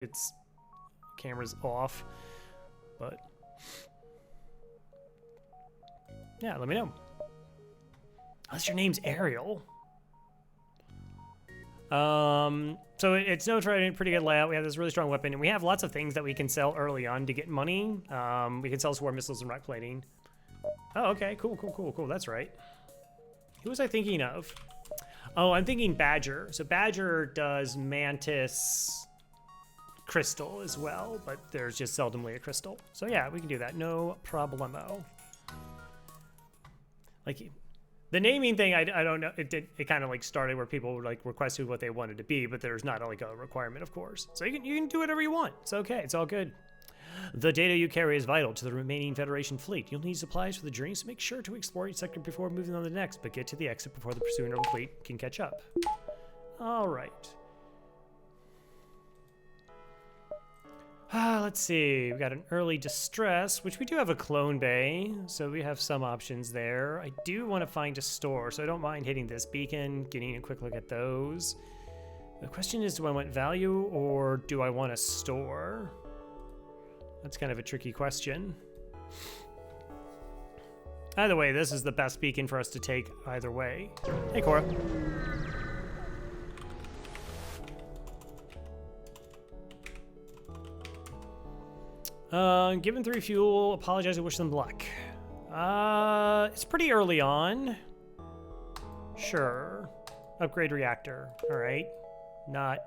its camera's off, but yeah, let me know. Unless your name's Ariel. So it's no trident, pretty good layout. We have this really strong weapon, and we have lots of things that we can sell early on to get money. We can sell swarm missiles and rock plating. Oh, okay, cool. That's right. Who was I thinking of? Oh, I'm thinking Badger. So Badger does Mantis Crystal as well, but there's just seldomly a crystal. So yeah, we can do that. No problemo. Like, the naming thing, I don't know. It kind of like started where people would like requested what they wanted to be, but there's not like a requirement, of course. So you can do whatever you want. It's okay. It's all good. The data you carry is vital to the remaining Federation fleet. You'll need supplies for the journey, so make sure to explore each sector before moving on to the next, but get to the exit before the pursuing rebel fleet can catch up. All right. Let's see. We got an early distress, which we do have a clone bay, so we have some options there. I do want to find a store, so I don't mind hitting this beacon, getting a quick look at those. The question is, do I want value or do I want a store? That's kind of a tricky question. Either way, this is the best beacon for us to take either way. Hey, Cora. Given 3 fuel, apologize, I wish them luck. It's pretty early on. Sure. Upgrade reactor. All right. Not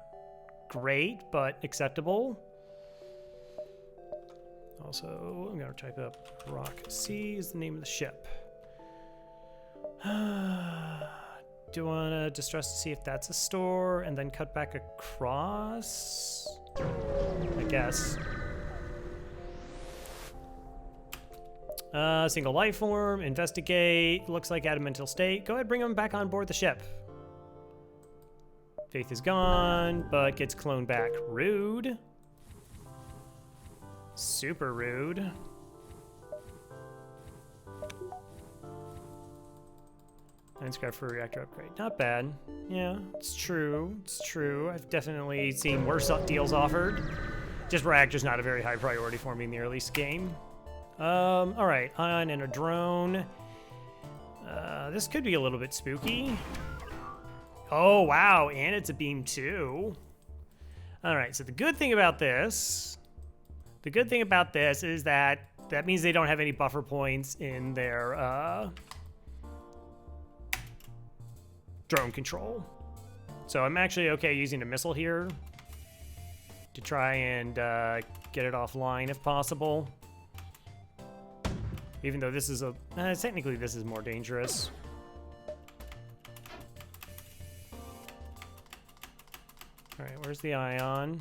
great, but acceptable. Also, I'm gonna type up Rock C is the name of the ship. Do I want to distress to see if that's a store and then cut back across? I guess. Single life form, investigate, looks like out of mental state. Go ahead, bring him back on board the ship. Faith is gone, but gets cloned back. Rude. Super rude. And scrap for a reactor upgrade. Not bad. Yeah, it's true. It's true. I've definitely seen worse deals offered. Just reactor's not a very high priority for me in the early game. All right, ion and a drone. This could be a little bit spooky. Oh, wow, and it's a beam too. All right, so the good thing about this is that means they don't have any buffer points in their drone control. So I'm actually okay using a missile here to try and get it offline if possible. Even though this is technically this is more dangerous. All right, where's the ion?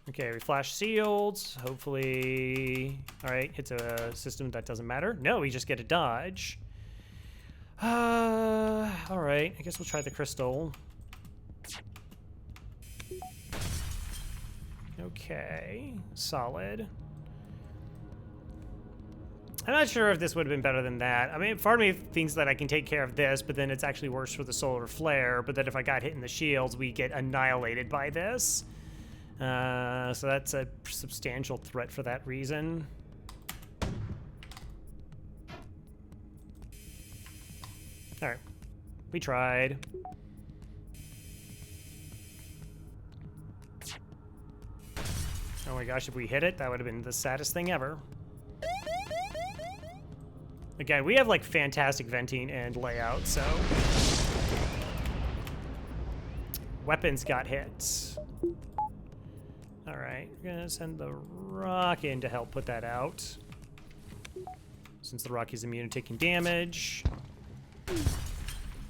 Okay, we flash sealed. Hopefully, all right, it's a system that doesn't matter. No, we just get a dodge. All right, I guess we'll try the crystal. Okay, solid. I'm not sure if this would have been better than that. I mean, part of me thinks that I can take care of this, but then it's actually worse for the solar flare. But then if I got hit in the shields, we get annihilated by this. So that's a substantial threat for that reason. All right, we tried. Oh my gosh, if we hit it, that would have been the saddest thing ever. Again, we have like fantastic venting and layout, so weapons got hit. All right, we're gonna send the rock in to help put that out, since the rock is immune to taking damage. I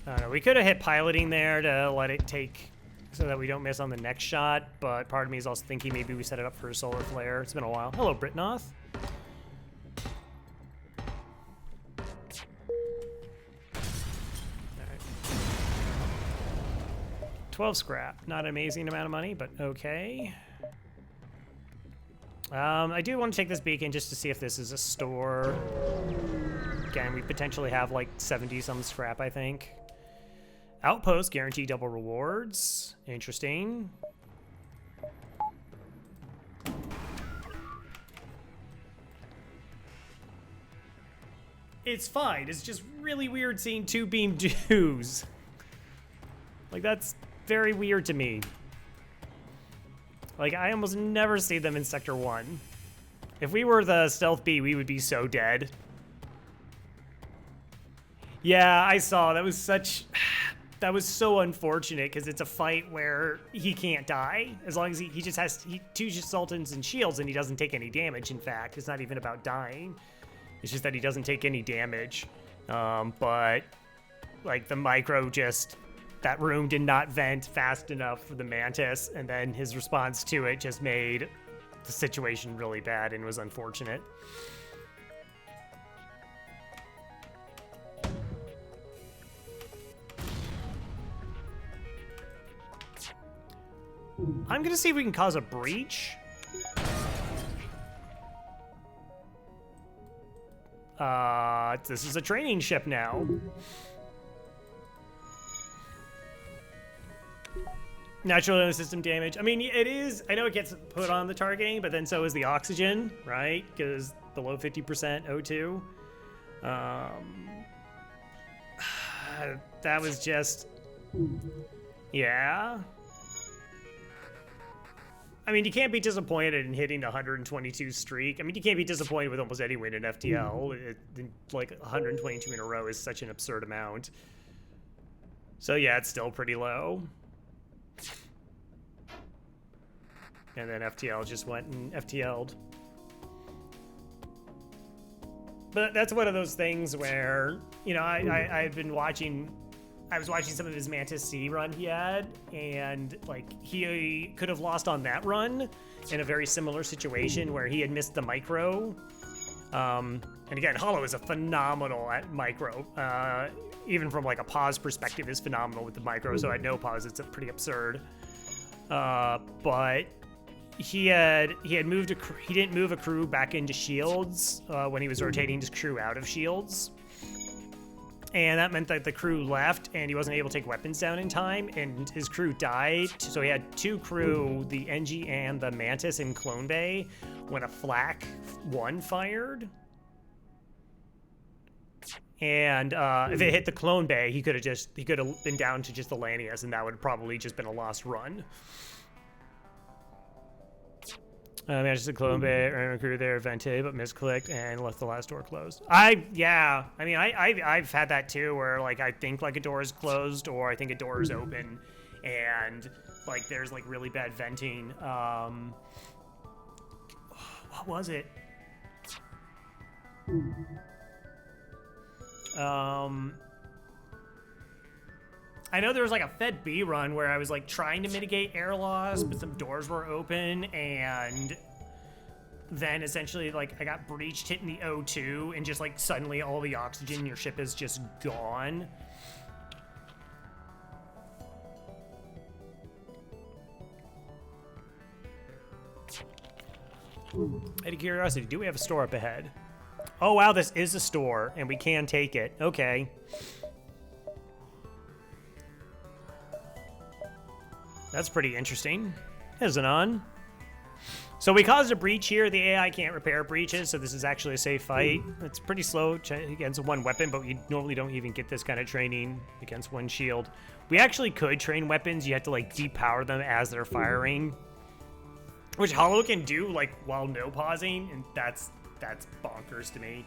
don't know, we could have hit piloting there to let it take so that we don't miss on the next shot, but part of me is also thinking maybe we set it up for a solar flare. It's been a while. Hello, Britnoth. 12 scrap. Not an amazing amount of money, but okay. I do want to take this beacon just to see if this is a store. Again, we potentially have like 70-some scrap, I think. Outpost, guarantee double rewards. Interesting. it's fine. It's just really weird seeing 2 beam 2s. Like, that's very weird to me. Like, I almost never see them in Sector 1. If we were the Stealth B, we would be so dead. Yeah, I saw. That was such... That was so unfortunate, because it's a fight where he can't die. As long as he just has 2 Sultans and shields, and he doesn't take any damage, in fact. It's not even about dying. It's just that he doesn't take any damage. But, like, the micro just... That room did not vent fast enough for the Mantis, and then his response to it just made the situation really bad and was unfortunate. I'm gonna see if we can cause a breach. This is a training ship now. Natural system damage. I mean, it is. I know it gets put on the targeting, but then so is the oxygen, right? Because below 50% O2. That was just. Yeah. I mean, you can't be disappointed in hitting the 122 streak. I mean, you can't be disappointed with almost any win in FTL. Like 122 in a row is such an absurd amount. So yeah, it's still pretty low. And then FTL just went and FTL'd. But that's one of those things where, you know, I've been watching, I was watching some of his Mantis C run he had, and like he could have lost on that run in a very similar situation where he had missed the micro. And again, Hollow is a phenomenal at micro. Even from like a pause perspective is phenomenal with the micro, so at no pause it's pretty absurd. But he didn't move a crew back into shields when he was rotating his crew out of shields, and that meant that the crew left and he wasn't able to take weapons down in time, and his crew died. So he had 2 crew, the NG and the Mantis in Clone Bay, when a Flak 1 fired. And if it hit the Clone Bay, he could have been down to just the Lanius, and that would have probably just been a lost run. Managed to Clone Bay, and crew there, vented, but misclicked and left the last door closed. Yeah. I mean, I've had that too, where like I think like a door is closed, or I think a door is open, and like there's like really bad venting. What was it? I know there was like a Fed B run where I was like trying to mitigate air loss, but some doors were open, and then essentially like I got breached hitting the O2, and just like suddenly all the oxygen in your ship is just gone. Out of curiosity, do we have a store up ahead? Oh wow, this is a store, and we can take it. Okay. That's pretty interesting. Isn't on? So we caused a breach here. The AI can't repair breaches, so this is actually a safe fight. It's pretty slow against 1 weapon, but we normally don't even get this kind of training against 1 shield. We actually could train weapons. You have to like depower them as they're firing, which Hollow can do like while no pausing, and that's bonkers to me.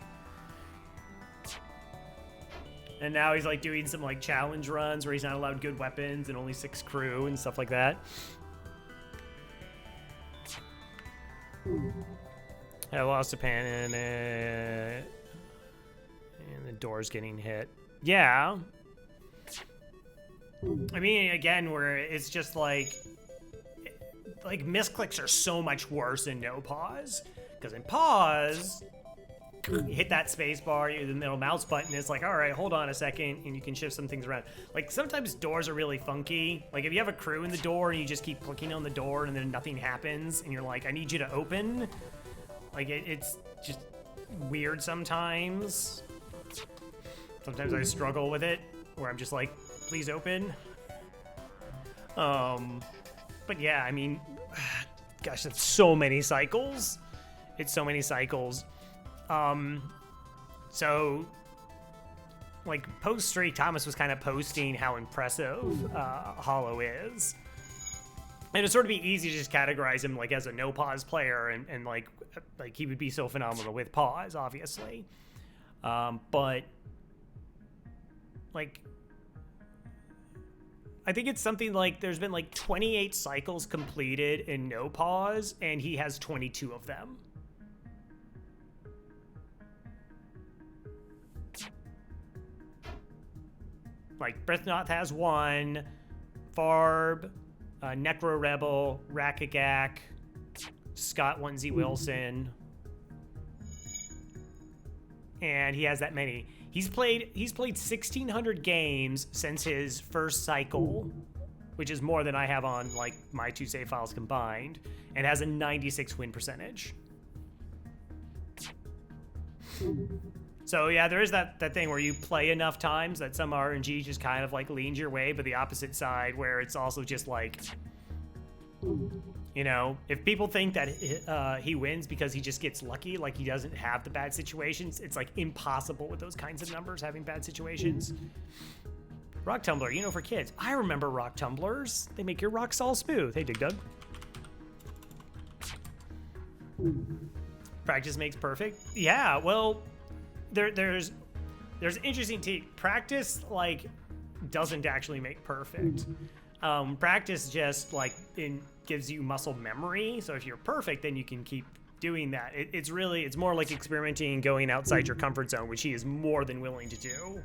And now he's like doing some like challenge runs where he's not allowed good weapons and only 6 crew and stuff like that. I lost a pan and the door's getting hit. Yeah. I mean, again, where it's just like misclicks are so much worse in no pause, because in pause, you hit that space bar, the middle mouse button, it's like, all right, hold on a second, and you can shift some things around. Like, sometimes doors are really funky. Like, if you have a crew in the door and you just keep clicking on the door and then nothing happens, and you're like, I need you to open. Like, it's just weird sometimes. Sometimes I struggle with it, where I'm just like, please open. But yeah, I mean, gosh, that's so many cycles. It's so many cycles. So like post streak, Thomas was kind of posting how impressive Hollow is. And it'd sort of be easy to just categorize him like as a no pause player, and like he would be so phenomenal with pause, obviously. But like, I think it's something like there's been like 28 cycles completed in no pause, and he has 22 of them. Like Brithnoth has 1, Farb, Necro Rebel, Rakagak, Scott 1Z Wilson, and he has that many. He's played 1,600 games since his first cycle, which is more than I have on like my 2 save files combined, and has a 96 win percentage. So yeah, there is that thing where you play enough times that some RNG just kind of like leans your way, but the opposite side where it's also just like, you know, if people think that he wins because he just gets lucky, like he doesn't have the bad situations, it's like impossible with those kinds of numbers having bad situations. Rock Tumbler, you know, for kids. I remember Rock Tumblers. They make your rocks all smooth. Hey, Dig Dug. Practice makes perfect. Yeah, well, there's interesting practice like doesn't actually make perfect. Practice just like gives you muscle memory. So if you're perfect, then you can keep doing that. It's more like experimenting and going outside your comfort zone, which he is more than willing to do.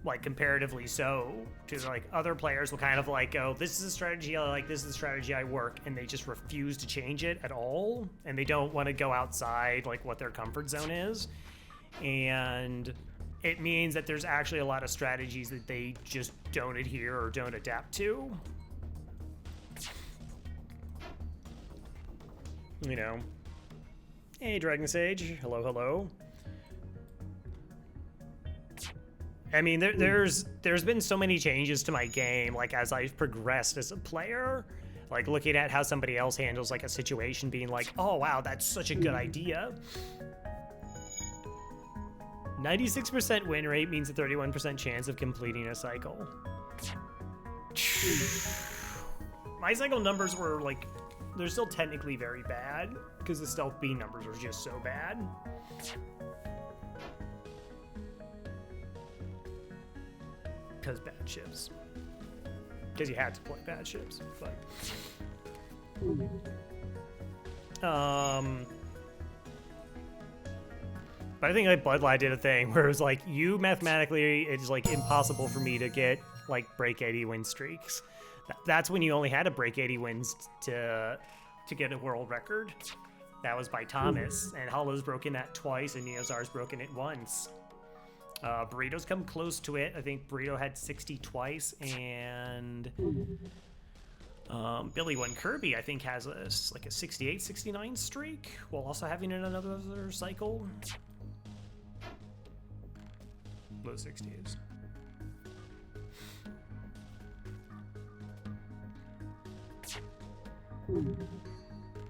Like comparatively so to like other players will kind of like go, this is a strategy I like, this is a strategy I work, and they just refuse to change it at all, and they don't want to go outside like what their comfort zone is, and it means that there's actually a lot of strategies that they just don't adhere or don't adapt to. You know. Hey, Dragon Sage. Hello, hello. I mean, there's been so many changes to my game, like as I've progressed as a player, like looking at how somebody else handles like a situation, being like, oh wow, that's such a good idea. 96% win rate means a 31% chance of completing a cycle. My cycle numbers were like, they're still technically very bad because the Stealth B numbers are just so bad. Because bad ships. Because you had to play bad ships, but I think like Bloodline did a thing where it was like, you mathematically, it's like impossible for me to get like break 80 win streaks. That's when you only had to break 80 wins to get a world record. That was by Thomas, and Hollow's broken that twice, and Neozar's broken it once. Burrito's come close to it. I think Burrito had 60 twice, and Billy One Kirby, I think, has like a 68, 69 streak, while also having another cycle. Low 60s.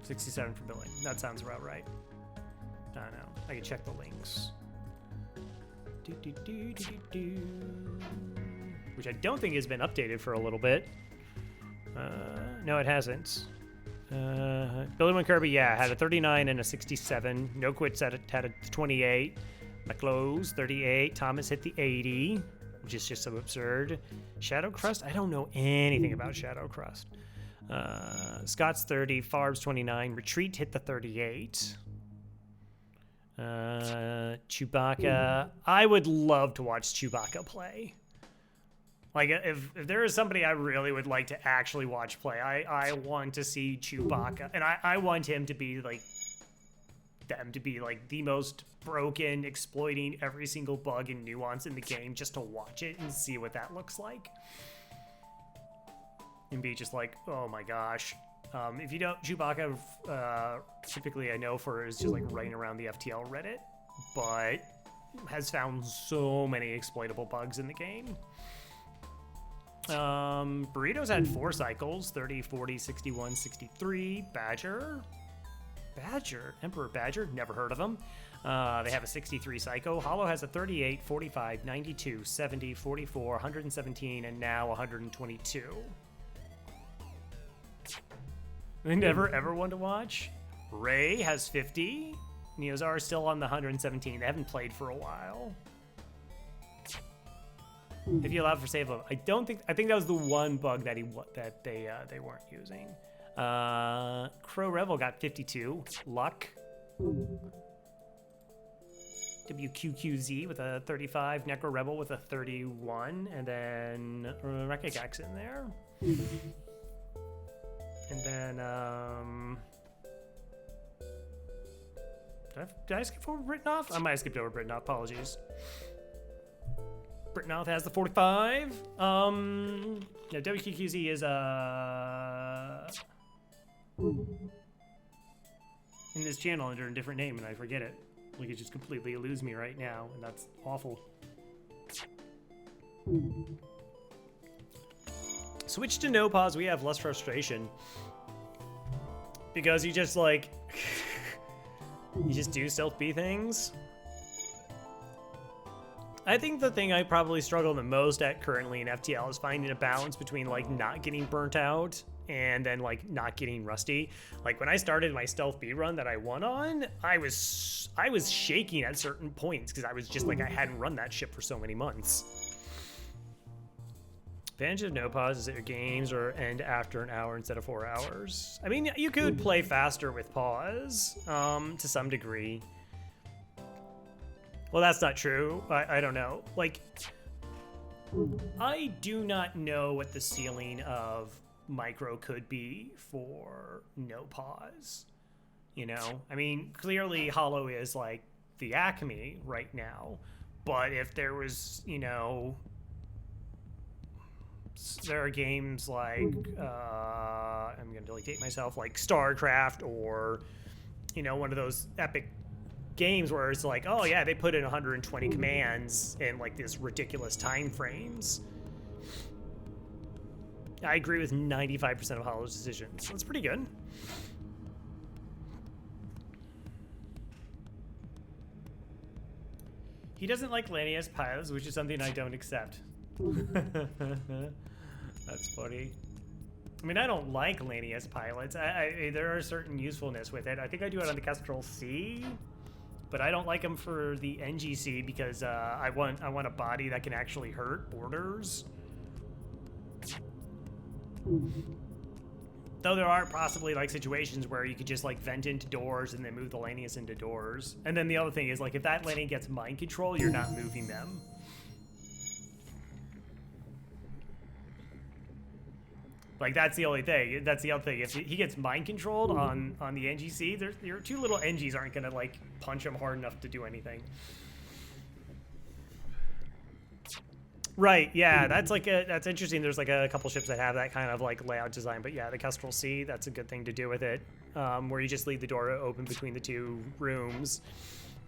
$67 for Billy. That sounds about right. I don't know. I can check the links. Which I don't think has been updated for a little bit. No, it hasn't. Billy One Kirby, yeah, had a 39 and a 67. No Quits had a 28. McLose, 38. Thomas hit the 80, which is just so absurd. Shadow Crust, I don't know anything about Shadow Crust. Scott's 30. Farb's 29. Retreat hit the 38. Chewbacca. I would love to watch Chewbacca play. Like, if there is somebody I really would like to actually watch play, I want to see Chewbacca. And I want him to be, like, the most broken, exploiting every single bug and nuance in the game just to watch it and see what that looks like. And be just like, oh my gosh. If you don't, Chewbacca, typically I know for is just like running around the FTL Reddit, but has found so many exploitable bugs in the game. Burritos had 4 cycles, 30, 40, 61, 63. Badger, Emperor Badger, never heard of him. They have a 63 Psycho. Hollow has a 38, 45, 92, 70, 44, 117, and now 122. I never ever one to watch. Ray has 50. Neozar is still on the 117. They haven't played for a while. If you allow for save load, I think that was the one bug that they weren't using. Crow Revel got 52. Luck. WQQZ with a 35. Necro Rebel with a 31, and then Rekikax in there. And then did I skip over Britnoff? I might have skipped over Britnoff. Apologies. Britnoff has the 45. Yeah, WQQZ is in this channel under a different name, and I forget it. Like, it just completely eludes me right now, and that's awful. Switch to no pause. We have less frustration because you just like you just do stealth B things. I think the thing I probably struggle the most at currently in FTL is finding a balance between like not getting burnt out and then like not getting rusty. Like when I started my stealth B run that I won on, I was shaking at certain points because I was just like I hadn't run that ship for so many months. Advantage of no pause is that your games are end after an hour instead of 4 hours. I mean, you could play faster with pause to some degree. Well, that's not true. I don't know. Like, I do not know what the ceiling of micro could be for no pause. You know? I mean, clearly Hollow is like the acme right now. But if there was, you know, there are games like, I'm going to like date myself, like StarCraft or, you know, one of those epic games where it's like, oh yeah, they put in 120 commands in like this ridiculous time frames. I agree with 95% of Hollow's decisions. That's pretty good. He doesn't like Lanius pilots, which is something I don't accept. That's funny. I mean, I don't like Lanius pilots. There are certain usefulness with it. I think I do it on the Kestrel C, but I don't like them for the NGC because I want a body that can actually hurt boarders. Though there are possibly like situations where you could just like vent into doors and then move the Lanius into doors. And then the other thing is like if that Lanius gets mind control, you're not moving them. Like that's the only thing. That's the other thing. If he gets mind controlled on the NGC, your two little NGs aren't gonna like punch him hard enough to do anything. Right, yeah, that's like that's interesting. There's like a couple ships that have that kind of like layout design, but yeah, the Kestrel C, that's a good thing to do with it, where you just leave the door open between the two rooms,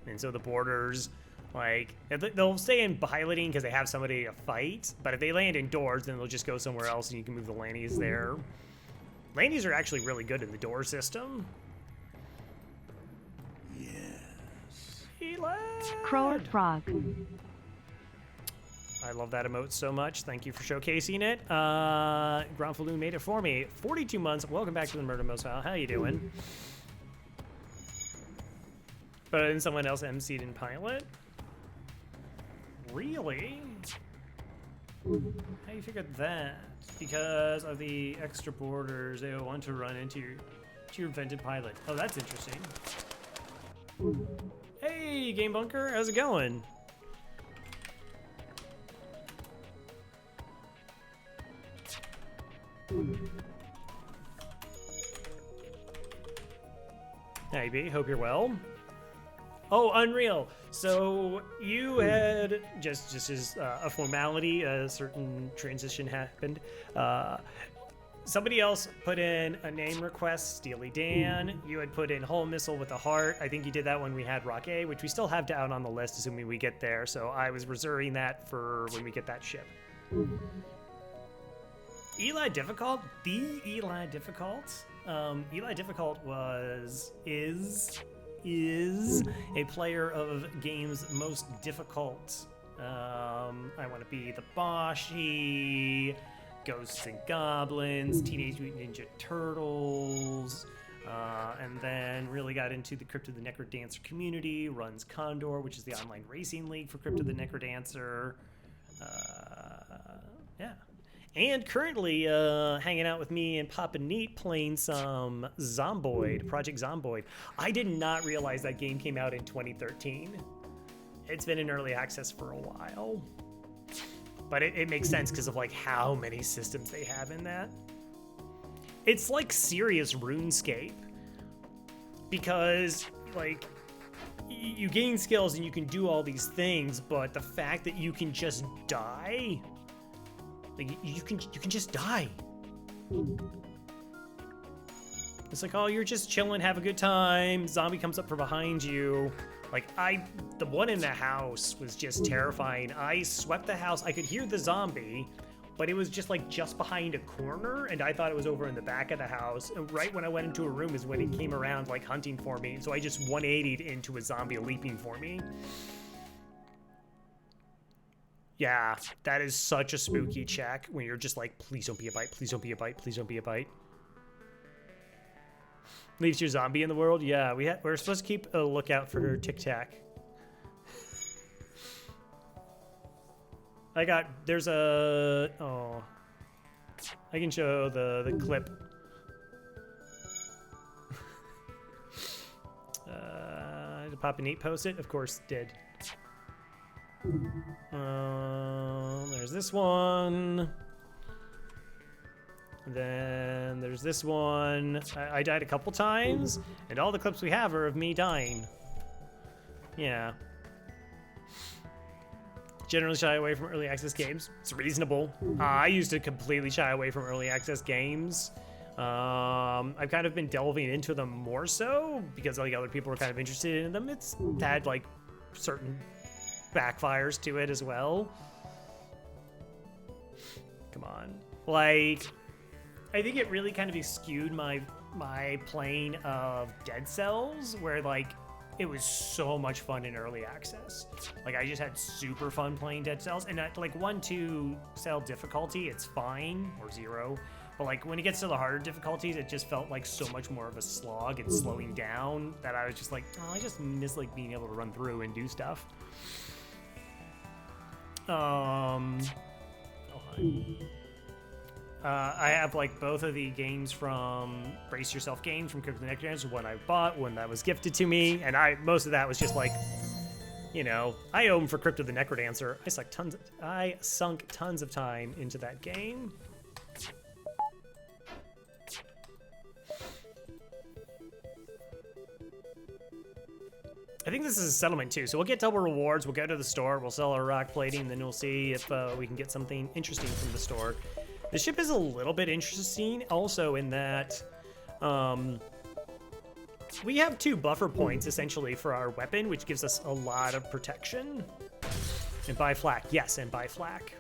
and so the boarders, like, they'll stay in piloting because they have somebody to fight, but if they land indoors, then they'll just go somewhere else and you can move the Lanies there. Lanies are actually really good in the door system. Yes. Crow Frog. I love that emote so much. Thank you for showcasing it. Gromfaloon made it for me. 42 months. Welcome back to the Murder Most File. How you doing? But then someone else MC'd in pilot? Really? How you figured that? Because of the extra borders they want to run into your vented pilot. Oh, that's interesting. Hey, Game Bunker, how's it going? Hey, B, hope you're well. Oh, Unreal. So you had, just as a formality, a certain transition happened. Somebody else put in a name request, Steely Dan. You had put in Hull Missile with a heart. I think you did that when we had Rock A, which we still have down on the list, assuming we get there. So I was reserving that for when we get that ship. Eli Difficult? The Eli Difficult? Eli Difficult is is a player of games most difficult. I want to be the Boshi, Ghosts and Goblins, Teenage Mutant Ninja Turtles, and then really got into the Crypt of the Necrodancer community, runs Condor, which is the online racing league for Crypt of the Necrodancer. Yeah. And currently hanging out with me and Papa Neat playing some Zomboid, Project Zomboid. I did not realize that game came out in 2013. It's been in early access for a while. But it makes sense because of like how many systems they have in that. It's like serious RuneScape. Because like you gain skills and you can do all these things, but the fact that you can just die, like you can just die. It's like, oh, you're just chilling, have a good time. Zombie comes up from behind you. Like the one in the house was just terrifying. I swept the house. I could hear the zombie, but it was just like just behind a corner, and I thought it was over in the back of the house. And right when I went into a room is when it came around like hunting for me. So I just 180'd into a zombie leaping for me. Yeah, that is such a spooky check when you're just like, please don't be a bite, please don't be a bite, please don't be a bite. Leaves your zombie in the world? Yeah, we're supposed to keep a lookout for Tic Tac. There's a, oh. I can show the clip. Did Papa Neat post it? Of course did. There's this one. Then there's this one. I died a couple times, and all the clips we have are of me dying. Yeah. Generally shy away from early access games. It's reasonable. I used to completely shy away from early access games. I've kind of been delving into them more so because like other people are kind of interested in them. It's had like certain backfires to it as well. Come on. Like, I think it really kind of skewed my playing of Dead Cells, where like it was so much fun in early access. Like I just had super fun playing Dead Cells, and at like 1-2 cell difficulty, it's fine, or 0. But like when it gets to the harder difficulties, it just felt like so much more of a slog and slowing down that I was just like, oh, I just miss like being able to run through and do stuff. Oh, hi. I have like both of the games from Brace Yourself Games from Crypt of the Necrodancer. One I bought, one that was gifted to me, and most of that was just like, you know, I owe them for Crypt of the Necrodancer. I sunk tons of time into that game. I think this is a settlement too, so we'll get double rewards. We'll go to the store, we'll sell our rock plating, and then we'll see if we can get something interesting from the store. The ship is a little bit interesting also in that we have 2 buffer points essentially for our weapon, which gives us a lot of protection. And buy flak, yes, and buy flak.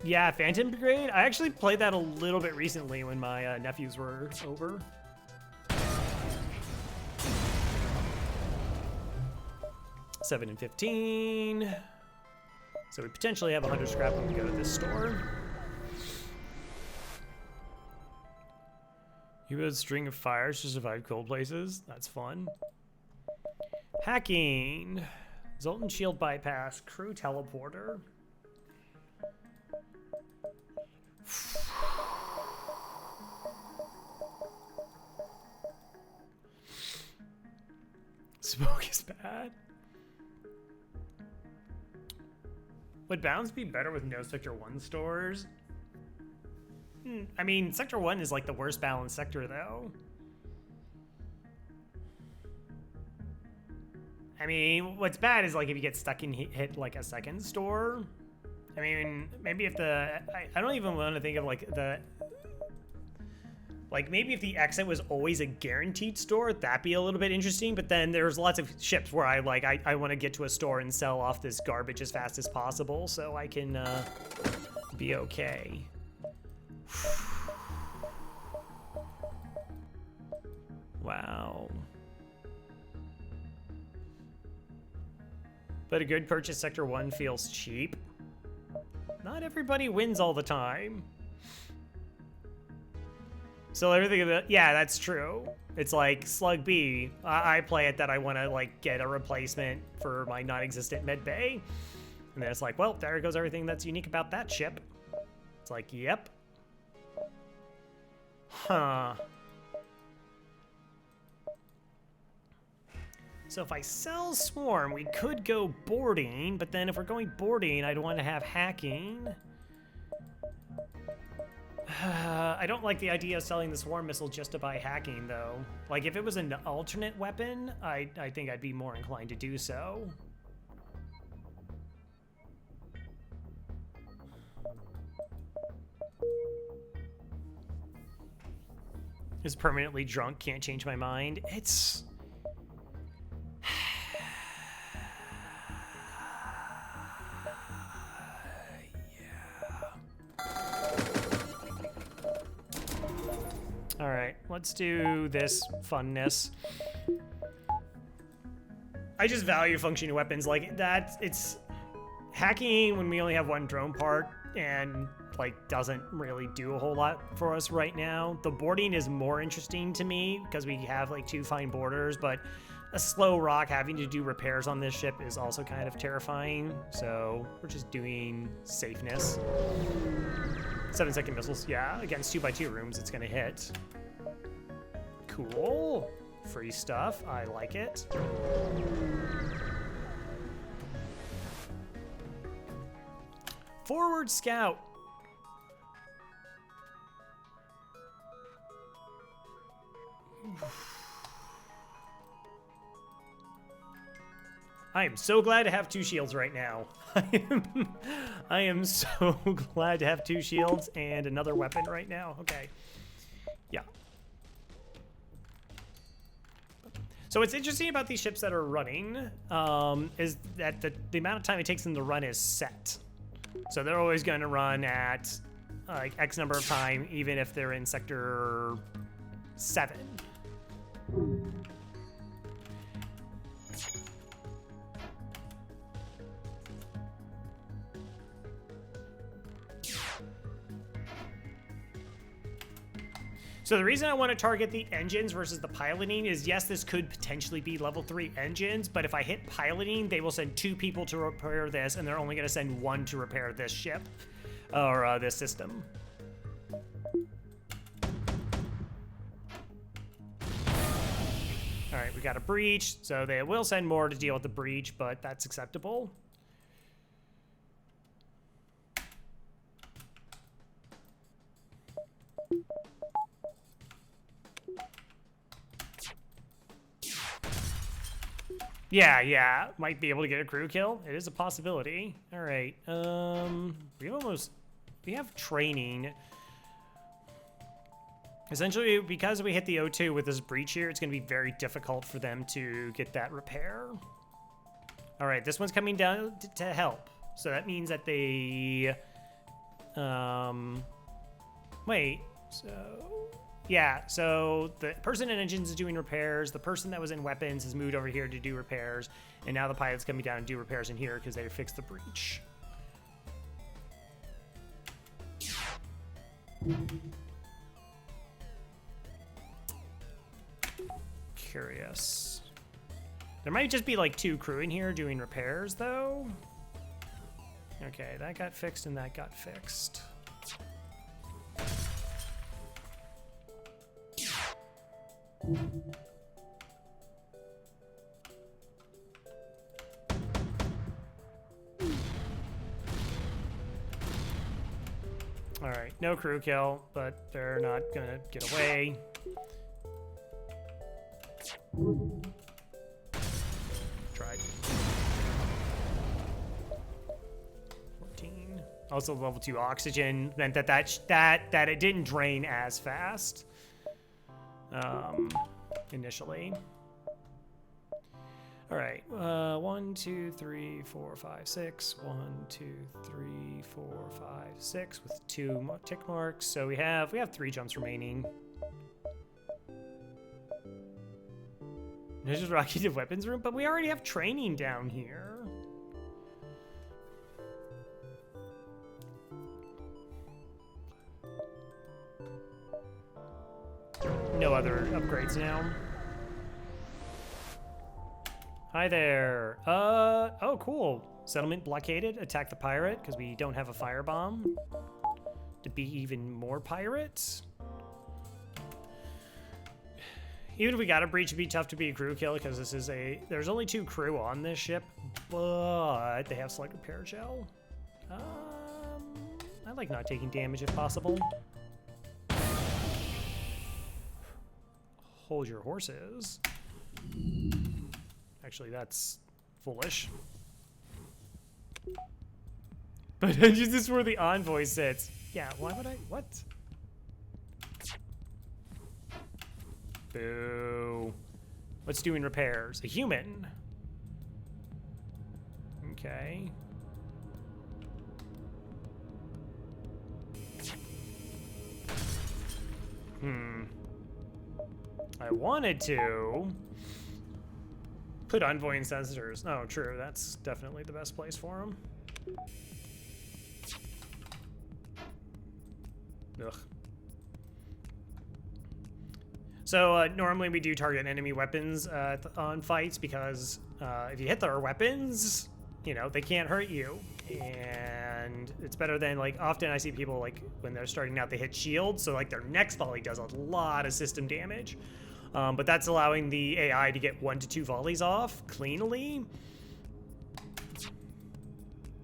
Yeah, Phantom Brigade. I actually played that a little bit recently when my nephews were over. $7 and $15. So we potentially have 100 scrap when we go to this store. You build a string of fires to survive cold places. That's fun. Hacking. Zoltan shield bypass. Crew teleporter. Smoke is bad. Would balance be better with no Sector 1 stores? I mean, Sector 1 is like the worst balanced sector, though. I mean, what's bad is like if you get stuck and hit like a second store. I mean, maybe if I don't even want to think of like maybe if the exit was always a guaranteed store, that'd be a little bit interesting. But then there's lots of ships where I want to get to a store and sell off this garbage as fast as possible so I can be okay. Wow. But a good purchase Sector 1 feels cheap. Not everybody wins all the time. So everything about, yeah, that's true. It's like Slug B. I play it that I want to like get a replacement for my non-existent med bay. And then it's like, well, there goes everything that's unique about that ship. It's like, yep. Huh. So if I sell Swarm, we could go boarding, but then if we're going boarding, I'd want to have hacking. I don't like the idea of selling the Swarm missile just to buy hacking, though. Like, if it was an alternate weapon, I think I'd be more inclined to do so. Is permanently drunk, can't change my mind. It's... All right, let's do this funness. I just value functioning weapons like that. It's hacking when we only have one drone part and like doesn't really do a whole lot for us right now. The boarding is more interesting to me because we have like 2 fine boarders, but a slow rock having to do repairs on this ship is also kind of terrifying. So we're just doing safeness. 7-second missiles, yeah, against 2x2 rooms, it's gonna hit. Cool. Free stuff, I like it. Forward scout. I am so glad to have 2 shields right now. I am so glad to have 2 shields and another weapon right now. Okay. Yeah. So what's interesting about these ships that are running is that the amount of time it takes them to run is set. So they're always going to run at like X number of time, even if they're in Sector 7. So the reason I want to target the engines versus the piloting is, yes, this could potentially be level 3 engines, but if I hit piloting, they will send 2 people to repair this, and they're only going to send 1 to repair this ship, or this system. All right, we got a breach, so they will send more to deal with the breach, but that's acceptable. Yeah, might be able to get a crew kill. It is a possibility. All right, we have training. Essentially, because we hit the O2 with this breach here, it's gonna be very difficult for them to get that repair. All right, this one's coming down to help. So that means that they, wait, so, yeah, so the person in engines is doing repairs. The person that was in weapons has moved over here to do repairs. And now the pilot's coming down and do repairs in here because they fixed the breach. Curious. There might just be like 2 crew in here doing repairs though. Okay, that got fixed and that got fixed. All right, no crew kill, but they're not gonna get away. Tried. 14. Also, level 2 oxygen meant that it didn't drain as fast. Initially. All right, 1, 2, 3, 4, 5, 6. 1, 2, 3, 4, 5, 6 with 2 tick marks. So we have 3 jumps remaining. There's just Rocky weapons room, but we already have training down here. No other upgrades now. Hi there. Oh, cool. Settlement blockaded. Attack the pirate because we don't have a firebomb. To be even more pirates. Even if we got a breach, it'd be tough to be a crew kill because this is there's only 2 crew on this ship, but they have select repair gel. I like not taking damage if possible. Hold your horses. Actually, that's foolish. But this is where the envoy sits. Yeah, why would I? What? Boo. What's doing repairs? A human. Okay. I wanted to put envoy and sensors. Oh, true. That's definitely the best place for them. Ugh. So normally we do target enemy weapons on fights because if you hit their weapons, you know, they can't hurt you. And it's better than, like, often I see people, like, when they're starting out, they hit shields. So, like, their next volley does a lot of system damage. But that's allowing the AI to get 1 to 2 volleys off cleanly.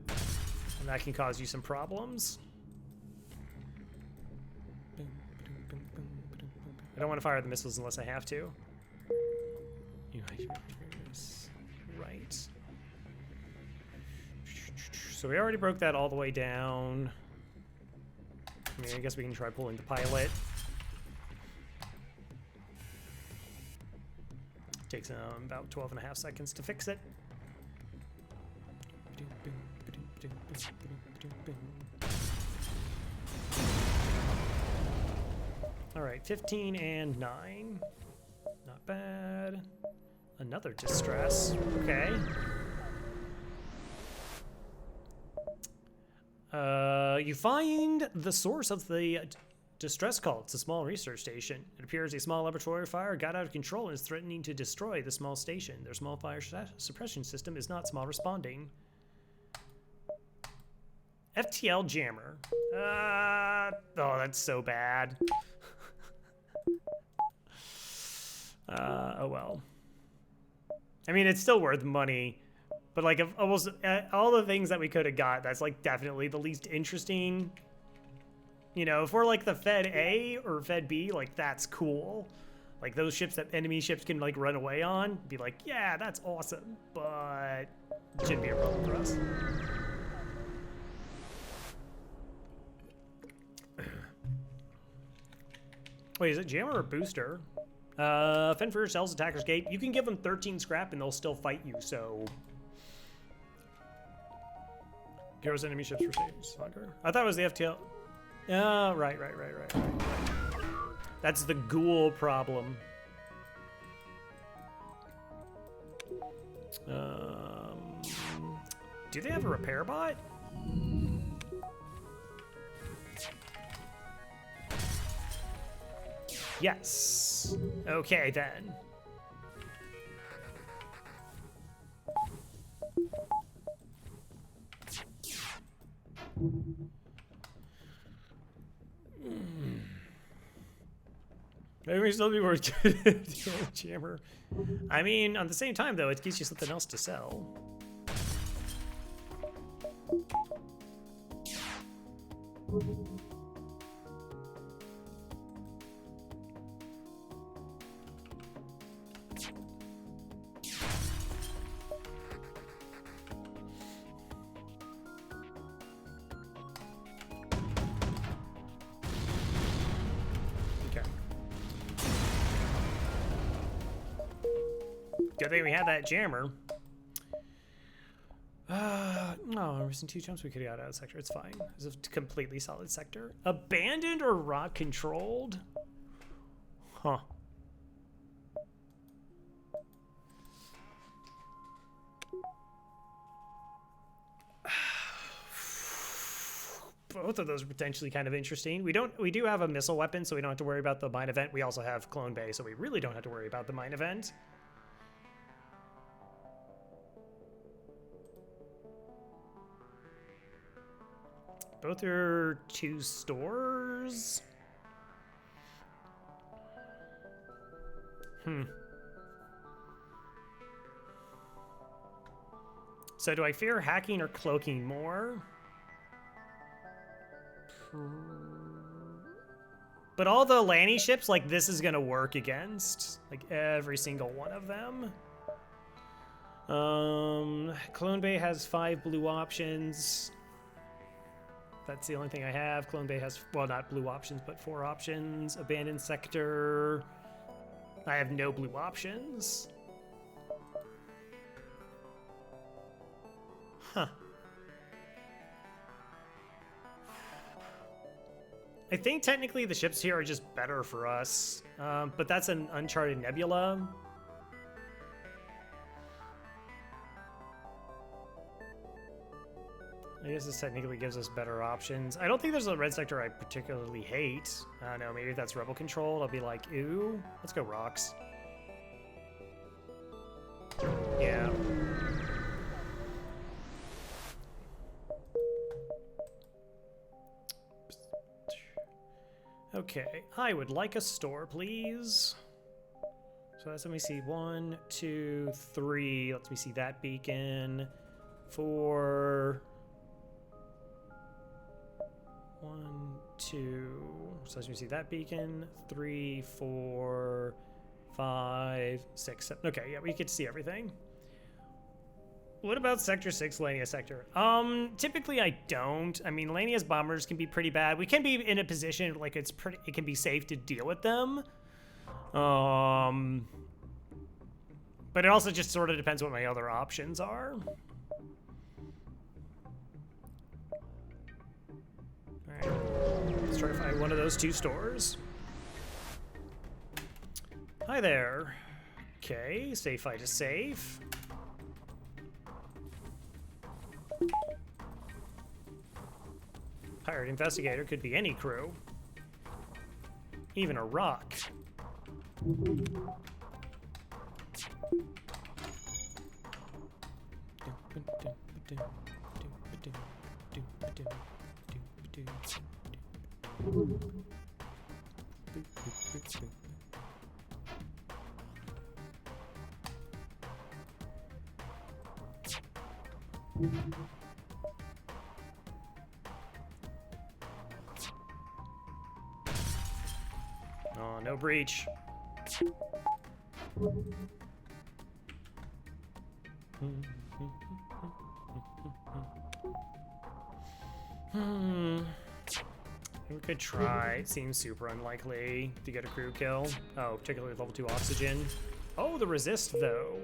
And that can cause you some problems. I don't want to fire the missiles unless I have to. Right. So we already broke that all the way down. I mean, I guess we can try pulling the pilot. Takes about 12.5 seconds to fix it. All right, 15 and 9. Not bad. Another distress. Okay. You find the source of the distress call. It's a small research station. It appears a small laboratory fire got out of control and is threatening to destroy the small station. Their small fire suppression system is not small responding. FTL jammer. Oh, that's so bad. Oh well. I mean, it's still worth money. But, like, of almost all the things that we could have got, that's, like, definitely the least interesting. You know, if we're, like, the Fed A or Fed B, like, that's cool. Like, those ships that enemy ships can, like, run away on, be like, yeah, that's awesome. But it shouldn't be a problem for us. Wait, is it jammer or booster? Fend for yourselves, attacker's gate. You can give them 13 scrap and they'll still fight you, so... Heroes enemy ships for Slugger. I thought it was the FTL. Oh, right. That's the ghoul problem. Do they have a repair bot? Yes. Okay, then. Maybe we still be worth jammer. I mean, at the same time, though, it gives you something else to sell. Good thing we had that jammer. No, we're missing 2 jumps we could have got out of the sector. It's fine. It's a completely solid sector. Abandoned or rock controlled? Huh. both of those are potentially kind of interesting. We do have a missile weapon, so we don't have to worry about the mine event. We also have Clone Bay, so we really don't have to worry about the mine event. Both are 2 stores. So do I fear hacking or cloaking more? But all the Lanny ships, like, this is gonna work against. Like, every single one of them. Clone Bay has 5 blue options. That's the only thing I have. Clone Bay has, well, not blue options, but 4 options. Abandoned Sector. I have no blue options. Huh. I think technically the ships here are just better for us, but that's an Uncharted Nebula. I guess this technically gives us better options. I don't think there's a red sector I particularly hate. I don't know, maybe if that's rebel controlled, I'll be like, ooh, let's go rocks. Yeah. Okay, I would like a store, please. So that's, let me see, 1, 2, 3. Let me see that beacon. 4. 1, 2. So let me see that beacon. 3, 4, 5, 6, 7. Okay, yeah, we get to see everything. What about Sector 6, Lania Sector? Typically I don't. I mean, Lania's bombers can be pretty bad. We can be in a position like it can be safe to deal with them. But it also just sort of depends what my other options are. Alright. Let's try to find one of those 2 stores. Hi there. Okay, safe fight is safe. Hired investigator could be any crew. Even a rock. Oh, no breach. We could try. It seems super unlikely to get a crew kill. Oh, particularly level 2 oxygen. Oh, the resist, though.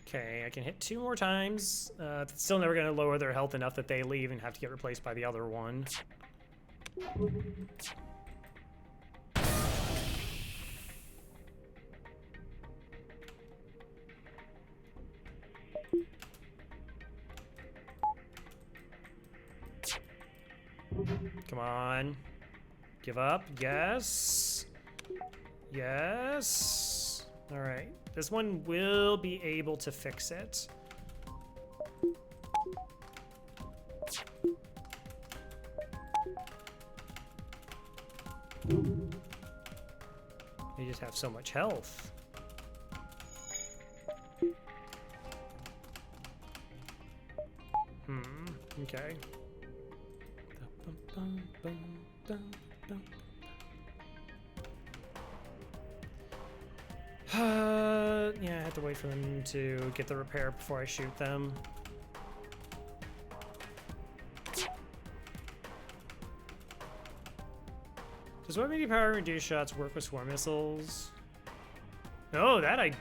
Okay, I can hit 2 more times. It's still never going to lower their health enough that they leave and have to get replaced by the other one. Come on. Give up. Yes. Yes. All right. This one will be able to fix it. They just have so much health. Okay. Yeah, I have to wait for them to get the repair before I shoot them. Does weapon power reduce shots work with swarm missiles? Oh, that I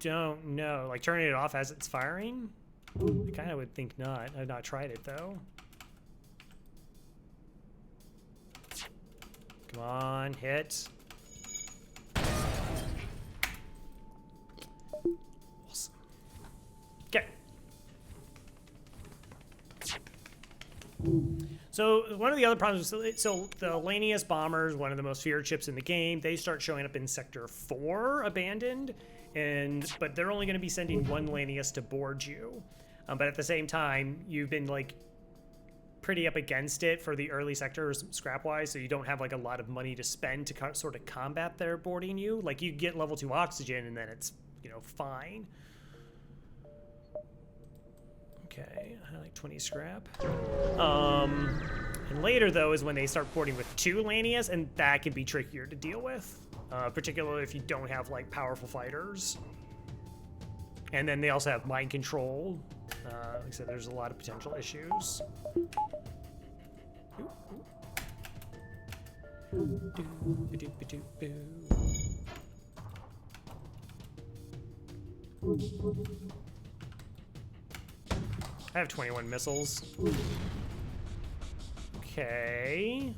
don't know. Like turning it off as it's firing? I kind of would think not. I've not tried it though. Come on, hit. Awesome. Okay. So one of the other problems, so the Lanius bombers, one of the most feared ships in the game, they start showing up in Sector 4, abandoned, but they're only going to be sending one Lanius to board you. But at the same time, you've been like pretty up against it for the early sectors scrap-wise, so you don't have like a lot of money to spend to sort of combat their boarding you. Like you get level 2 oxygen and then it's, you know, fine. Okay, I like 20 scrap. And later though is when they start boarding with 2 Lanius, and that can be trickier to deal with, particularly if you don't have like powerful fighters. And then they also have mind control. Like I said, there's a lot of potential issues. I have 21 missiles. Okay.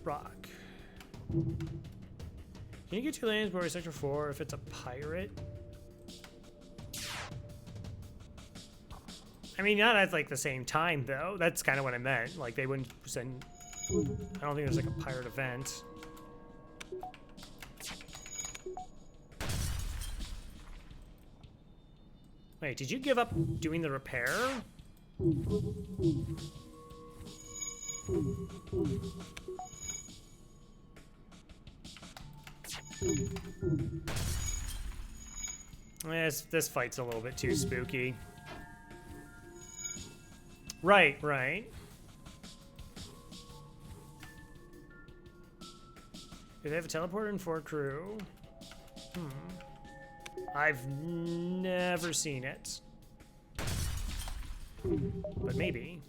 Rock. Can you get 2 lanes boarding Sector 4 if it's a pirate? I mean, not at like the same time though. That's kind of what I meant. Like they wouldn't send. I don't think there's like a pirate event. Wait, did you give up doing the repair? This fight's a little bit too spooky. Right, right. Do they have a teleporter in Fort Crew? I've never seen it. But maybe.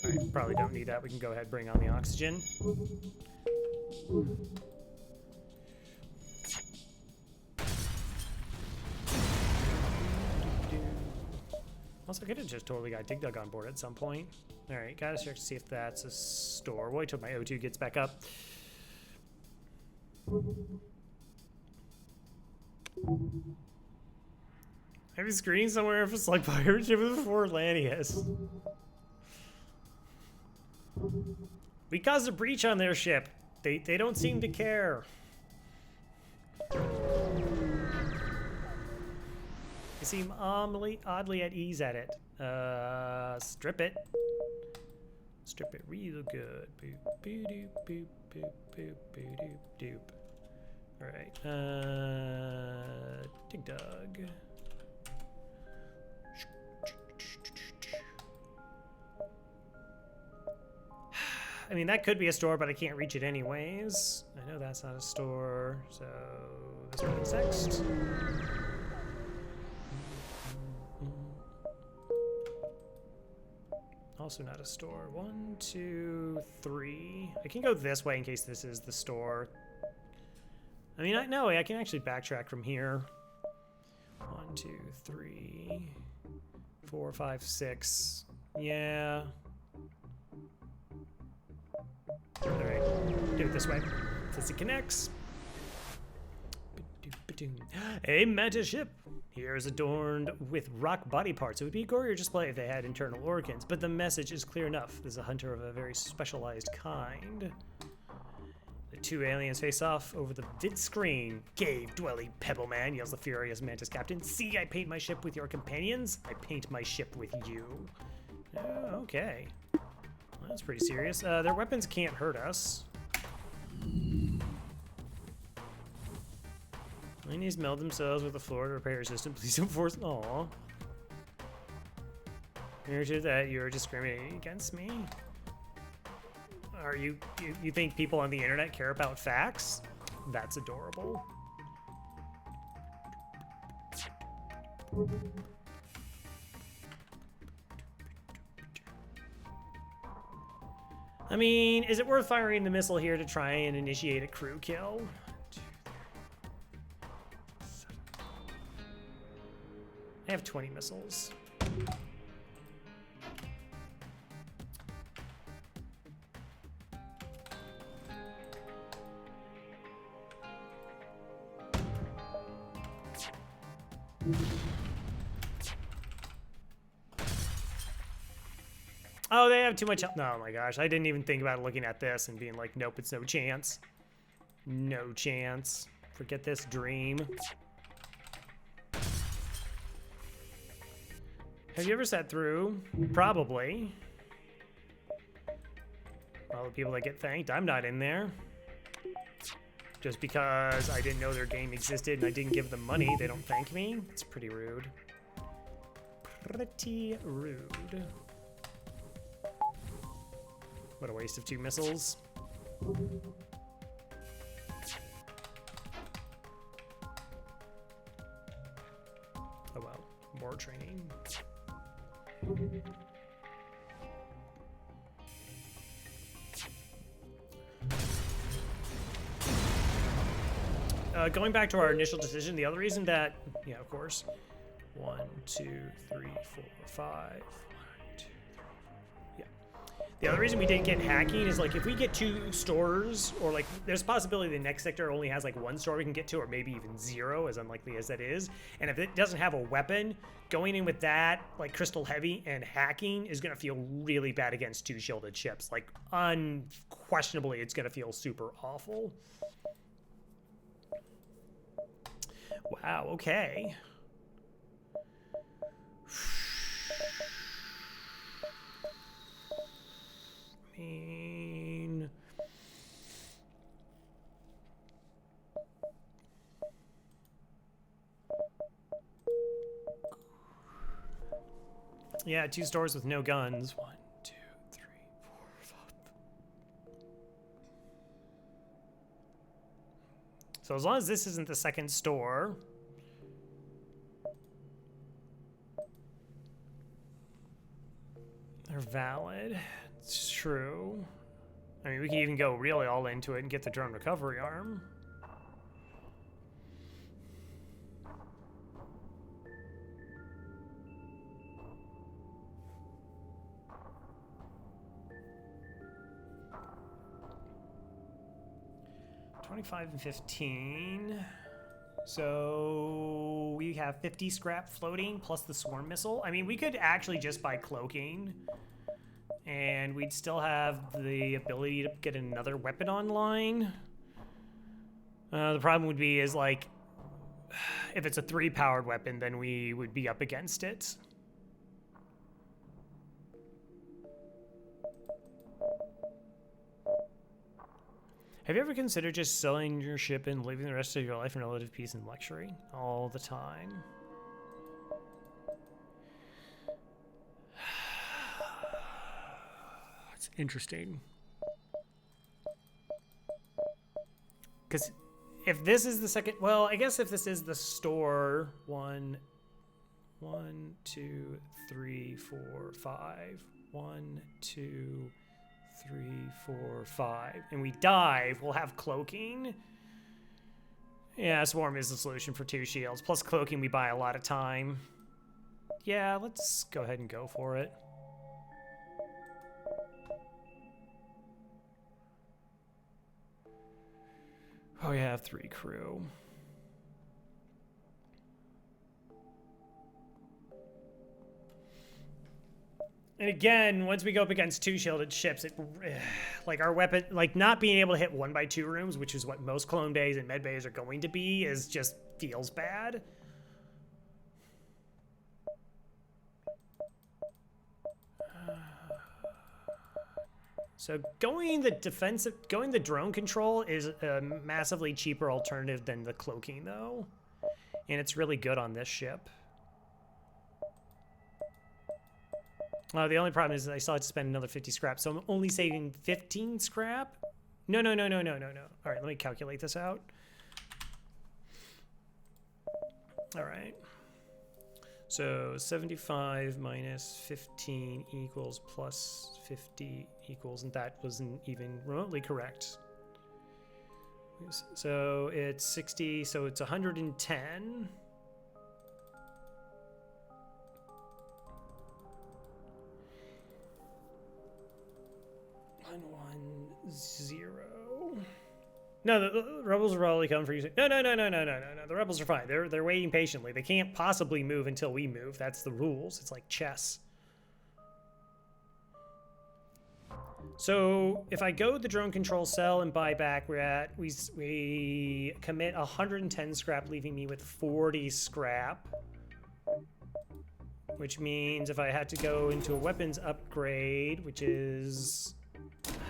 Alright, probably don't need that. We can go ahead and bring on the oxygen. Also, I could have just totally got Dig Dug on board at some point. Alright, gotta check to see if that's a store. Wait till my O2 gets back up. I have a screen somewhere if it's like pirate ship with 4 Lanius. We caused a breach on their ship. They don't seem to care. They seem oddly at ease at it. Strip it. Strip it real good. Boop, boop, doop, boop, boop, boop, boop, doop, doop. Alright, Dig Dug. I mean, that could be a store, but I can't reach it anyways. I know that's not a store, so this one's next. Also not a store. 1, 2, 3. I can go this way in case this is the store. I mean, no, I can actually backtrack from here. 1, 2, 3, 4, 5, 6. Yeah. Alright, do it this way. Since it connects. A Mantis ship. Here is adorned with rock body parts. It would be a gorier display if they had internal organs, but the message is clear enough. There's a hunter of a very specialized kind. The 2 aliens face off over the vid screen. Cave-dwelling pebble man, yells the furious Mantis captain. See, I paint my ship with your companions. I paint my ship with you. Okay. Well, that's pretty serious. Their weapons can't hurt us. Lanius meld themselves with the floor to repair your system. Please don't force. Aww. Here's that you're discriminating against me. Are you think people on the internet care about facts? That's adorable. I mean, is it worth firing the missile here to try and initiate a crew kill? 1, 2, 3, 7. I have 20 missiles. Oh, they have too much health. No, oh my gosh. I didn't even think about looking at this and being like, nope, it's no chance. No chance. Forget this dream. Have you ever sat through? Probably. All the people that get thanked, I'm not in there. Just because I didn't know their game existed and I didn't give them money, they don't thank me? It's pretty rude. Pretty rude. What a waste of 2 missiles. Oh well, more training. Going back to our initial decision, the other reason that, yeah, of course, 1, 2, 3, 4, 5. 1, 2, 3, 4. Yeah. The other reason we didn't get hacking is like if we get 2 stores, or like there's a possibility the next sector only has like 1 store we can get to, or maybe even 0, as unlikely as that is. And if it doesn't have a weapon, going in with that, like crystal heavy and hacking, is gonna feel really bad against 2 shielded ships. Like unquestionably, it's gonna feel super awful. Wow, okay. I mean... yeah, 2 stores with no guns. 1, 2, 3, 4, 5. So as long as this isn't the second store... they're valid. It's true. I mean, we can even go really all into it and get the drone recovery arm. $25 and $15. So we have 50 scrap floating plus the swarm missile. I mean, we could actually just buy cloaking, and we'd still have the ability to get another weapon online. The problem would be is like, if it's a 3-powered weapon, then we would be up against it. Have you ever considered just selling your ship and living the rest of your life in relative peace and luxury? All the time. It's interesting. Because if this is the second, well, I guess if this is the store, 1, 2, 3, 4, 5. 1, 2, 3, 4, 5. And we dive, we'll have cloaking. Yeah, swarm is the solution for 2 shields. Plus cloaking, we buy a lot of time. Yeah, let's go ahead and go for it. Oh, we have 3 crew. And again, once we go up against 2 shielded ships, it, like our weapon, like not being able to hit 1x2 rooms, which is what most clone bays and med bays are going to be, is just feels bad. So going the drone control is a massively cheaper alternative than the cloaking though. And it's really good on this ship. The only problem is that I still have to spend another 50 scrap, so I'm only saving 15 scrap? No. All right, let me calculate this out. All right. So 75 minus 15 equals plus 50 equals, and that wasn't even remotely correct. So it's 60, so it's 110. 110. No, the rebels will probably come for you. No. The rebels are fine. They're waiting patiently. They can't possibly move until we move. That's the rules. It's like chess. So if I go the drone control cell and buy back, we commit 110 scrap, leaving me with 40 scrap. Which means if I had to go into a weapons upgrade, which is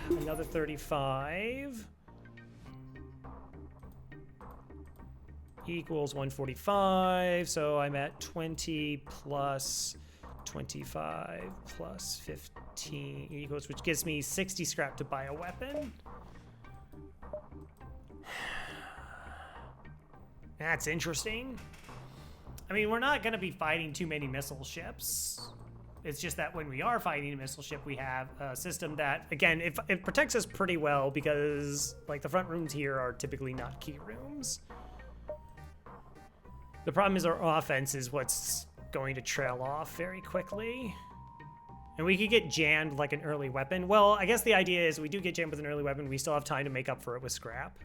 another 35, equals 145. So I'm at 20 plus 25 plus 15 equals, which gives me 60 scrap to buy a weapon. That's interesting. I mean, we're not going to be fighting too many missile ships. It's just that when we are fighting a missile ship, we have a system that, again, it protects us pretty well because, like, the front rooms here are typically not key rooms. The problem is our offense is what's going to trail off very quickly. And we could get jammed like an early weapon. Well, I guess the idea is we do get jammed with an early weapon. We still have time to make up for it with scrap.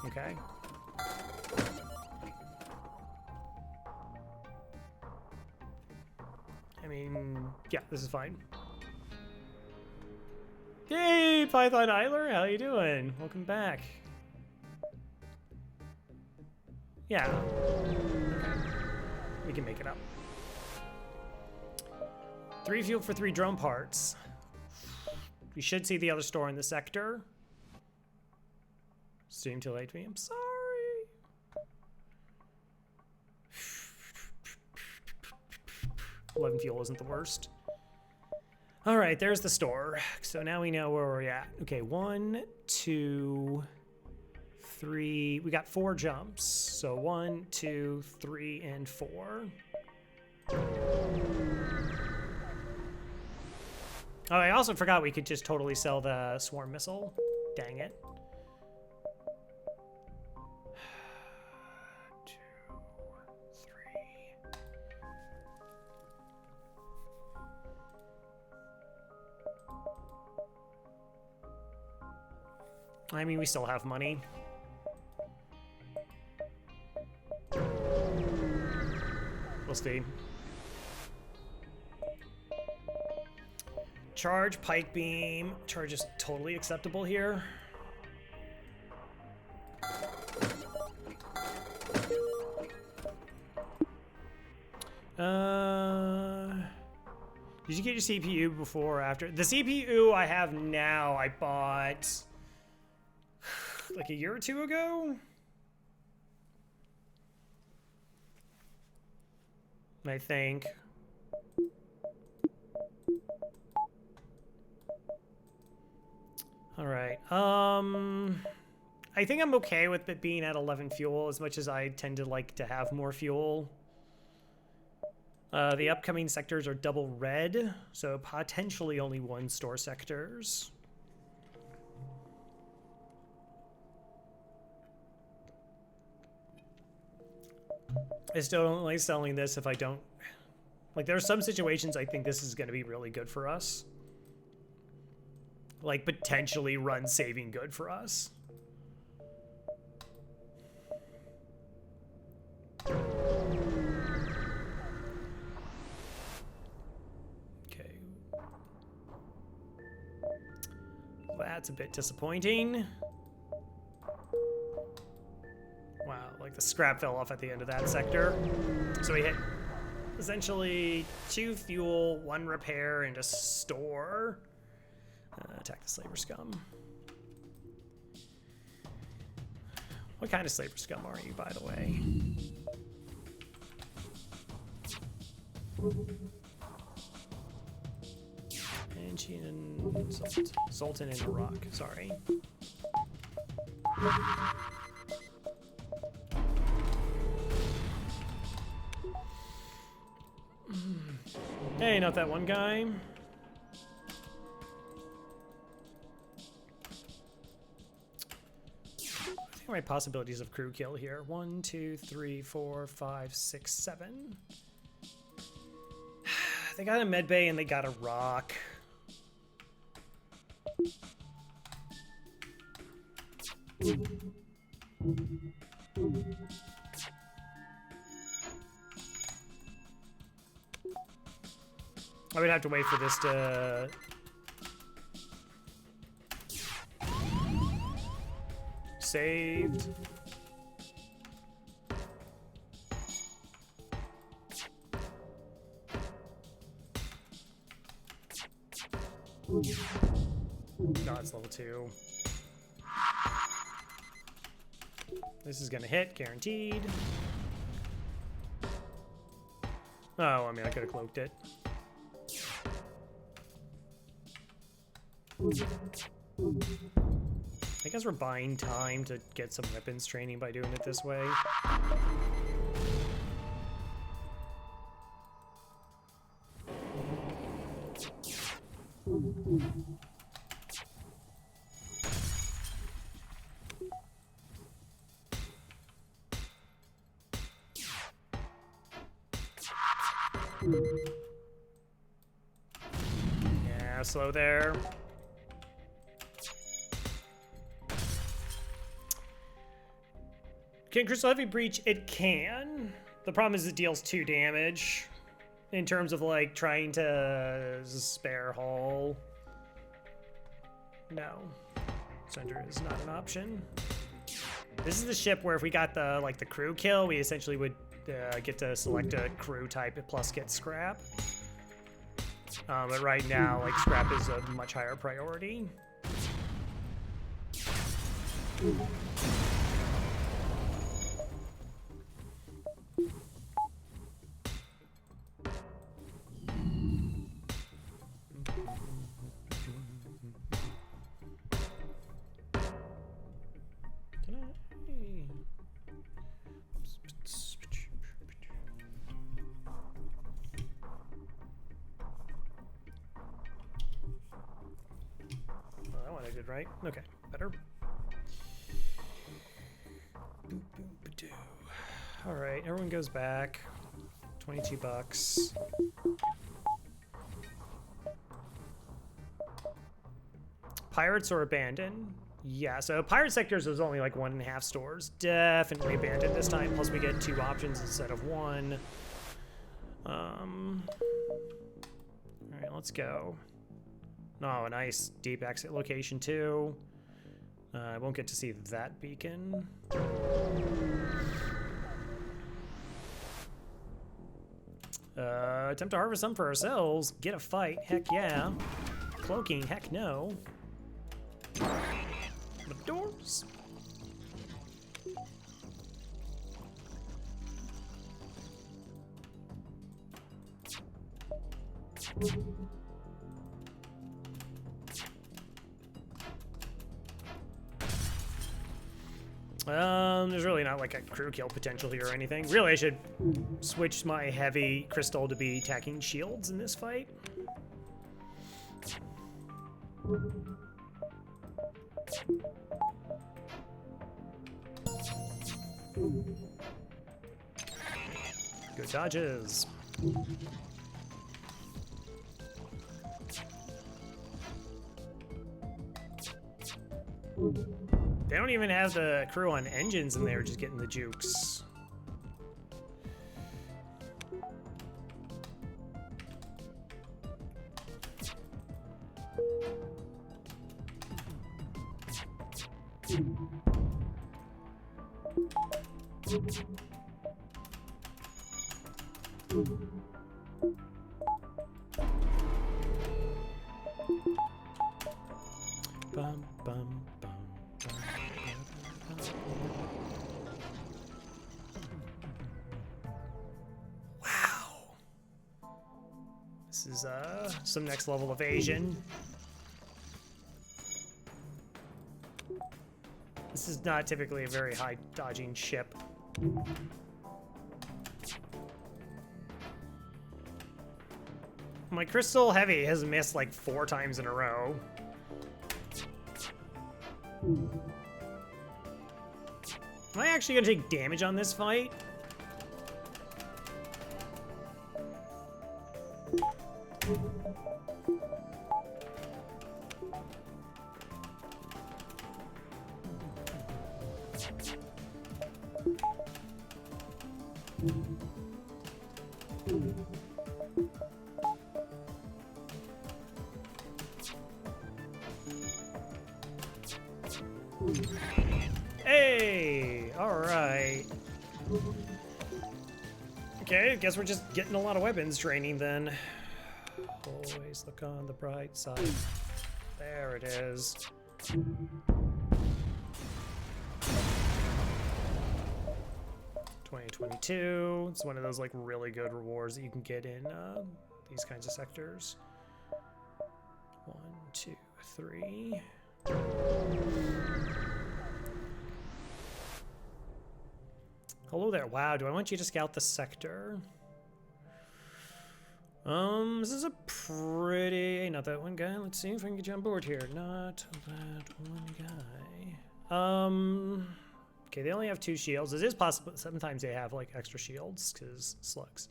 Okay. I mean, yeah, this is fine. Hey, Python Idler, how you doing? Welcome back. Yeah. Okay. We can make it up. 3 fuel for 3 drone parts. We should see the other store in the sector. Stream too late for me. I'm sorry. $11 fuel isn't the worst. All right, there's the store. So now we know where we're at. Okay, 1, 2, 3. We got 4 jumps. So 1, 2, 3, and 4. Oh, I also forgot we could just totally sell the swarm missile. Dang it. 2, 3. I mean, we still have money. We'll see. Charge, pike beam. Charge is totally acceptable here. Did you get your CPU before or after? The CPU I have now, I bought like a year or 2 ago. I think. All right. I think I'm okay with it being at 11 fuel, as much as I tend to like to have more fuel. The upcoming sectors are double red, so potentially only 1 store sectors. I still don't like selling this if I don't... Like, there are some situations I think this is going to be really good for us. Like, potentially run saving good for us. Okay. That's a bit disappointing. Wow, like the scrap fell off at the end of that sector. So we hit essentially 2 fuel, 1 repair, and a store. Attack the slaver scum. What kind of slaver scum are you, by the way? Ancient Sultan in Iraq, sorry. Hey, not that one guy. I think my possibilities of crew kill here. 1, 2, 3, 4, 5, 6, 7. They got a med bay and they got a rock. I would have to wait for this to... Saved. No, it's level 2. This is gonna hit, guaranteed. Oh, I mean, I could have cloaked it. I guess we're buying time to get some weapons training by doing it this way. Yeah, slow there. Can Crystal Heavy Breach? It can. The problem is it deals 2 damage. In terms of like trying to spare hull. No. Center is not an option. This is the ship where if we got the the crew kill, we essentially would get to select a crew type plus get scrap. But right now, like scrap is a much higher priority. Right? Okay, better. All right, everyone goes back. 22 bucks. Pirates or abandoned? Yeah, so pirate sectors is only like 1.5 stores. Definitely abandoned this time. Plus we get 2 options instead of 1. All right, let's go. Oh, a nice deep exit location too. I won't get to see that beacon. Attempt to harvest some for ourselves. Get a fight, heck yeah. Cloaking, heck no. The doors. There's really not like a crew kill potential here or anything. Really, I should switch my heavy crystal to be attacking shields in this fight. Good dodges. They don't even have the crew on engines and they were just getting the jukes. Bum, bum, bum. Wow. This is some next level evasion. This is not typically a very high dodging ship. My Crystal Heavy has missed like 4 times in a row. Am I actually gonna take damage on this fight? Hey! Alright. Okay, I guess we're just getting a lot of weapons training then. Always look on the bright side. There it is. $2022. It's one of those like really good rewards that you can get in these kinds of sectors. 1, 2, 3. Hello there. Wow, do I want you to scout the sector? This is a pretty... Not that one guy. Let's see if I can get you on board here. Not that one guy. Okay, they only have 2 shields. It is possible sometimes they have like extra shields because slugs.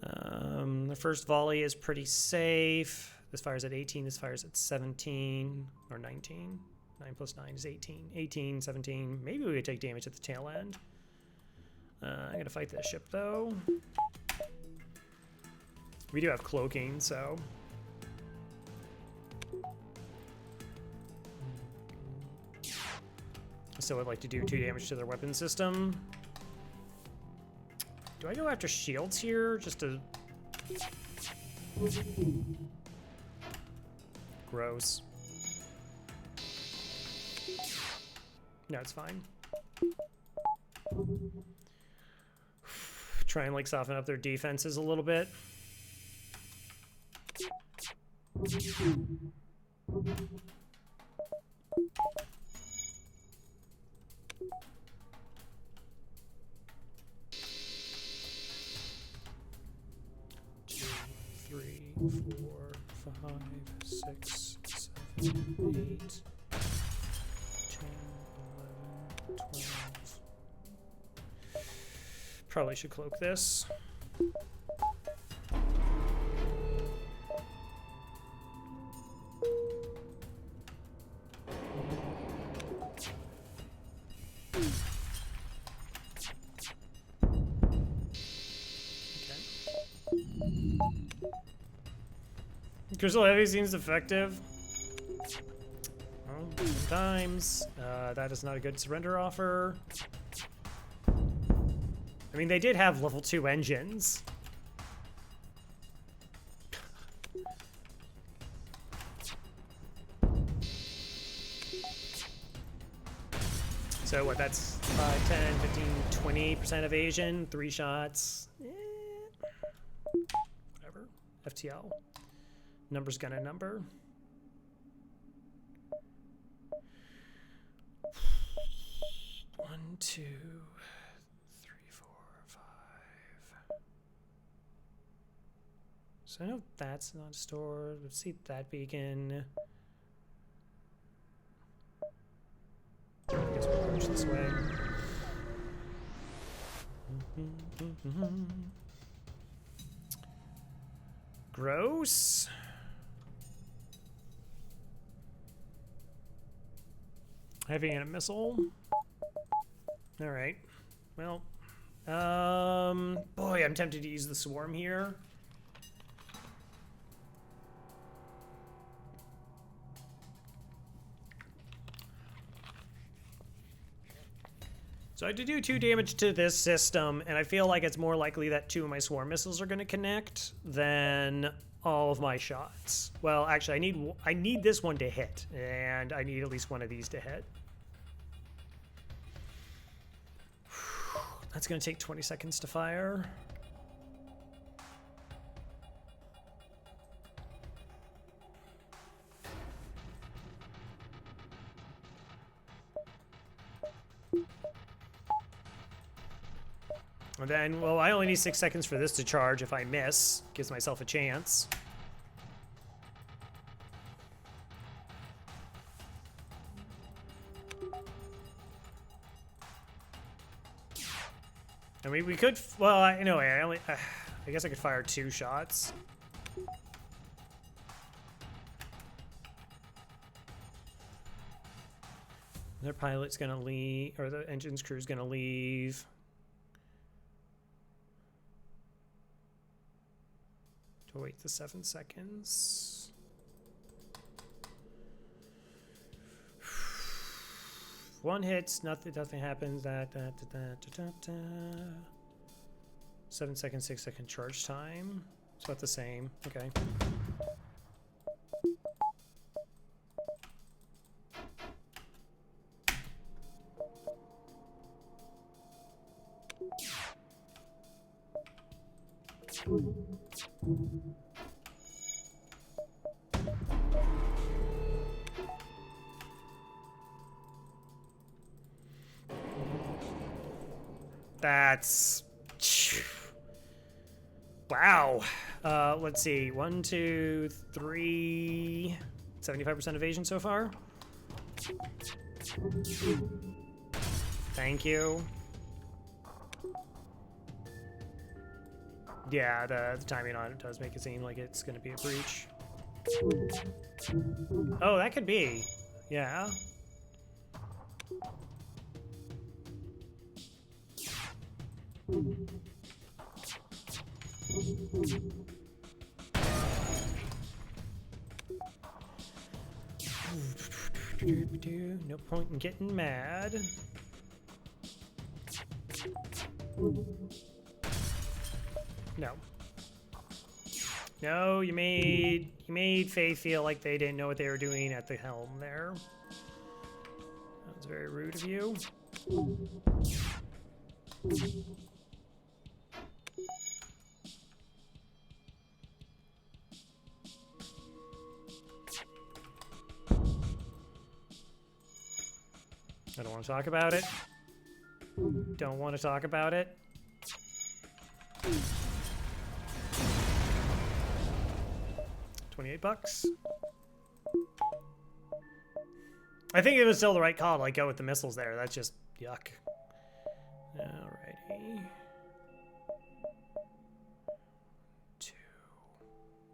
The first volley is pretty safe. This fires at 18. This fires at 17 or 19. 9 plus 9 is 18. 18, 17. Maybe we would take damage at the tail end. I gotta fight this ship though. We do have cloaking, so. I still would like to do 2 damage to their weapon system. Do I go after shields here just to... Gross. No, it's fine. Try and like soften up their defenses a little bit. Two, 3, 4, 5, 6, 7, 8, 10, 11, 12. Probably should cloak this. Crystal Heavy seems effective. Well, sometimes. That is not a good surrender offer. I mean, they did have level 2 engines. So what, that's 5, 10, 15, 20% evasion, 3 shots. Whatever. FTL. Number's gonna number. One, 2, 3, 4, 5. So I know that's not stored. Let's see that beacon. I guess we'll approach this way. Gross. Heavy and a missile. All right. Well, boy, I'm tempted to use the swarm here. So I had to do 2 damage to this system, and I feel like it's more likely that 2 of my swarm missiles are going to connect than all of my shots. Well, actually, I need this one to hit, and I need at least one of these to hit. That's going to take 20 seconds to fire. And then, well, I only need 6 seconds for this to charge. If I miss, gives myself a chance. I mean, we could, well, anyway, I guess I could fire 2 shots. Their pilot's gonna leave, or the engine's crew's gonna leave. To wait the 7 seconds. One hits, nothing happens. 7 seconds, 6 second charge time. It's about the same. Okay. That's... Wow. Let's see. 1, 2, 3... 75% evasion so far. Thank you. Yeah, the timing on it does make it seem like it's going to be a breach. Oh, that could be. Yeah. No point in getting mad. No. No, you made Faith feel like they didn't know what they were doing at the helm there. That was very rude of you. I don't want to talk about it. Don't want to talk about it. $28. I think it was still the right call to like go with the missiles there. That's just yuck. Alrighty. 2.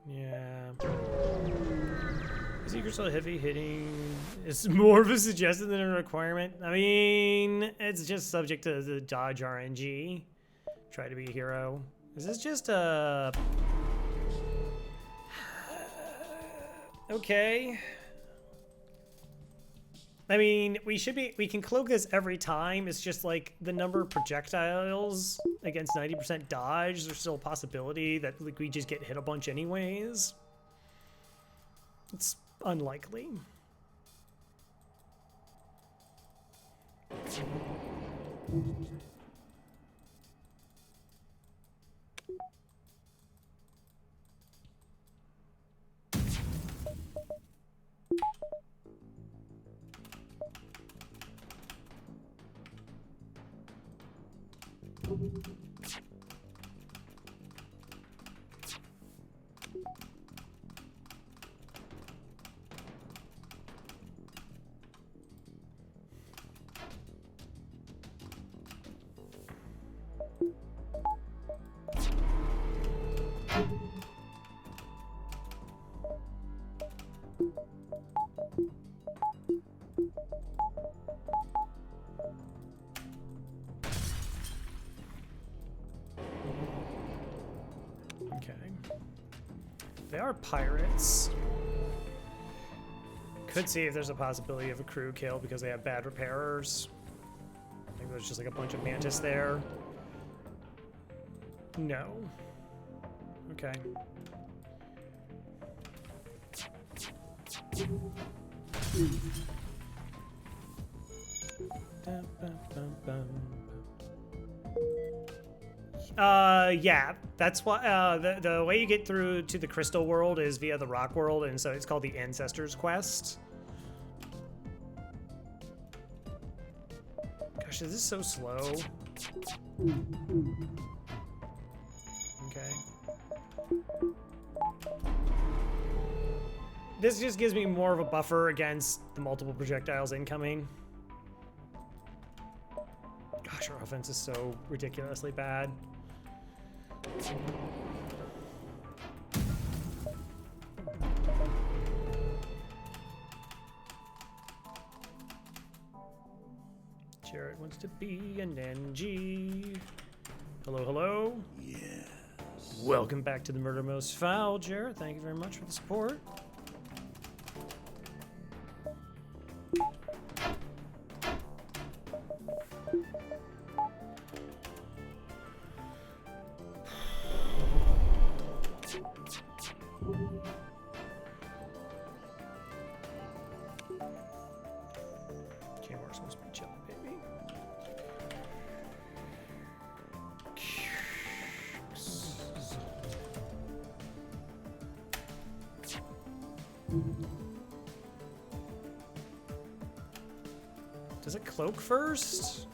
Yeah. Secret so heavy hitting is more of a suggestion than a requirement. I mean, it's just subject to the dodge RNG. Try to be a hero. Is this just a... Okay. I mean, we can cloak this every time. It's just like the number of projectiles against 90% dodge. There's still a possibility that like we just get hit a bunch anyways. It's unlikely. They are pirates. Could see if there's a possibility of a crew kill because they have bad repairers. I think there's just like a bunch of mantis there. No. Okay. Yeah, that's why the way you get through to the crystal world is via the rock world, and so it's called the Ancestors Quest. Gosh, is this so slow? Okay. This just gives me more of a buffer against the multiple projectiles incoming. Gosh, our offense is so ridiculously bad. Jared wants to be an NG. Hello, hello. Yes. Welcome back to the Murder Most Foul, Jared. Thank you very much for the support. Camera's supposed to be chilling, baby. Does it cloak first?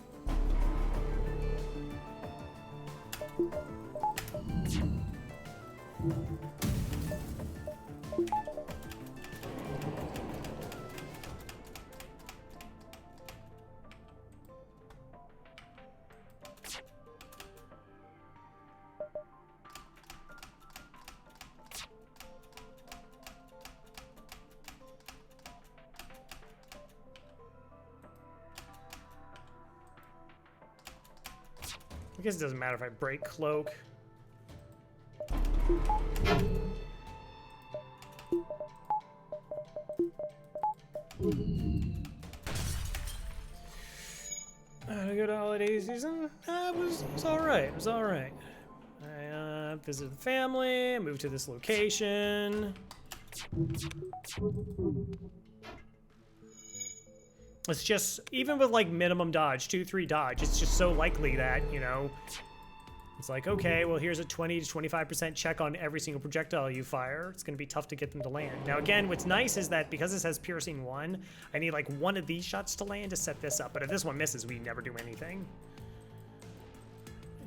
I guess it doesn't matter if I break cloak. A good holiday season. It was all right. It was all right. I visited the family. I moved to this location. It's just, even with like minimum dodge, 2-3 dodge, it's just so likely that, you know, it's like, okay, well, here's a 20 to 25% check on every single projectile you fire. It's going to be tough to get them to land. Now, again, what's nice is that because this has piercing 1, I need like one of these shots to land to set this up. But if this one misses, we never do anything.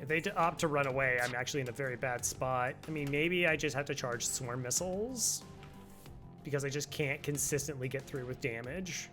If they opt to run away, I'm actually in a very bad spot. I mean, maybe I just have to charge swarm missiles because I just can't consistently get through with damage.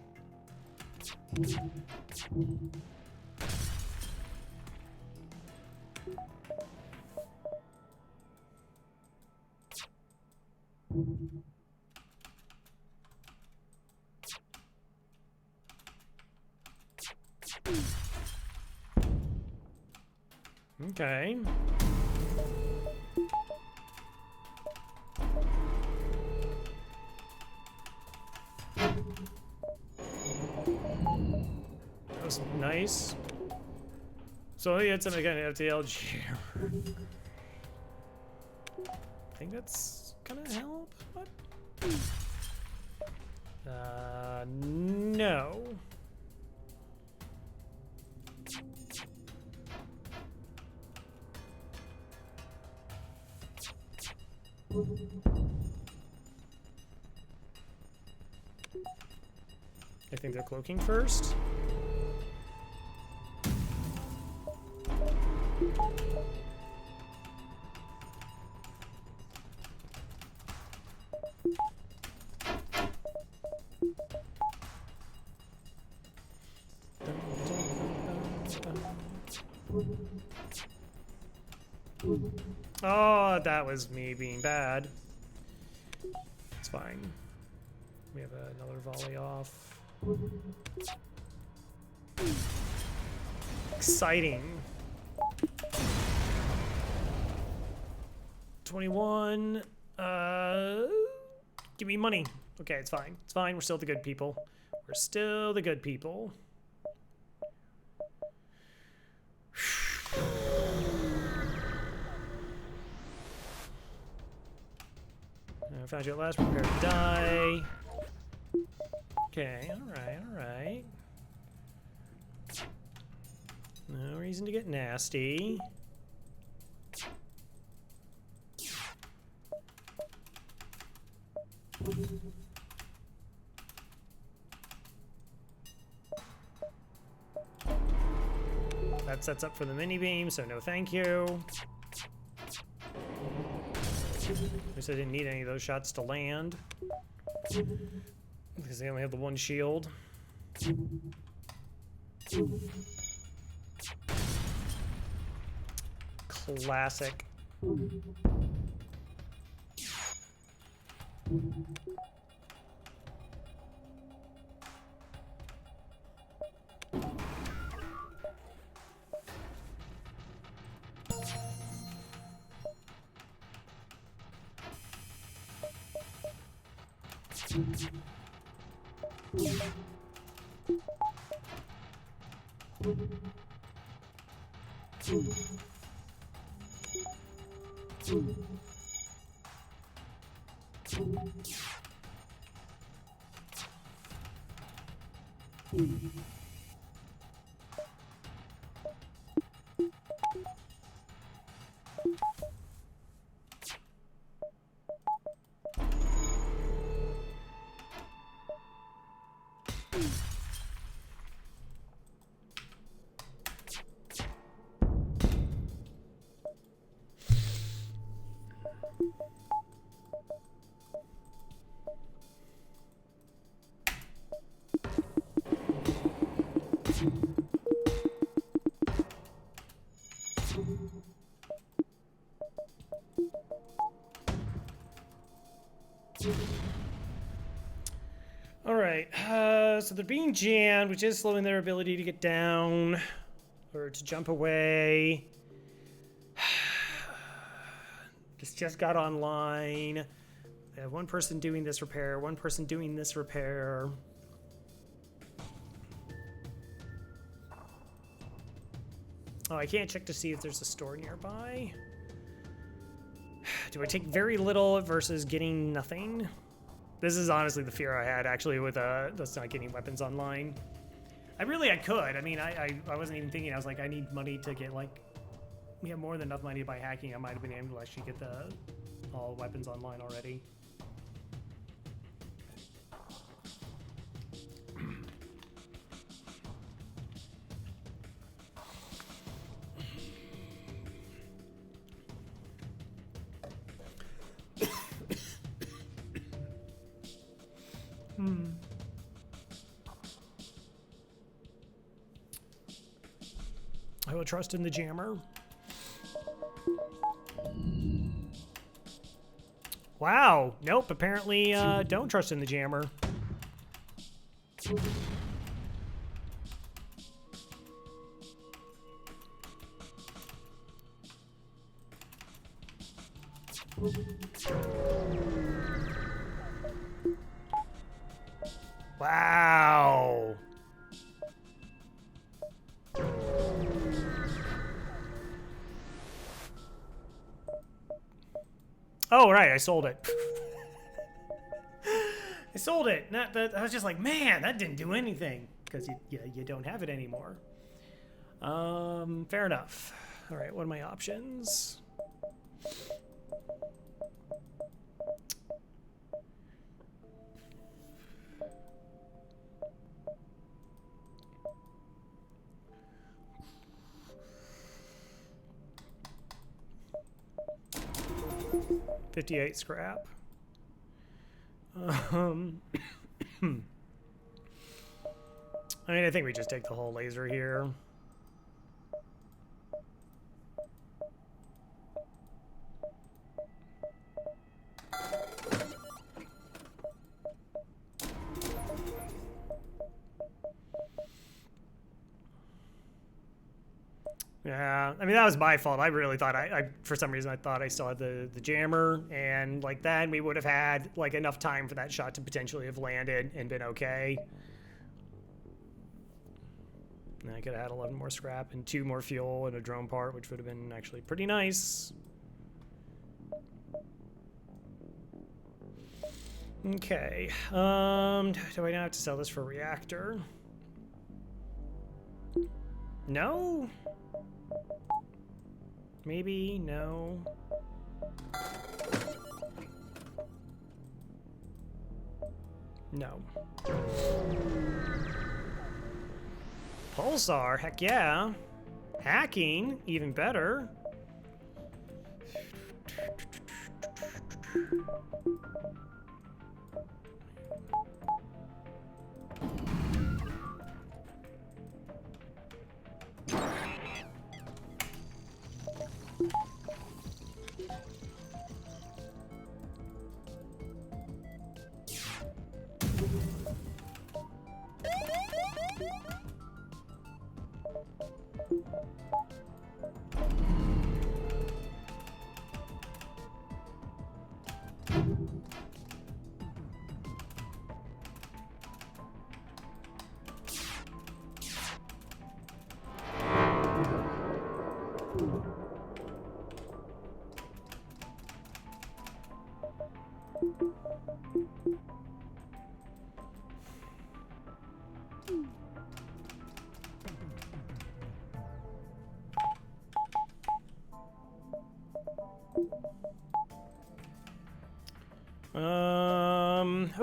Okay. That was nice. So he had some kind of FTLG. I think that's gonna help. What? No. I think they're cloaking first. Oh, that was me being bad. It's fine. We have another volley off. Exciting. 21. Give me money. Okay, it's fine. It's fine. We're still the good people. We're still the good people. I found you at last. Prepare to die. Okay, alright. No reason to get nasty. That sets up for the mini beam, so no thank you. At least I didn't need any of those shots to land because they only have the one shield. Classic. All right, so they're being jammed, which is slowing their ability to get down or to jump away. This just got online. They have one person doing this repair, one person doing this repair. Oh, I can't check to see if there's a store nearby. Do I take very little versus getting nothing? This is honestly the fear I had, actually, with us not getting weapons online. I could. I mean, I wasn't even thinking. I was like, I need money to get, like... We have more than enough money by hacking. I might have been able to actually get all weapons online already. I will trust in the jammer. Wow. Nope. Apparently, don't trust in the jammer. Wow. Oh, right, I sold it. I sold it. I was just like, man, that didn't do anything. Because you don't have it anymore. Fair enough. All right, what are my options? $58 scrap. I mean, I think we just take the whole laser here. Yeah, I mean, that was my fault. I really thought for some reason, I thought I still had the jammer, and like then we would have had like enough time for that shot to potentially have landed and been okay. And I could have had 11 more scrap and 2 more fuel and a drone part, which would have been actually pretty nice. Okay, do I now have to sell this for reactor? No? Maybe, no. No. Pulsar, heck yeah. Hacking, even better.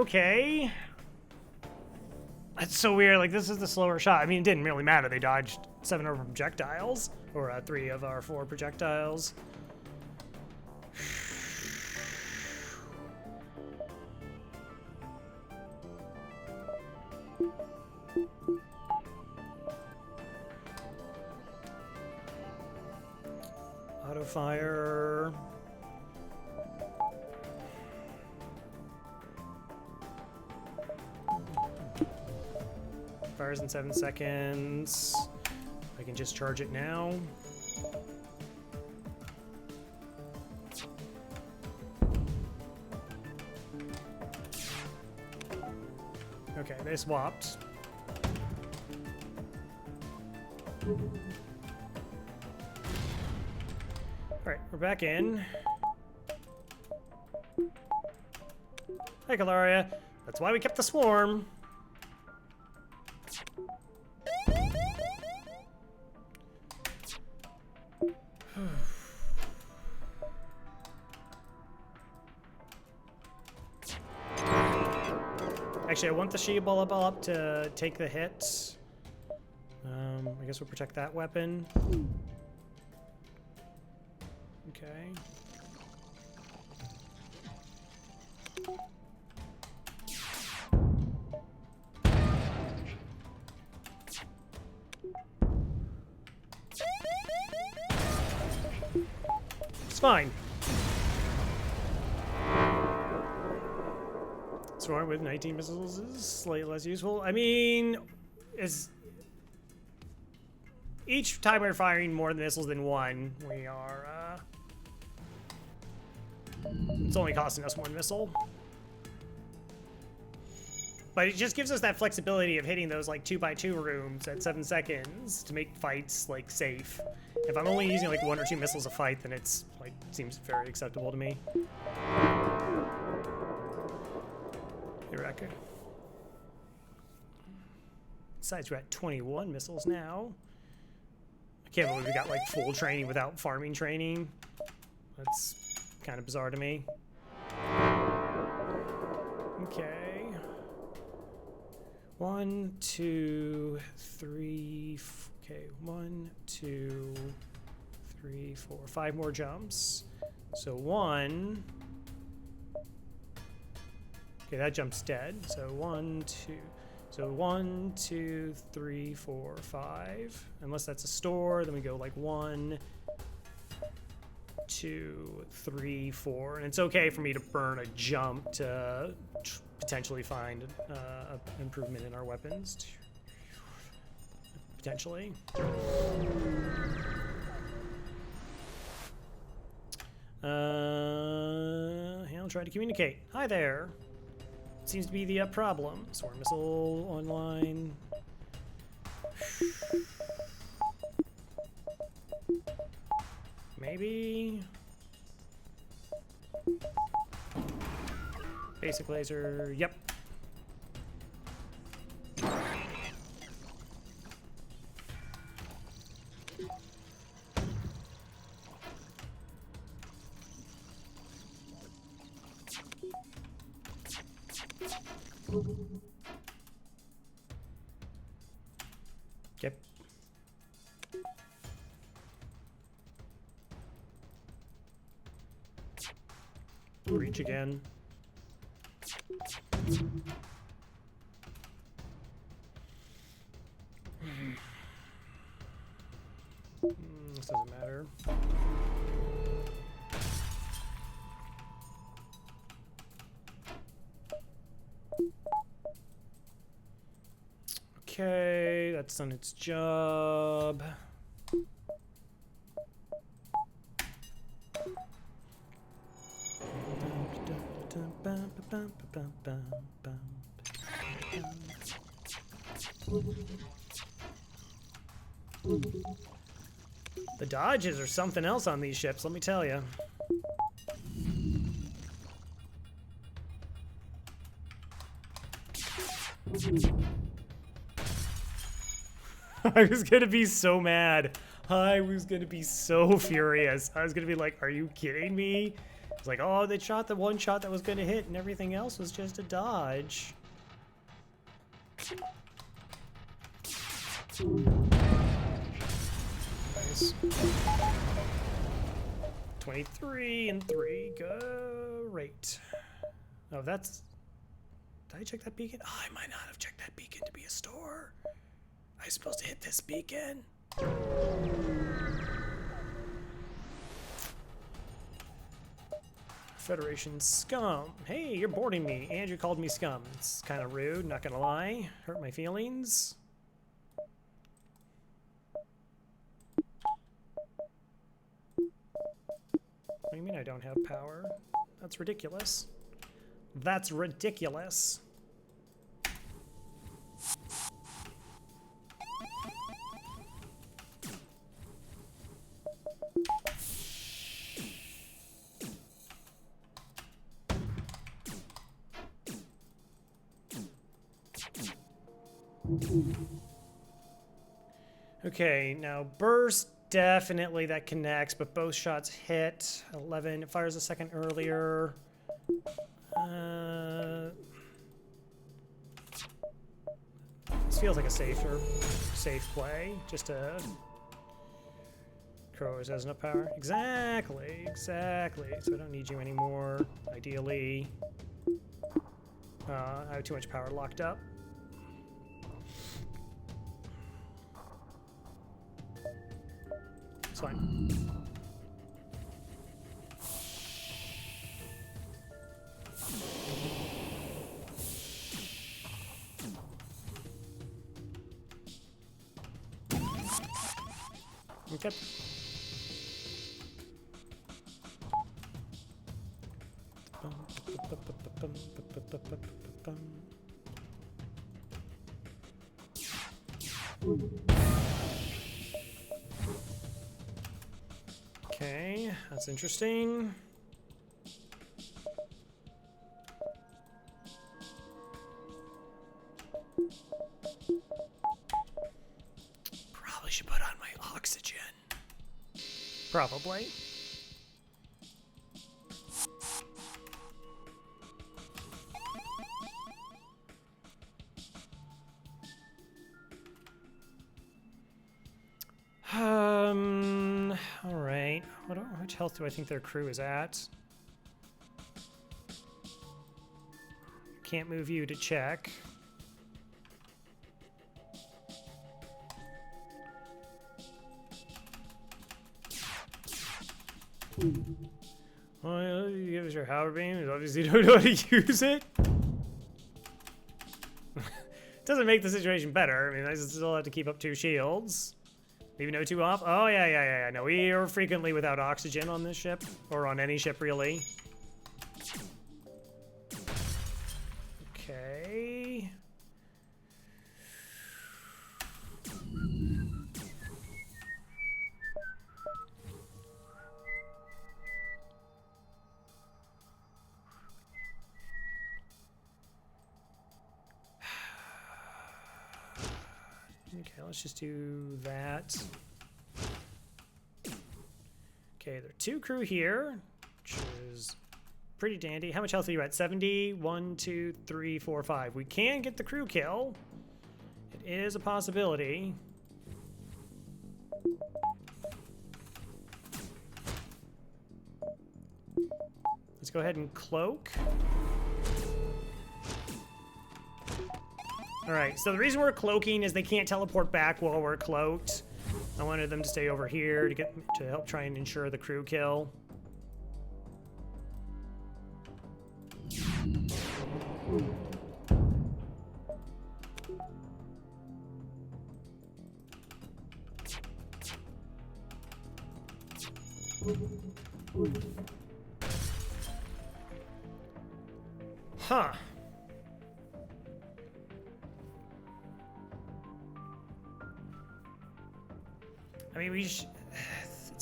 Okay. That's so weird. Like, this is the slower shot. I mean, it didn't really matter. They dodged 7 of our projectiles, or 3 of our 4 projectiles. Auto fire. Fires in 7 seconds. I can just charge it now. Okay, they swapped. Alright, we're back in. Hi, Galaria. That's why we kept the swarm. Actually, I want the She-Bulb up to take the hit. I guess we'll protect that weapon. Okay. It's fine. Swarm with 19 missiles is slightly less useful. I mean, each time we're firing more missiles than one, we are, it's only costing us 1 missile. But it just gives us that flexibility of hitting those like 2x2 rooms at 7 seconds to make fights like safe. If I'm only using like 1 or 2 missiles a fight, then it's like seems very acceptable to me. Record. Besides, we're at 21 missiles now. I can't believe we got like full training without farming training. That's kind of bizarre to me. Okay. 1, 2, 3. Okay, 1, 2, 3, 4, 5 more jumps. So 1. Okay, that jump's dead. So 1, 2. So 1, 2, 3, 4, 5. Unless that's a store, then we go like 1, 2, 3, 4. And it's okay for me to burn a jump to potentially find an improvement in our weapons. Potentially. I'll try to communicate. Hi there. Seems to be the problem. Swarm missile online. Maybe. Basic laser. Yep. Yep. Reach again. This doesn't matter. Okay, that's done its job. The dodges are something else on these ships, let me tell you. I was gonna be so mad. I was gonna be so furious. I was gonna be like, are you kidding me? It's like, oh, they shot the one shot that was going to hit and everything else was just a dodge. Nice. 23 and 3. Great. Oh, that's... Did I check that beacon? Oh, I might not have checked that beacon to be a store. I was supposed to hit this beacon. Federation scum. Hey, you're boarding me. Andrew called me scum. It's kind of rude, not gonna lie. Hurt my feelings. What do you mean I don't have power? That's ridiculous. That's ridiculous. Okay, now burst, definitely that connects, but both shots hit. 11, it fires a second earlier. This feels like a safe play, just to... Crow always has enough power. Exactly, exactly. So I don't need you anymore, ideally. I have too much power locked up. It's fine. Okay. Okay, that's interesting. Probably should put on my oxygen. Probably. All right. How much health do I think their crew is at? Can't move you to check. Well, you give us your Howard beam. You obviously don't know how to use it. Doesn't make the situation better. I mean, I still have to keep up 2 shields. Leave no 2 off. Oh, yeah. No, we are frequently without oxygen on this ship. Or on any ship, really. Okay. Okay, let's just do that. Okay, there are 2 crew here, which is pretty dandy. How much health are you at? 70? 1, 2, 3, 4, 5. We can get the crew kill. It is a possibility. Let's go ahead and cloak. Alright, so the reason we're cloaking is they can't teleport back while we're cloaked. I wanted them to stay over here to help try and ensure the crew kill. Huh. I mean, it's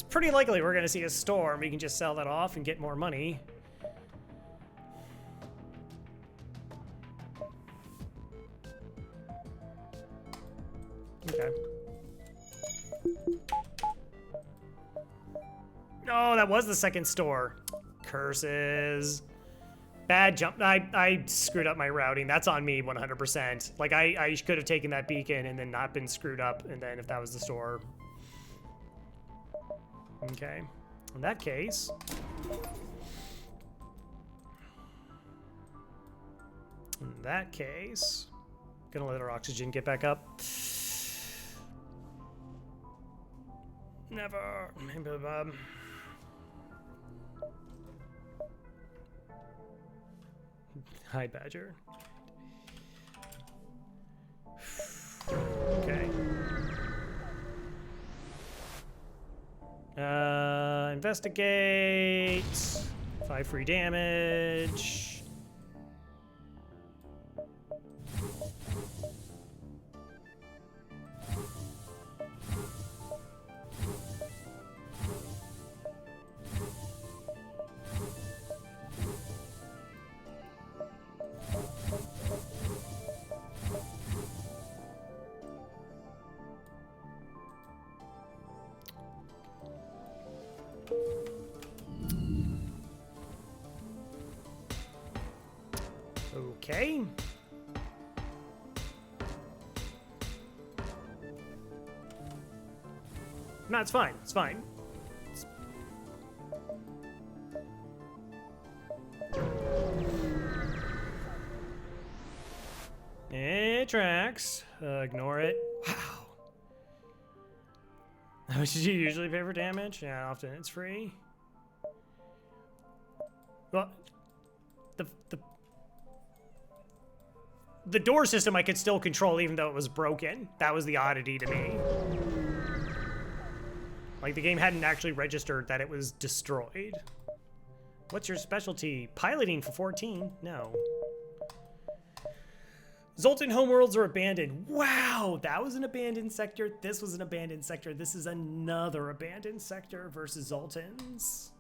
pretty likely we're going to see a storm. We can just sell that off and get more money. Okay. Oh, that was the second store. curses. Bad jump. I screwed up my routing. That's on me 100%. Like, I could have taken that beacon and then not been screwed up, and then if that was the store. Okay. In that case... Gonna let our oxygen get back up. Never. Hi, Badger. Okay. Investigate. 5 free damage. Okay. No, it's fine. It's fine. It tracks. Ignore it. Wow. How much did you usually pay for damage? Yeah, often it's free. Well, the door system I could still control even though it was broken. That was the oddity to me. Like, the game hadn't actually registered that it was destroyed. What's your specialty? Piloting for 14? No. Zoltan homeworlds are abandoned. Wow, that was an abandoned sector. This was an abandoned sector. This is another abandoned sector versus Zoltan's.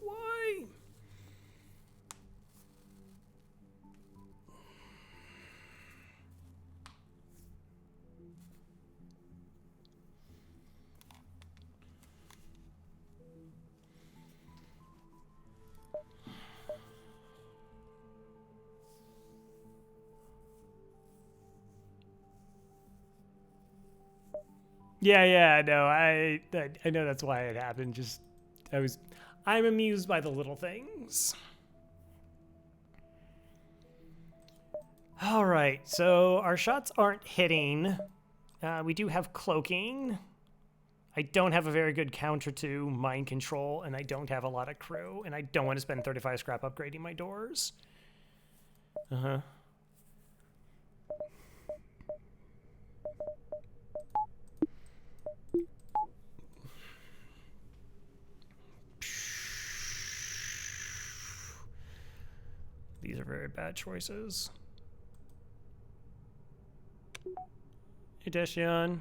Why? Yeah, no, I know that's why it happened. Just, I'm amused by the little things. All right, so our shots aren't hitting. We do have cloaking. I don't have a very good counter to mind control, and I don't have a lot of crew, and I don't want to spend 35 scrap upgrading my doors. Uh-huh. These are very bad choices. Hey, Deshion.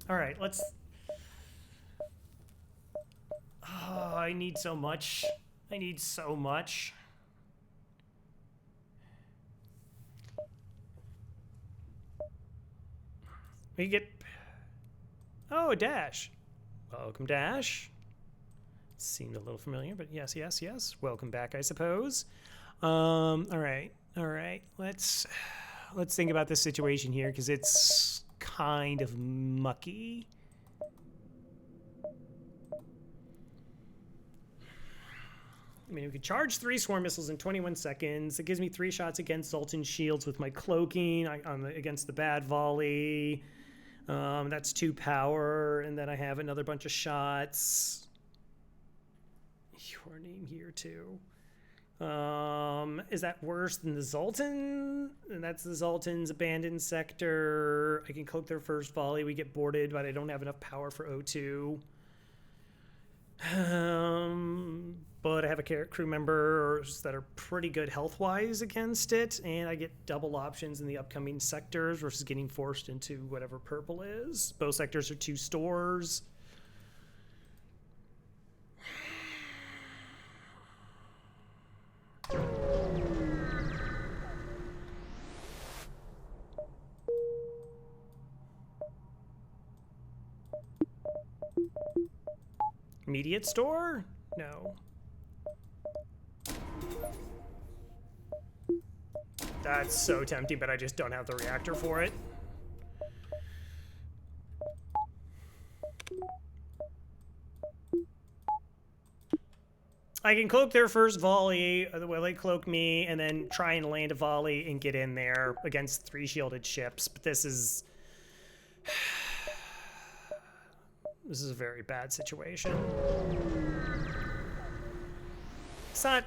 All right, let's... Oh, I need so much. I need so much. We get... Oh, Dash. Welcome, Dash. Seemed a little familiar, but yes. Welcome back, I suppose. All right. Let's think about this situation here, because it's kind of mucky. I mean, we could charge 3 swarm missiles in 21 seconds. It gives me 3 shots against Zoltan shields with my cloaking against the bad volley. That's 2 power, and then I have another bunch of shots. Your name here too. Is that worse than the Zoltan? And that's the Zoltan's abandoned sector. I can cloak their first volley. We get boarded, but I don't have enough power for O2. But I have a crew members that are pretty good health-wise against it, and I get double options in the upcoming sectors versus getting forced into whatever purple is. Both sectors are 2 stores. Immediate store? No. That's so tempting, but I just don't have the reactor for it. I can cloak their first volley, will they cloak me, and then try and land a volley and get in there against 3 shielded ships, but this is... This is a very bad situation. It's not,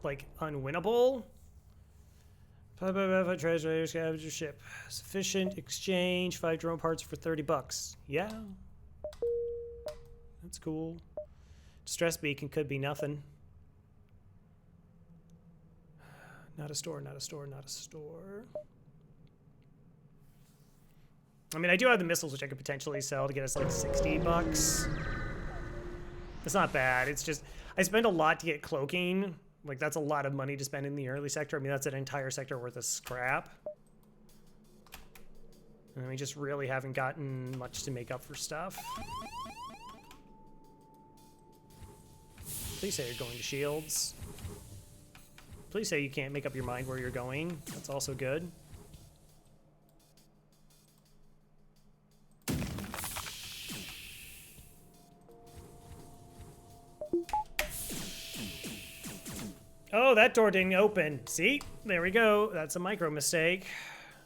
like, unwinnable. Treasure, scavenger ship. Sufficient exchange, 5 drone parts for $30. Yeah. That's cool. Distress beacon could be nothing. Not a store, not a store, not a store. I mean, I do have the missiles, which I could potentially sell to get us like $60. It's not bad. It's just, I spend a lot to get cloaking. Like, that's a lot of money to spend in the early sector. I mean, that's an entire sector worth of scrap. And we just really haven't gotten much to make up for stuff. Please say you're going to shields. Please say you can't make up your mind where you're going. That's also good. Oh, that door didn't open. See? There we go. That's a micro mistake.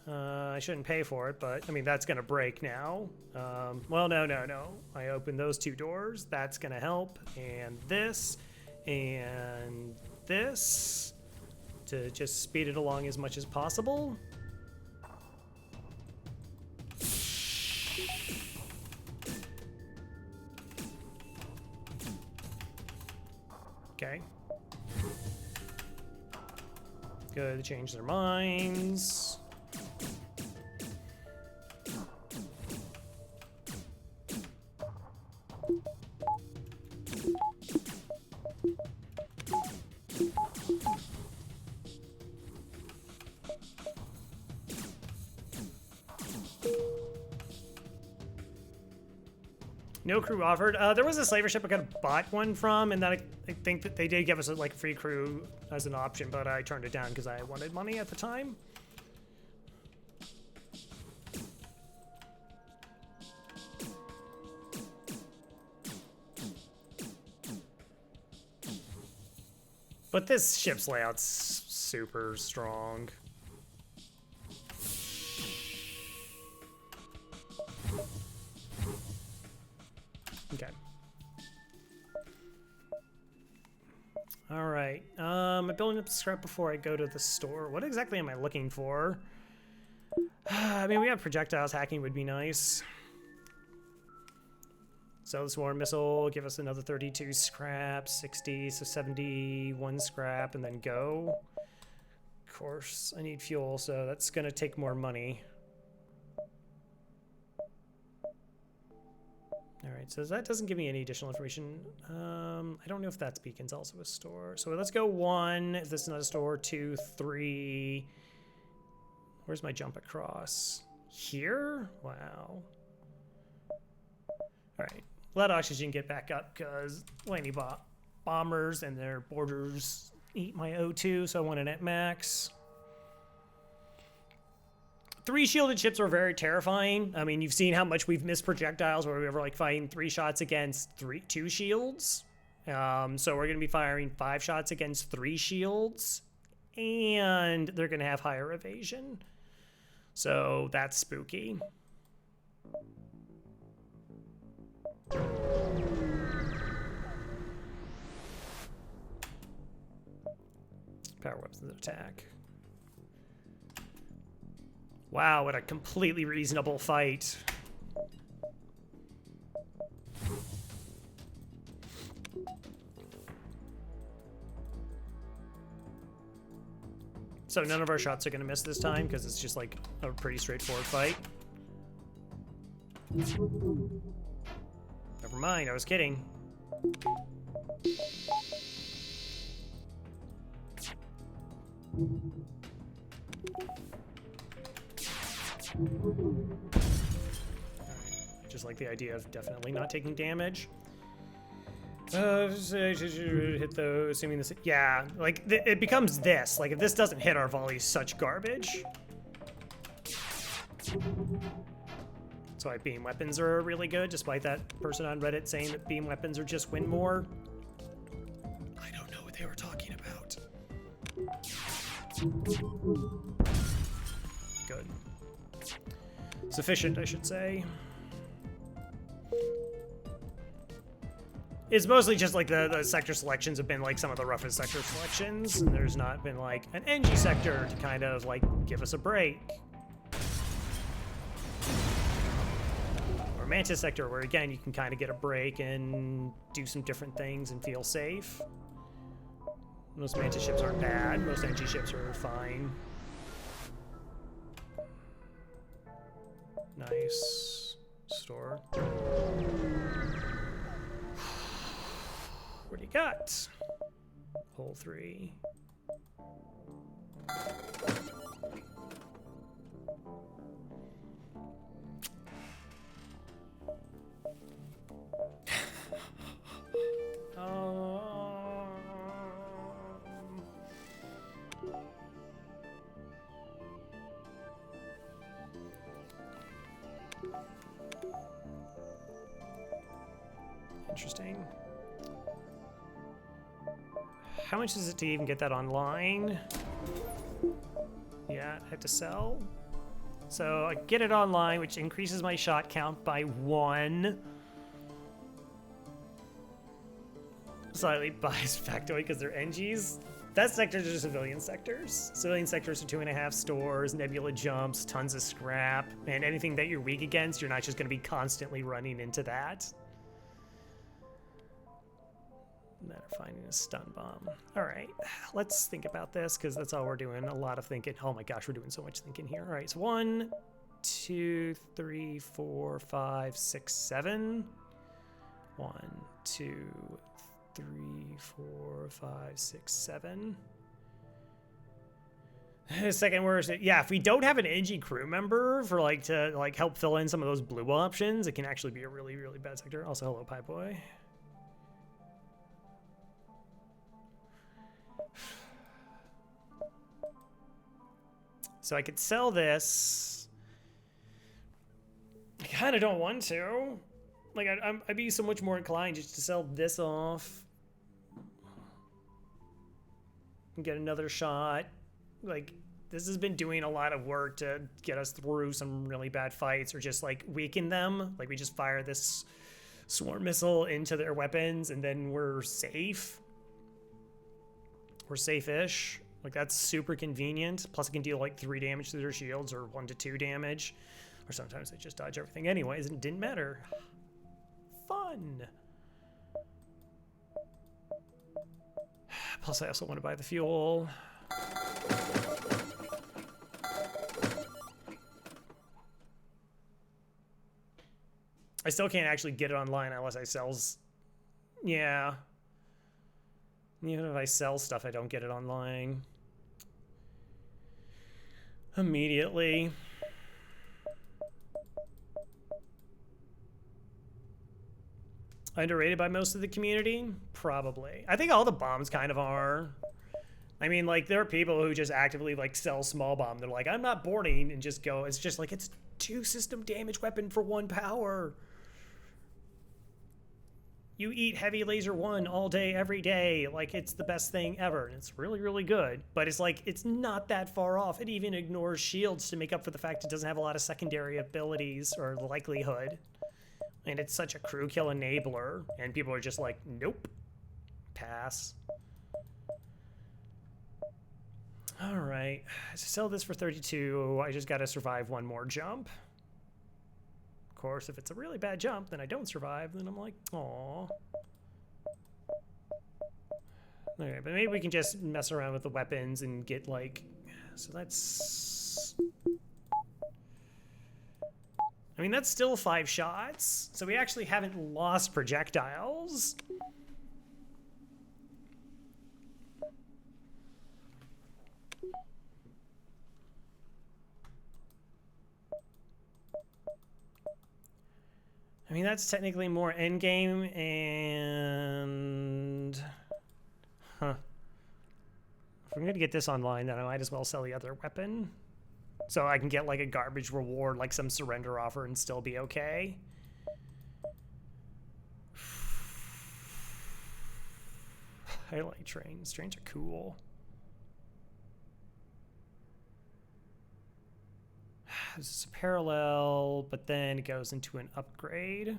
I shouldn't pay for it, but I mean, that's gonna break now. Well, no. I opened those 2 doors. That's gonna help. And this to just speed it along as much as possible. Okay. Good, they changed their minds. No crew offered. There was a slaver ship I could have bought one from, and then I think that they did give us a free crew as an option, but I turned it down because I wanted money at the time. But this ship's layout's super strong. Okay. All right. I'm building up the scrap before I go to the store. What exactly am I looking for? I mean, we have projectiles. Hacking would be nice. Sell the swarm missile. Give us another 32 scrap. 60, so 71 scrap, and then go. Of course, I need fuel, so that's going to take more money. All right, so that doesn't give me any additional information. I don't know if that's beacon's also a store. So let's go 1, if this is not a store, 2, 3. Where's my jump across? Here? Wow. All right, let oxygen get back up because landing bombers and their borders eat my O2, so I want it at max. 3 shielded ships are very terrifying. I mean, you've seen how much we've missed projectiles where we were like fighting 3 shots against 2 shields. So we're going to be firing 5 shots against 3 shields, and they're going to have higher evasion. So that's spooky. Power weapons attack. Wow, what a completely reasonable fight. So none of our shots are going to miss this time because it's just like a pretty straightforward fight. Never mind, I was kidding. Just like the idea of definitely not taking damage. Hit those, assuming this. Yeah, like it becomes this. Like if this doesn't hit, our volley's such garbage. That's why beam weapons are really good, despite that person on Reddit saying that beam weapons are just win more. I don't know what they were talking about. Good. Sufficient, I should say. It's mostly just like the sector selections have been like some of the roughest sector selections, and there's not been like an NG sector to kind of like give us a break. Or Mantis sector, where again you can kind of get a break and do some different things and feel safe. Most Mantis ships aren't bad, most NG ships are fine. Nice. Store. What do you got? Hole 3. Interesting. How much is it to even get that online? Yeah, I have to sell. So I get it online, which increases my shot count by 1. Slightly biased factoid because they're NGs. That sectors are civilian sectors. Civilian sectors are 2.5 stores, nebula jumps, tons of scrap, and anything that you're weak against, you're not just going to be constantly running into that. Matter of finding a stun bomb. All right, let's think about this because that's all we're doing. A lot of thinking. Oh my gosh, we're doing so much thinking here. All right, so 1, 2, 3, 4, 5, 6, 7. 1, 2, 3, 4, 5, 6, 7. Second worst. Yeah, if we don't have an NG crew member for like to like help fill in some of those blue options, it can actually be a really, really bad sector. Also, hello, Pie Boy. So I could sell this. I kind of don't want to. Like, I'd be so much more inclined just to sell this off. And get another shot. Like, this has been doing a lot of work to get us through some really bad fights or just, like, weaken them. Like, we just fire this swarm missile into their weapons and then we're safe. We're safe-ish. Like, that's super convenient. Plus, it can deal, like, 3 damage to their shields or 1 to 2 damage. Or sometimes they just dodge everything anyways, and it didn't matter. Fun! Plus, I also want to buy the fuel. I still can't actually get it online unless I sells... Yeah. Even if I sell stuff, I don't get it online immediately. Underrated by most of the community? Probably. I think all the bombs kind of are. I mean, like, there are people who just actively, like, sell small bomb. They're like, I'm not boarding, and just go. It's just like, it's 2 system damage weapon for 1 power. You eat heavy laser 1 all day, every day. Like, it's the best thing ever. And it's really, really good. But it's like, it's not that far off. It even ignores shields to make up for the fact it doesn't have a lot of secondary abilities or likelihood. And it's such a crew kill enabler. And people are just like, nope. Pass. All right. To sell this for 32, I just got to survive 1 more jump. Of course, if it's a really bad jump, then I don't survive. Then I'm like, aw. Okay, but maybe we can just mess around with the weapons and get like... So that's... I mean, that's still 5 shots. So we actually haven't lost projectiles. I mean, that's technically more endgame and... Huh. If I'm gonna get this online, then I might as well sell the other weapon. So I can get like a garbage reward, like some surrender offer, and still be okay. I like trains. Trains are cool. This is a parallel, but then it goes into an upgrade.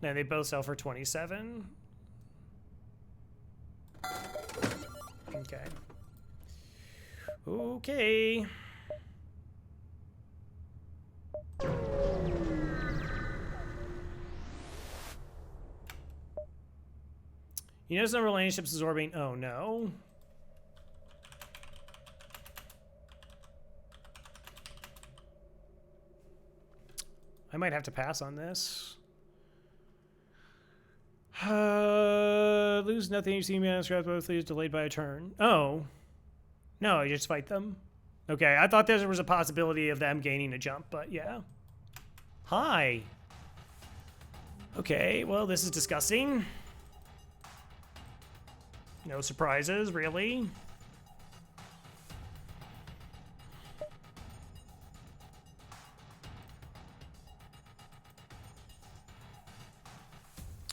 No, they both sell for 27. Okay. Okay. You notice some relationships absorbing. Oh no. I might have to pass on this. Lose nothing. You see me on scrap both leaves delayed by a turn. Oh. No, you just fight them. Okay, I thought there was a possibility of them gaining a jump, but yeah. Hi. Okay, well, this is disgusting. No surprises, really.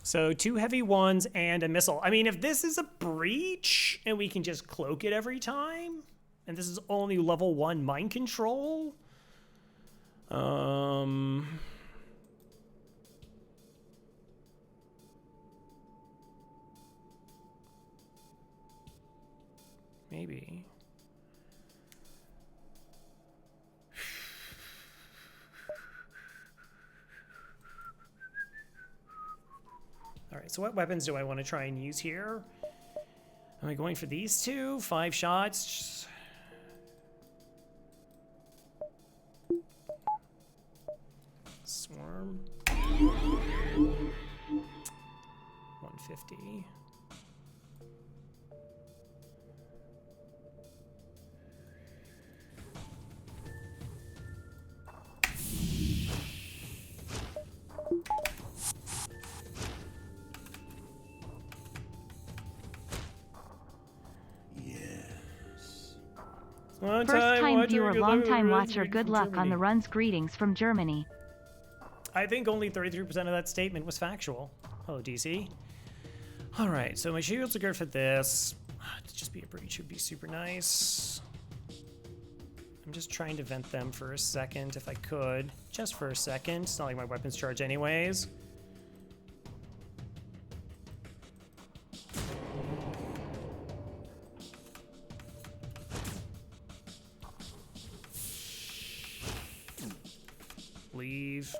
So 2 heavy ones and a missile. I mean, if this is a breach and we can just cloak it every time, and this is only level 1 mind control, maybe. All right, so what weapons do I want to try and use here? Am I going for these two? 5 shots? Swarm. 150. First time viewer, long time watcher, good luck on the runs. Greetings from Germany. I think only 33% of that statement was factual. Hello, DC. All right, so my shields are good for this. To just be a breach would be super nice. I'm just trying to vent them for a second, if I could. Just for a second. It's not like my weapons charge anyways. Leave.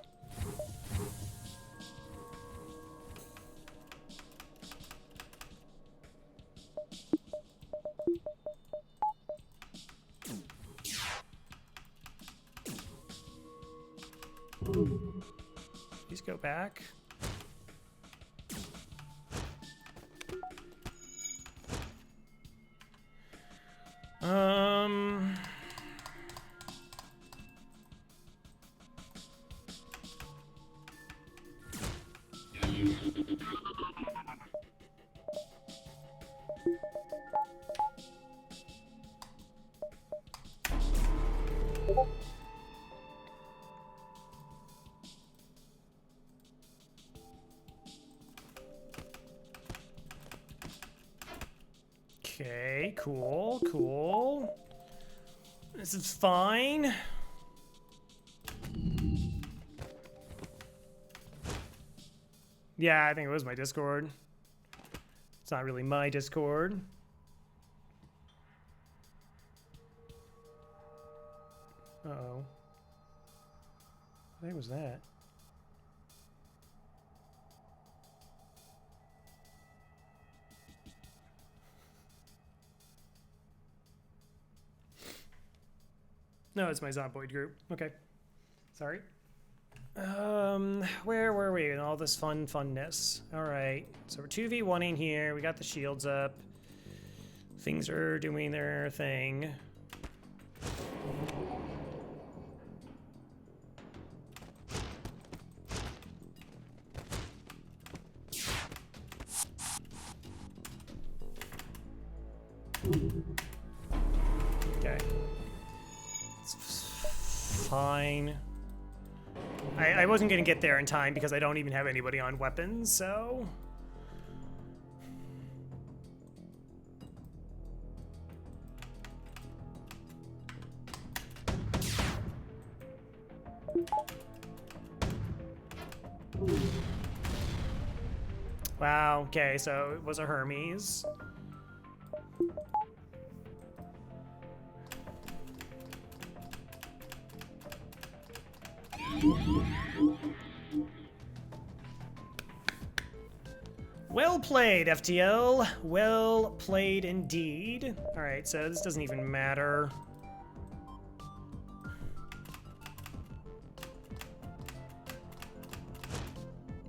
Please go back. Okay, cool, cool. This is fine. Yeah, I think it was my Discord. It's not really my Discord. Uh-oh. What was that? No, it's my Zomboid group. Okay. Sorry. Where were we in all this funness? All right. So we're 2v1ing here. We got the shields up. Things are doing their thing. Okay. It's fine. I wasn't gonna get there in time because I don't even have anybody on weapons, so... Wow, okay, so it was a Hermes. Well played, FTL. Well played indeed. Alright, so this doesn't even matter.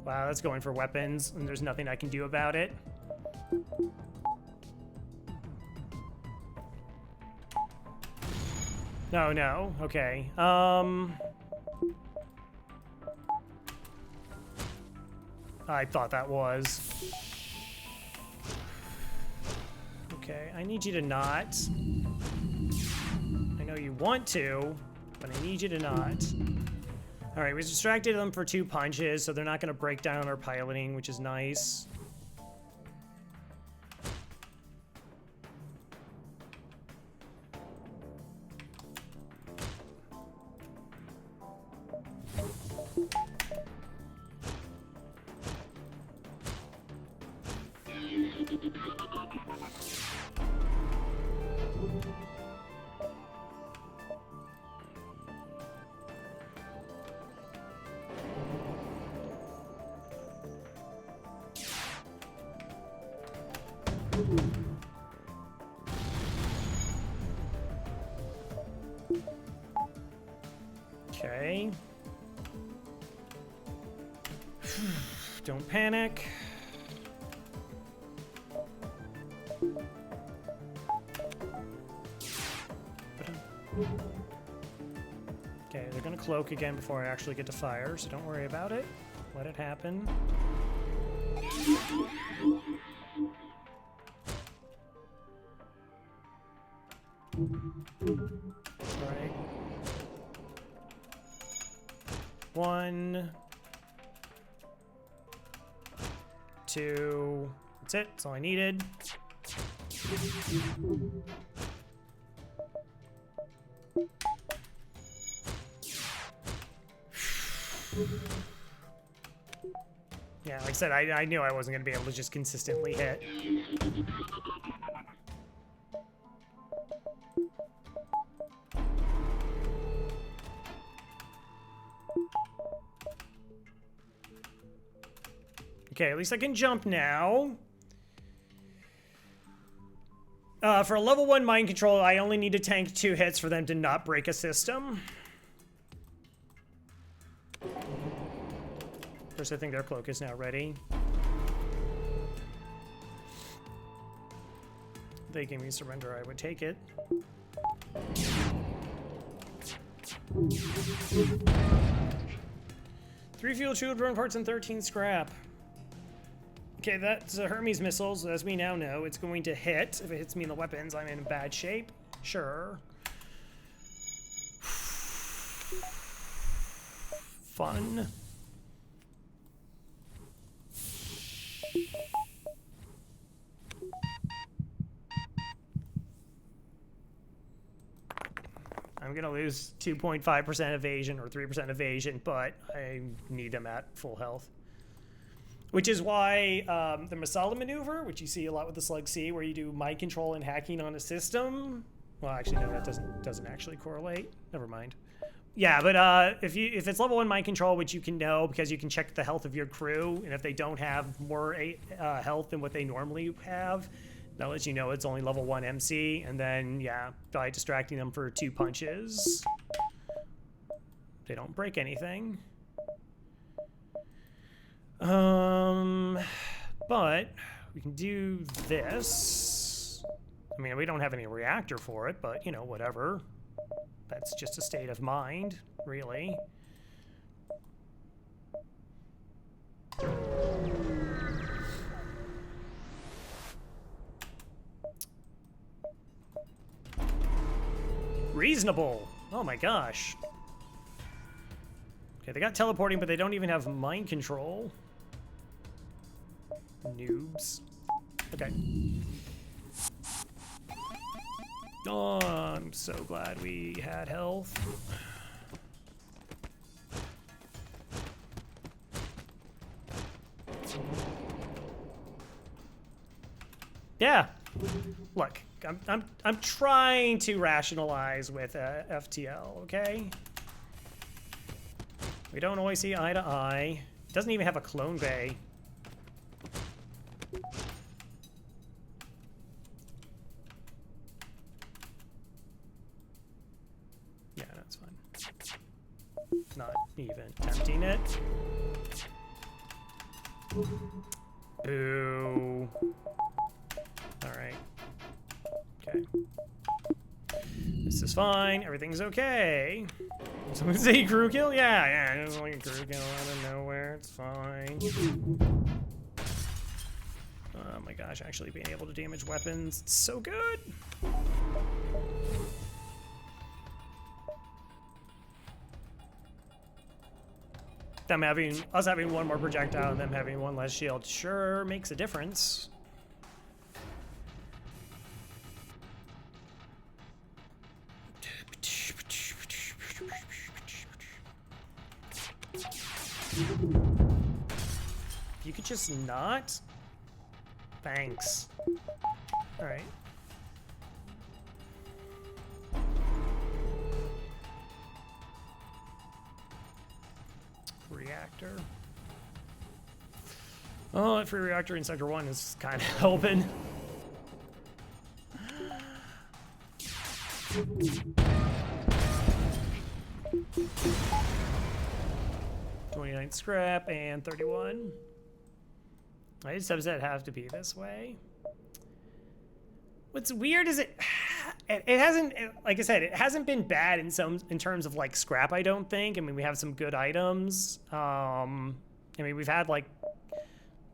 Wow, that's going for weapons, and there's nothing I can do about it. No, no, okay. I thought that was. Okay, I need you to not. I know you want to, but I need you to not. All right, we distracted them for 2 punches, so they're not going to break down our piloting, which is nice. Okay. Don't panic. Okay, they're gonna cloak again before I actually get to fire, so don't worry about it. Let it happen. Alright. 1, 2. That's it. That's all I needed. Yeah, like I said, I knew I wasn't going to be able to just consistently hit. Okay, at least I can jump now. For a level 1 mind control, I only need to tank 2 hits for them to not break a system. First, I think their cloak is now ready. If they gave me surrender, I would take it. Three fuel shield drone parts and 13 scrap. Okay, that's a Hermes missiles. As we now know, it's going to hit. If it hits me in the weapons, I'm in bad shape. Sure. Fun. I'm gonna lose 2.5% evasion or 3% evasion, but I need them at full health. Which is why the Masala maneuver, which you see a lot with the Slug C, where you do mind control and hacking on a system. Well, actually, no, that doesn't actually correlate. Never mind. Yeah, but if it's level 1 mind control, which you can know because you can check the health of your crew, and if they don't have more health than what they normally have, that lets you know it's only level 1 MC, and then, yeah, by distracting them for 2 punches, they don't break anything. But we can do this. I mean, we don't have any reactor for it, but, you know, whatever. That's just a state of mind, really. Reasonable. Oh my gosh. Okay, they got teleporting, but they don't even have mind control. Noobs. Okay. Oh, I'm so glad we had health. Yeah. Look, I'm trying to rationalize with FTL, okay? We don't always see eye to eye. It doesn't even have a clone bay. Yeah, that's fine. Not even tempting it. Boo. Alright. Okay. This is fine. Everything's okay. Someone say crew kill? Yeah, it's like a crew kill out of nowhere. It's fine. Oh my gosh, actually being able to damage weapons. It's so good. Us having one more projectile and them having one less shield sure makes a difference. You could just not? Thanks. Alright. Reactor. Oh, that free reactor in Sector 1 is kind of helping. 29 scrap and 31. Why did subset have to be this way? What's weird is it hasn't, like I said, it hasn't been bad in terms of like scrap, I don't think. I mean, we have some good items. I mean, we've had like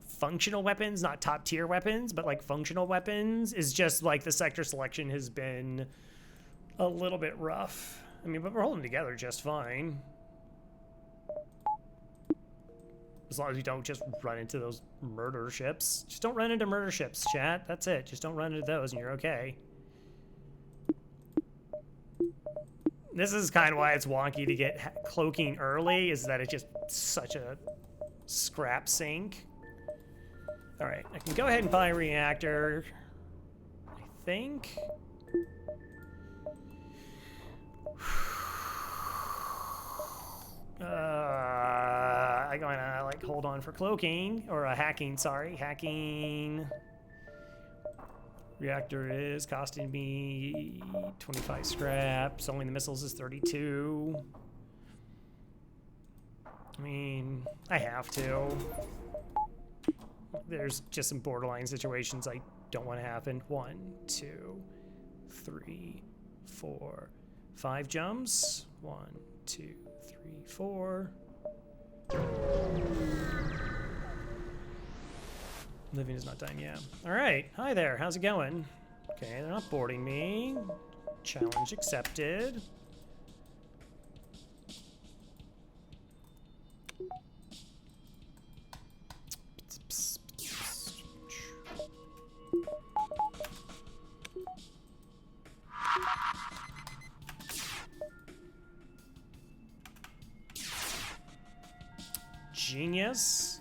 functional weapons, not top tier weapons, but like functional weapons. Is just like the sector selection has been a little bit rough. I mean, but we're holding together just fine. As long as you don't just run into those murder ships. Just don't run into murder ships, chat. That's it. Just don't run into those and you're okay. This is kind of why it's wonky to get cloaking early, is that it's just such a scrap sink. Alright, I can go ahead and buy a reactor, I think. I'm gonna like hold on for cloaking, or hacking, sorry, hacking. Reactor is costing me 25 scrap. Selling the missiles is 32. I mean, I have to. There's just some borderline situations I don't want to happen. 1, 2, 3, 4, 5 jumps. 1, 2, 3, 4. Living is not dying, yeah. All right, hi there, how's it going? Okay, they're not boarding me. Challenge accepted. Genius.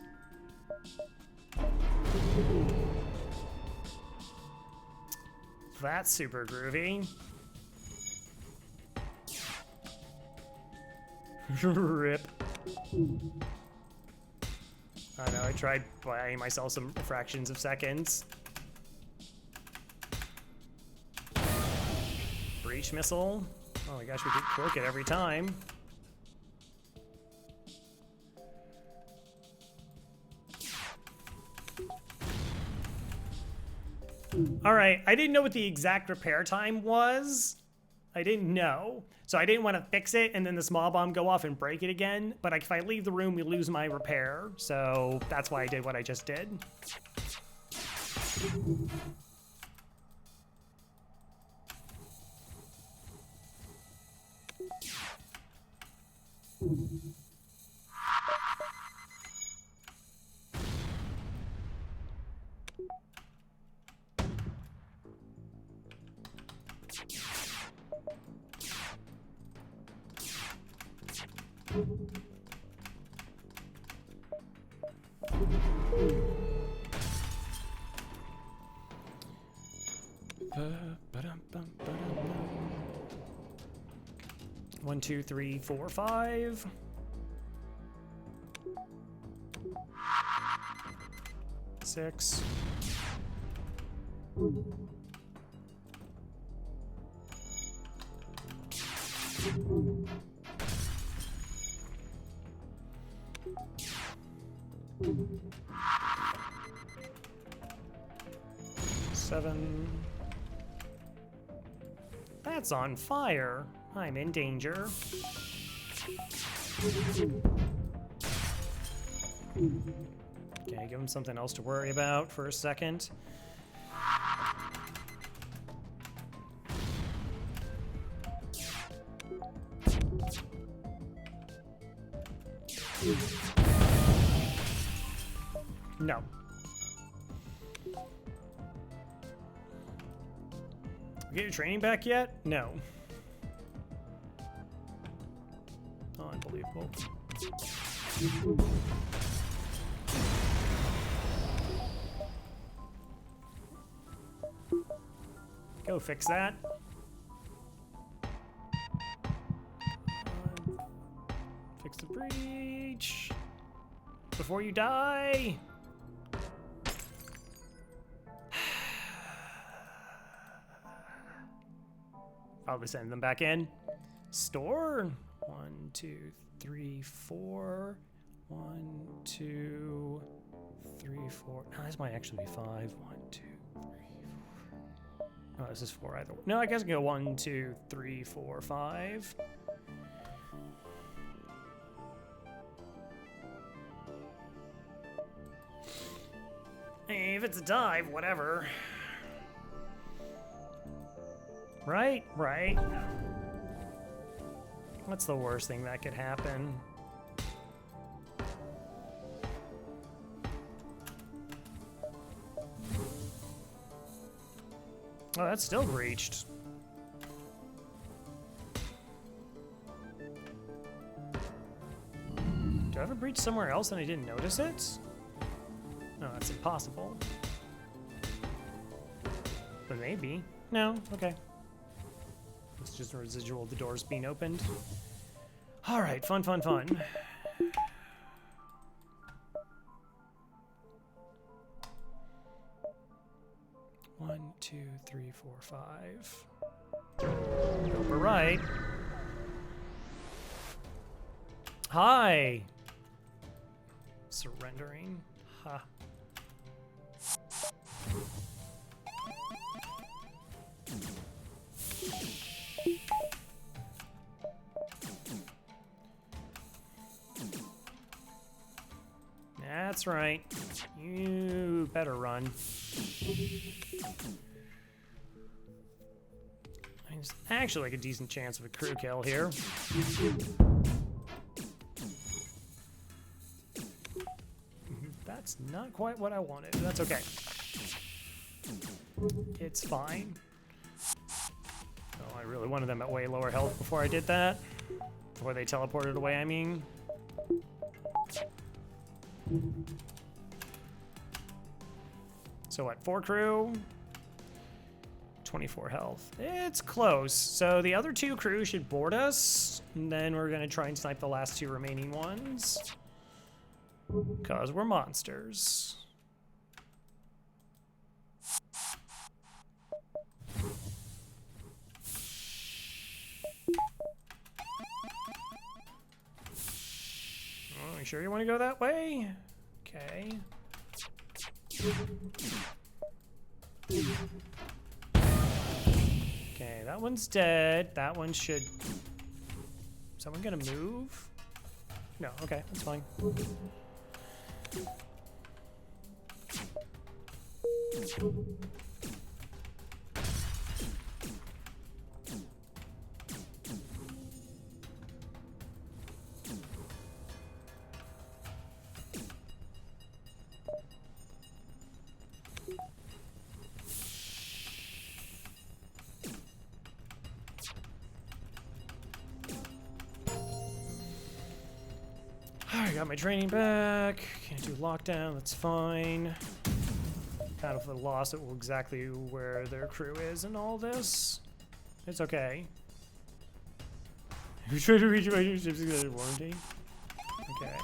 That's super groovy. Rip. I know, I tried buying myself some fractions of seconds. Breach missile. Oh my gosh, we could cloak it every time. All right, I didn't know what the exact repair time was. I didn't know. So I didn't want to fix it and then the small bomb go off and break it again. But if I leave the room, we lose my repair. So that's why I did what I just did. One, two, three, four, five. Six. Seven. That's on fire. I'm in danger. Okay, give him something else to worry about for a second. No. Get your training back yet? No. Oh, unbelievable. Go fix that. Fix the breach before you die. Probably send them back in. Store. 1, 2, 3, 4. 1, 2, 3, 4. No, this might actually be 5. 1, 2, 3, 4. Oh, this is 4 either. No, I guess I can go 1, 2, 3, 4, 5. Hey, if it's a dive, whatever. Right, right. What's the worst thing that could happen? Oh, that's still breached. Do I have a breach somewhere else and I didn't notice it? No, that's impossible. But maybe. No, okay. It's just a residual of the doors being opened. All right, fun, fun, fun. One, two, three, four, five. Nope, we're right. Hi. Surrendering. Ha. That's right. You better run. There's actually like a decent chance of a crew kill here. That's not quite what I wanted. That's okay. It's fine. Oh, I really wanted them at way lower health before I did that. Before they teleported away, I mean. So what, 4 crew? 24 health. It's close. So the other 2 crew should board us, and then we're gonna try and snipe the last 2 remaining ones. Cause we're monsters. Oh, you sure you want to go that way? Okay. Okay, Okay, that one's dead. That one should... Is someone gonna move? No, okay, that's fine. I got my training back. Can't do lockdown, that's fine. Kind of a loss at exactly where their crew is and all this. It's okay. Who tried to reach my ship's extended warranty? Okay.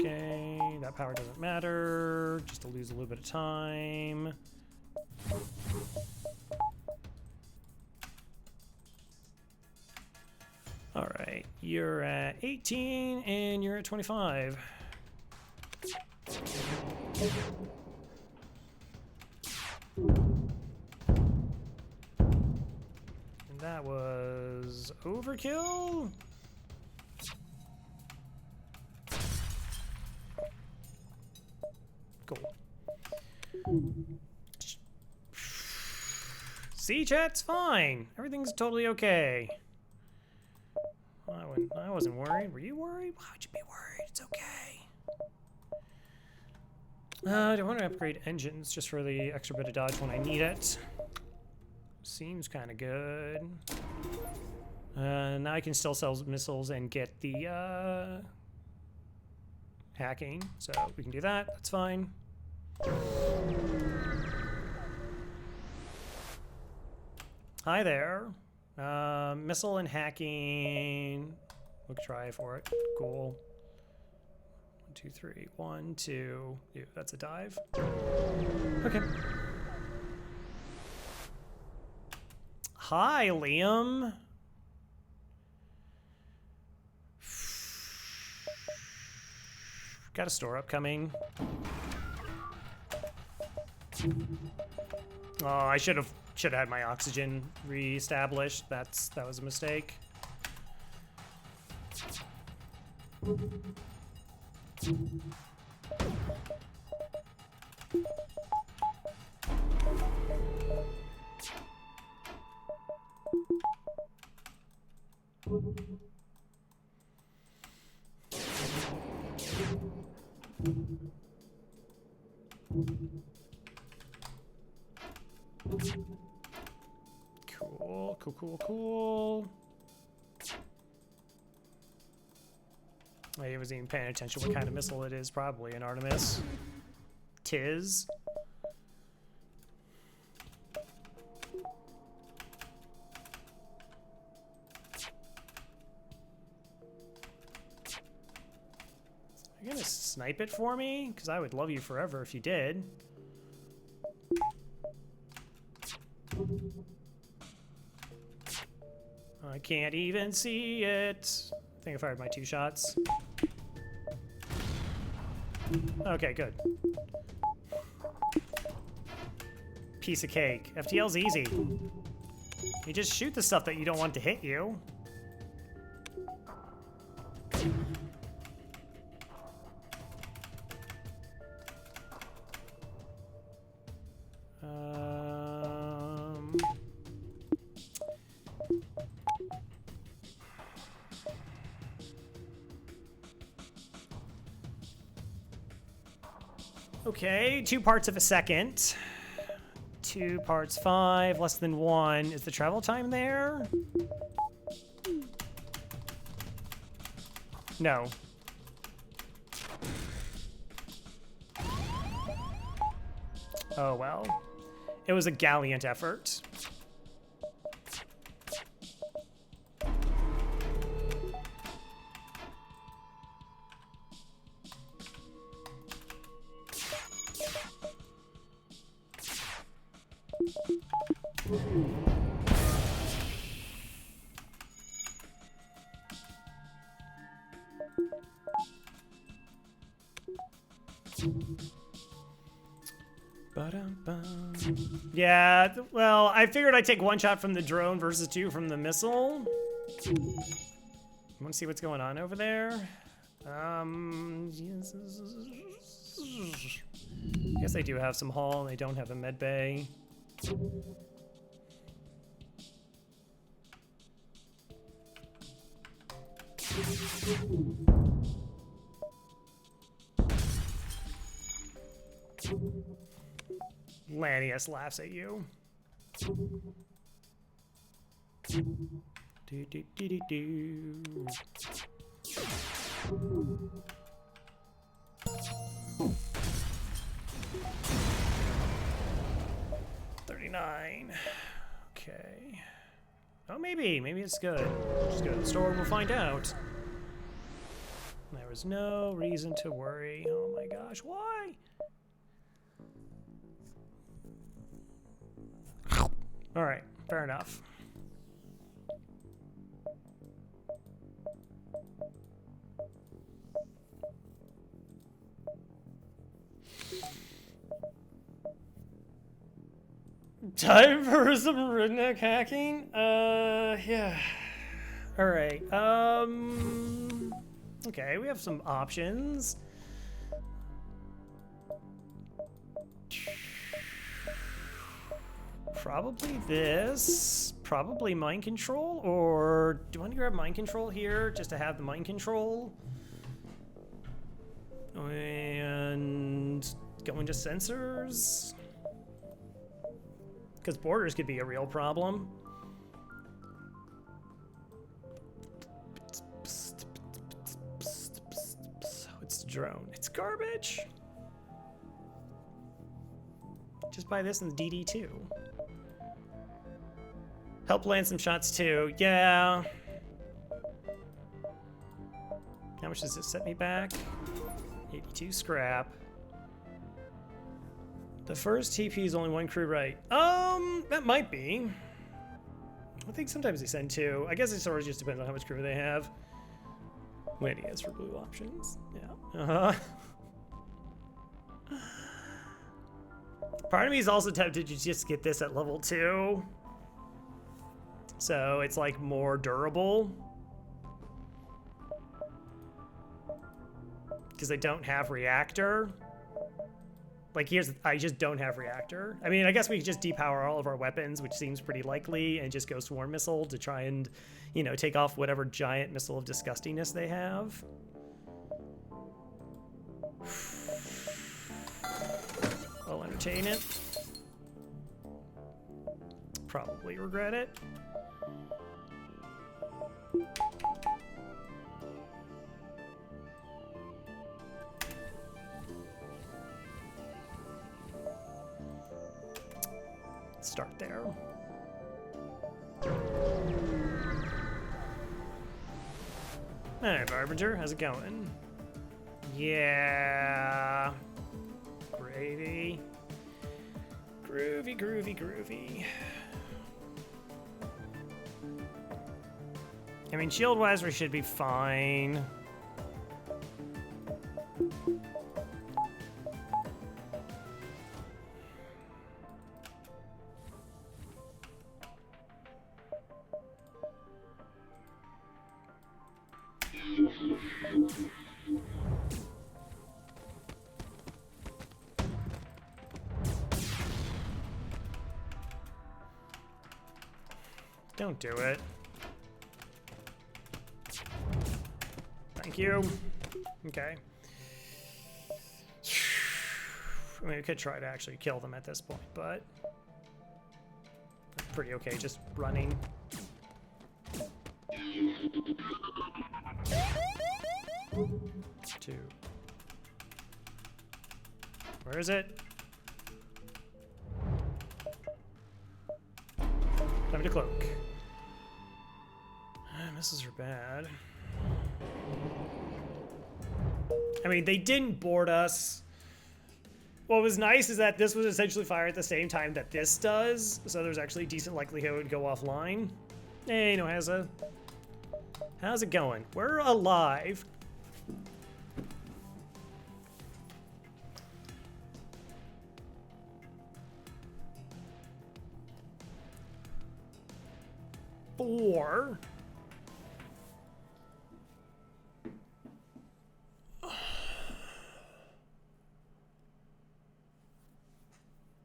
Okay, that power doesn't matter. Just to lose a little bit of time. All right, you're at 18 and you're at 25. And that was overkill? Cool. See, chat's fine. Everything's totally okay. I wasn't worried. Were you worried? Why would you be worried? It's okay. I want to upgrade engines just for the extra bit of dodge when I need it. Seems kind of good. Now I can still sell missiles and get the hacking, so we can do that. That's fine. Hi there. Missile and hacking. We'll try for it. Cool. 1, 2, 3. 1, 2. Ew, that's a dive. Okay. Hi, Liam. Got a store upcoming. Oh, I should have had my oxygen reestablished. That was a mistake. Cool. I wasn't even paying attention what kind of missile it is. Probably an Artemis. Tis. Are you gonna snipe it for me? Because I would love you forever if you did. I can't even see it. I think I fired my 2 shots. Okay, good. Piece of cake. FTL's easy. You just shoot the stuff that you don't want to hit you. Okay, 2 parts of a second. 2 parts 5, less than 1. Is the travel time there? No. Oh well. It was a gallant effort. Ba-dum-bum. Yeah, well, I figured I'd take 1 shot from the drone versus 2 from the missile. Want to see what's going on over there? I guess they do have some hull, and they don't have a med bay. Lanius laughs at you. Do, do, do, do, do. $39. Okay. Oh, maybe it's good. Just go to the store and we'll find out. There was no reason to worry. Oh my gosh, why? All right, fair enough. Time for some redneck hacking? Yeah. All right. Okay, we have some options. Probably this. Probably mind control, or do you want to grab mind control here just to have the mind control? And go into sensors? Because borders could be a real problem. It's a drone. It's garbage. Just buy this in the DD2. Help land some shots too. Yeah. How much does it set me back? 82 scrap. The first TP is only 1 crew, right? That might be. I think sometimes they send 2. I guess it sort of just depends on how much crew they have. Wait, he is for blue options. Yeah. Part of me is also tempted to just get this at level 2. So it's like more durable. Because I don't have reactor. Like I just don't have reactor. I mean, I guess we could just depower all of our weapons, which seems pretty likely, and just go swarm missile to try and, you know, take off whatever giant missile of disgustingness they have. I'll entertain it. Probably regret it. Start there. Hey, Barbinger, how's it going? Yeah. Gravy. Groovy, groovy, groovy. I mean, shield-wise, we should be fine. Don't do it. Thank you. Okay. I mean, we could try to actually kill them at this point, but pretty okay just running. Two. Where is it? Time to cloak. Misses are bad. I mean, they didn't board us. What was nice is that this was essentially fired at the same time that this does, so there's actually a decent likelihood it would go offline. Hey, Nohaza. How's it going? We're alive. 4.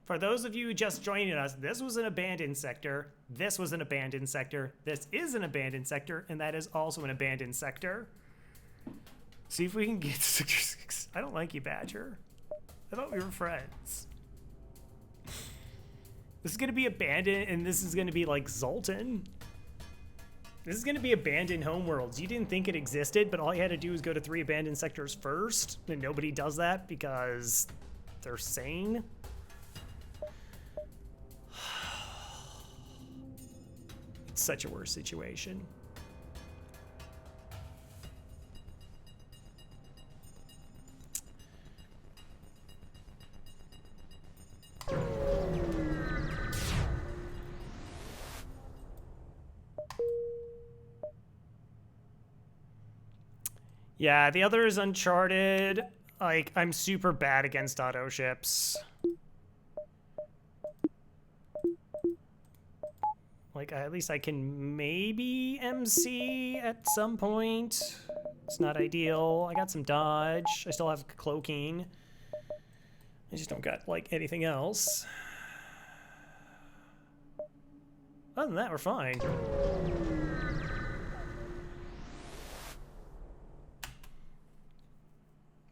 For those of you just joining us, this was an abandoned sector. This was an abandoned sector. This is an abandoned sector, and that is also an abandoned sector. See if we can get to Sector 6. I don't like you, Badger. I thought we were friends. This is going to be abandoned, and this is going to be like Zoltan. This is going to be abandoned homeworlds. You didn't think it existed, but all you had to do was go to 3 abandoned sectors first, and nobody does that because they're sane. It's such a worse situation. Yeah, the other is Uncharted. Like, I'm super bad against auto ships. Like, at least I can maybe MC at some point. It's not ideal. I got some dodge. I still have cloaking. I just don't got, like, anything else. Other than that, we're fine.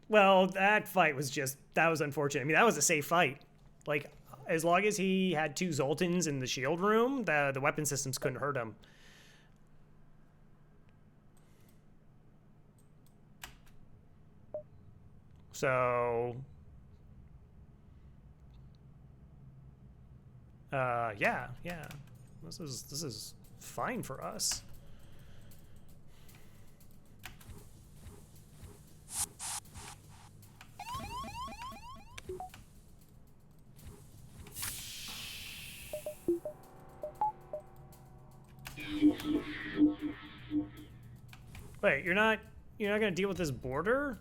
Well, that fight was just, that was unfortunate. I mean, that was a safe fight. Like, as long as he had 2 Zoltans in the shield room, the weapon systems couldn't hurt him. So, yeah. This is fine for us. Wait, you're not gonna deal with this border?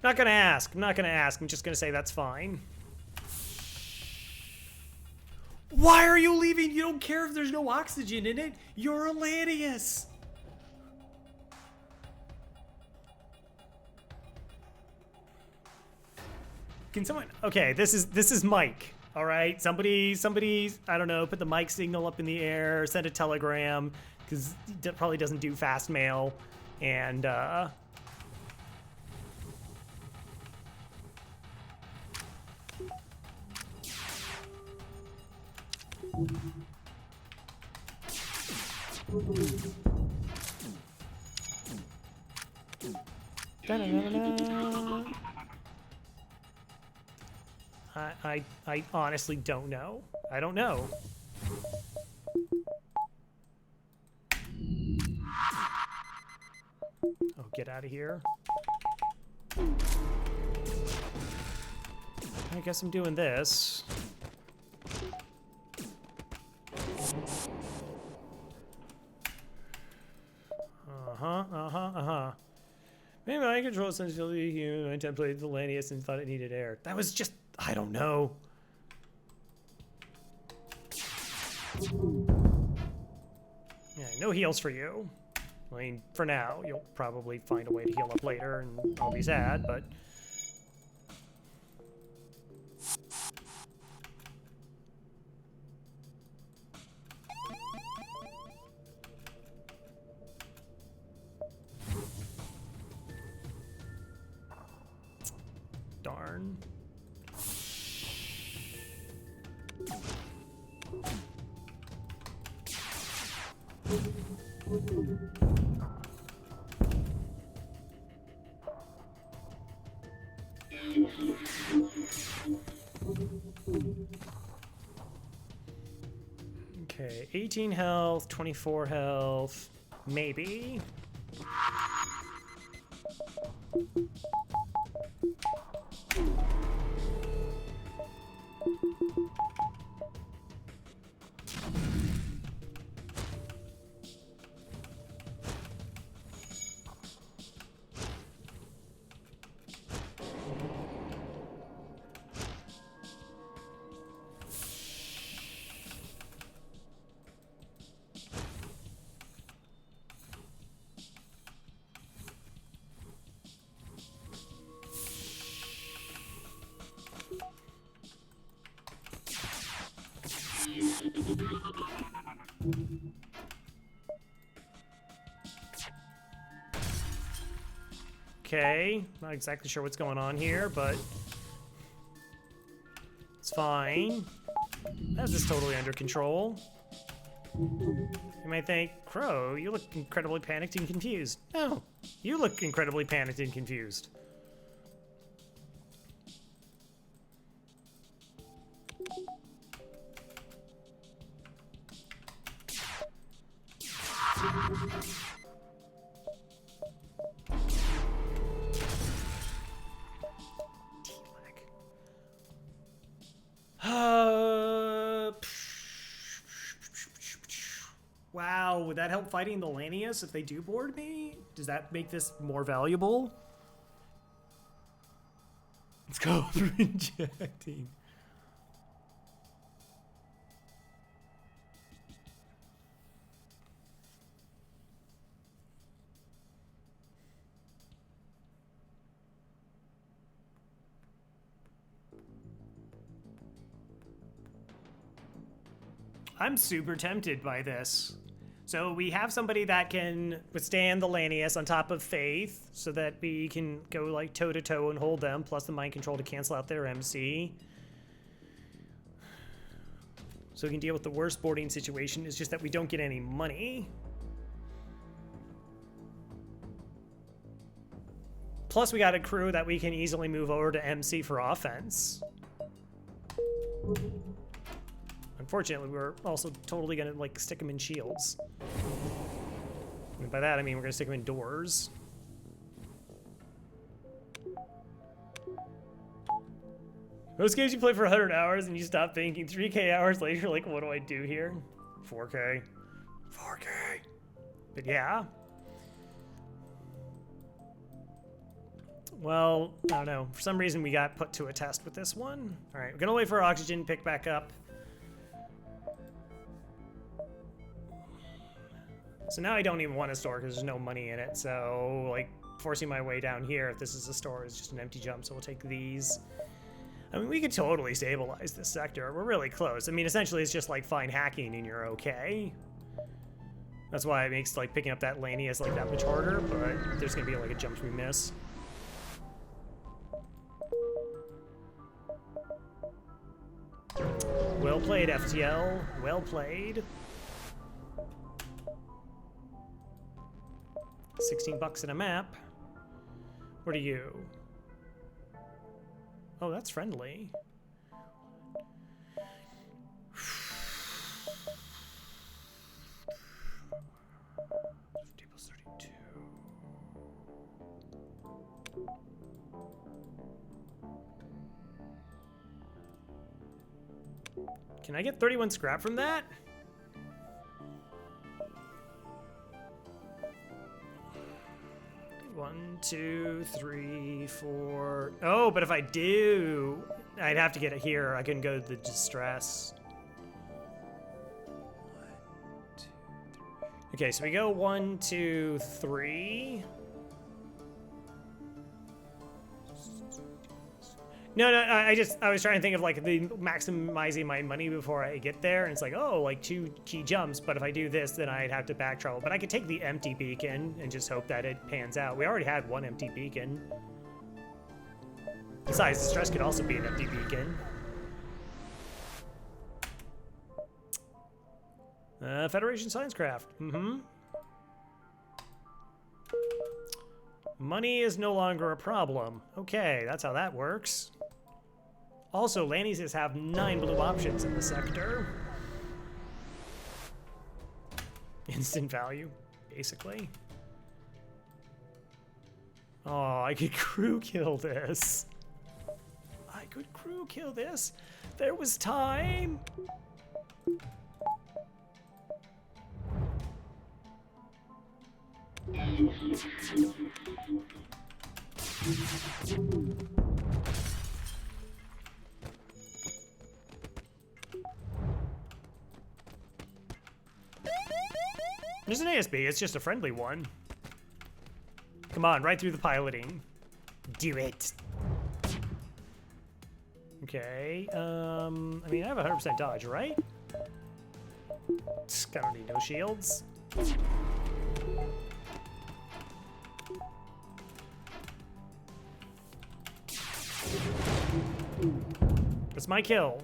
Not gonna ask. I'm not gonna ask. I'm just gonna say that's fine. Why are you leaving? You don't care if there's no oxygen in it. You're a Lanius. Can someone? Okay, this is Mike. All right, somebody, I don't know, put the Mike signal up in the air, send a telegram, because he probably doesn't do fast mail, and da-da-da-da-da. I honestly don't know. I don't know. Oh, get out of here. I guess I'm doing this. Maybe I control sensitivity human. I templated the Lanius and thought it needed air. That was just, I don't know. Yeah, no heals for you. I mean, for now, you'll probably find a way to heal up later and I'll be sad, but... Darn. Okay, 18 health, 24 health, maybe. Okay, not exactly sure what's going on here, but it's fine. That's just totally under control. You might think, Crow, you look incredibly panicked and confused. No, you look incredibly panicked and confused. Wow, would that help fighting the Lanius if they do board me? Does that make this more valuable? Let's go through injecting. I'm super tempted by this. So we have somebody that can withstand the Lanius on top of Faith, so that we can go like toe to toe and hold them, plus the mind control to cancel out their MC. So we can deal with the worst boarding situation, it's just that we don't get any money. Plus we got a crew that we can easily move over to MC for offense. Unfortunately, we're also totally gonna like stick them in shields. And by that I mean we're gonna stick them in doors. Those games you play for 100 hours and you stop thinking. 3K hours later, you're like, what do I do here? 4K. 4K. But yeah. Well, I don't know. For some reason, we got put to a test with this one. All right, we're gonna wait for oxygen to pick back up. So now I don't even want a store because there's no money in it. So like forcing my way down here, if this is a store, is just an empty jump. So we'll take these. I mean, we could totally stabilize this sector. We're really close. I mean, essentially it's just like fine hacking and you're okay. That's why it makes like picking up that Lanius like that much harder, but there's gonna be like a jumps we miss. Well played, FTL. Well played. 16 bucks in a map. What are you? Oh, that's friendly. +32. Can I get 31 scrap from that? One, two, three, four. Oh, but if I do, I'd have to get it here. I couldn't go to the distress. 1, 2, 3. Okay, so we go 1, 2, 3. No, I was trying to think of like the maximizing my money before I get there, and it's like, oh, like 2 key jumps, but if I do this, then I'd have to back travel. But I could take the empty beacon and just hope that it pans out. We already had 1 empty beacon. Besides, distress could also be an empty beacon. Federation Sciencecraft. Money is no longer a problem. Okay, that's how that works. Also, Laniuses have 9 blue options in the sector. Instant value, basically. Oh, I could crew kill this. I could crew kill this. There was time. There's an ASB, it's just a friendly one. Come on, right through the piloting. Do it. Okay, I mean, I have 100% dodge, right? I don't need no shields. That's my kill.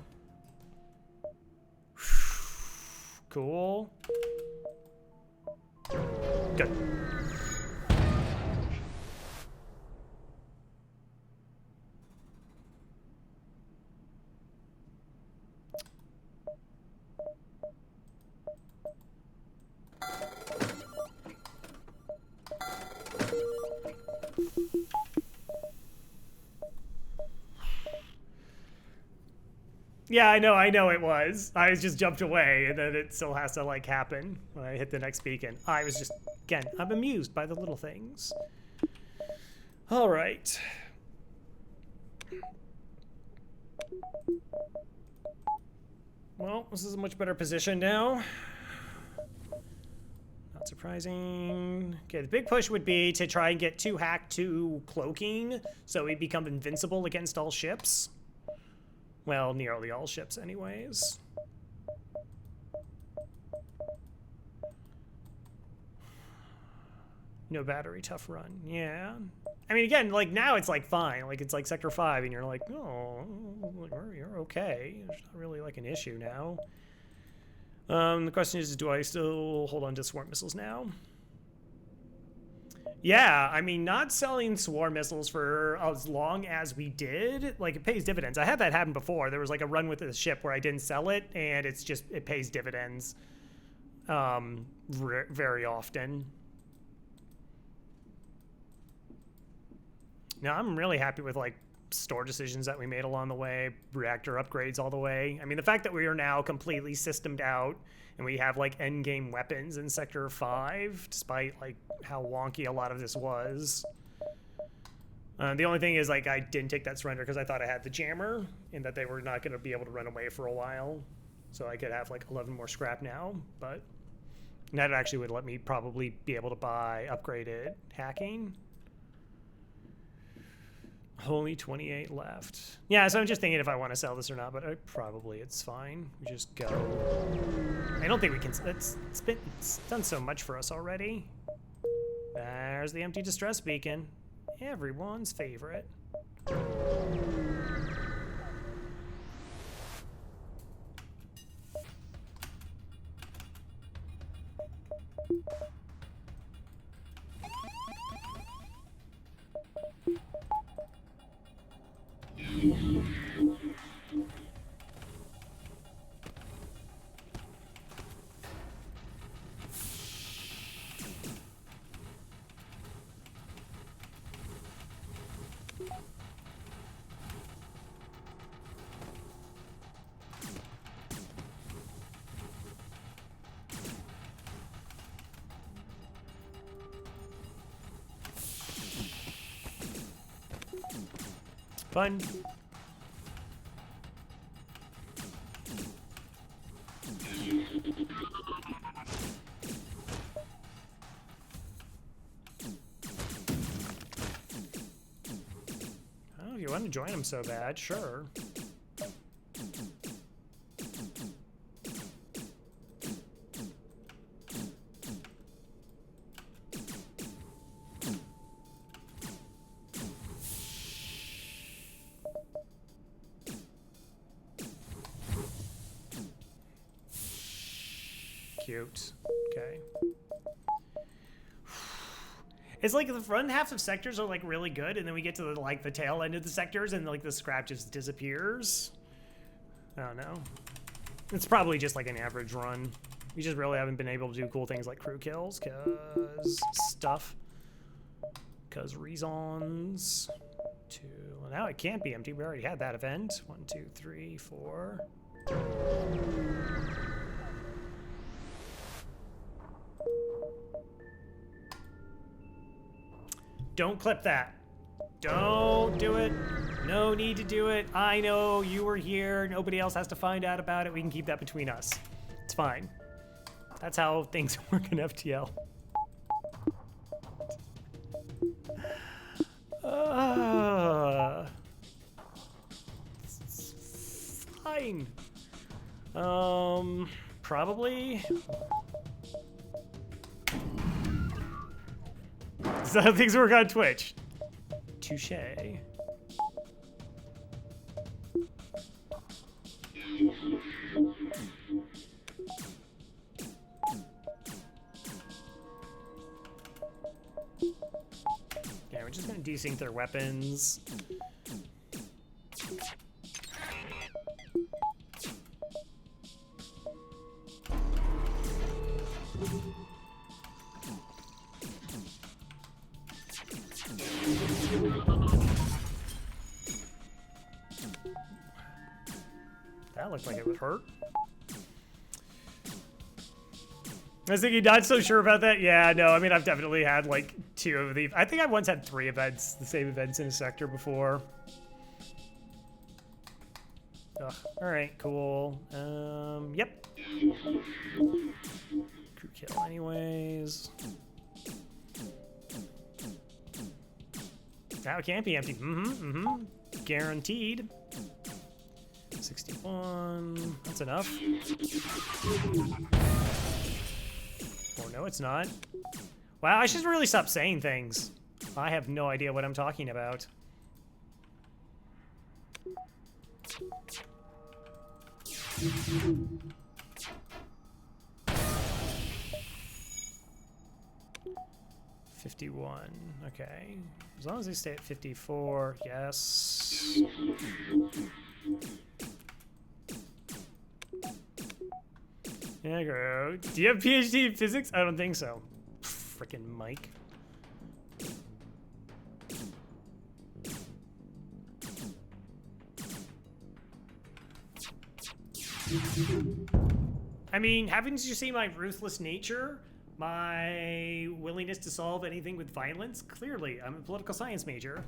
Cool. Good. Yeah, I know it was. I just jumped away, and then it still has to, like, happen when I hit the next beacon. I was just, again, I'm amused by the little things. All right. Well, this is a much better position now. Not surprising. Okay, the big push would be to try and get 2 hack to cloaking, so we become invincible against all ships. Well, nearly all ships anyways. No battery, tough run. Yeah. I mean, again, like, now it's, like, fine. Like, it's, like, Sector 5, and you're like, oh, you're okay. It's not really, like, an issue now. The question is, do I still hold on to swarm missiles now? Yeah, I mean, not selling swarm missiles for as long as we did, like, it pays dividends. I had that happen before. There was, like, a run with the ship where I didn't sell it, and it's just, it pays dividends very often. Now, I'm really happy with, like, store decisions that we made along the way, reactor upgrades all the way. I mean, the fact that we are now completely systemed out and we have, like, endgame weapons in Sector 5, despite, like, how wonky a lot of this was. The only thing is, like, I didn't take that surrender because I thought I had the jammer and that they were not going to be able to run away for a while. So I could have, like, 11 more scrap now, but that actually would let me probably be able to buy upgraded hacking. Only 28 left. Yeah, so I'm just thinking if I want to sell this or not, but probably it's fine. We just go. I don't think we can. It's done so much for us already. There's the empty distress beacon. Everyone's favorite. Fun. Oh, if you want to join them so bad, sure. Cute. Okay. It's like the front half of sectors are like really good, and then we get to the, like the tail end of the sectors, and like the scrap just disappears. I don't know. It's probably just like an average run. We just really haven't been able to do cool things like crew kills, cause stuff. Cause reasons. 2. Well, now it can't be empty. We already had that event. 1, 2, 3, 4. Don't clip that. Don't do it. No need to do it. I know you were here. Nobody else has to find out about it. We can keep that between us. It's fine. That's how things work in FTL. It's fine. Probably. That's how things work on Twitch. Touche. Yeah, we're just gonna desync their weapons. That looked like it would hurt. I was thinking, not so sure about that. Yeah, no, I mean, I've definitely had like 2 of these. I think I once had 3 events, the same events in a sector before. Ugh. All right, cool. Yep. Crew kill anyways. Now it can't be empty. Guaranteed. 61. That's enough. Oh, no, it's not. Wow, I should really stop saying things. I have no idea what I'm talking about. $51. Okay. As long as they stay at 54, yes. Yeah, girl. Do you have a PhD in physics? I don't think so. Frickin' Mike. I mean, haven't you seen my ruthless nature? My willingness to solve anything with violence? Clearly, I'm a political science major.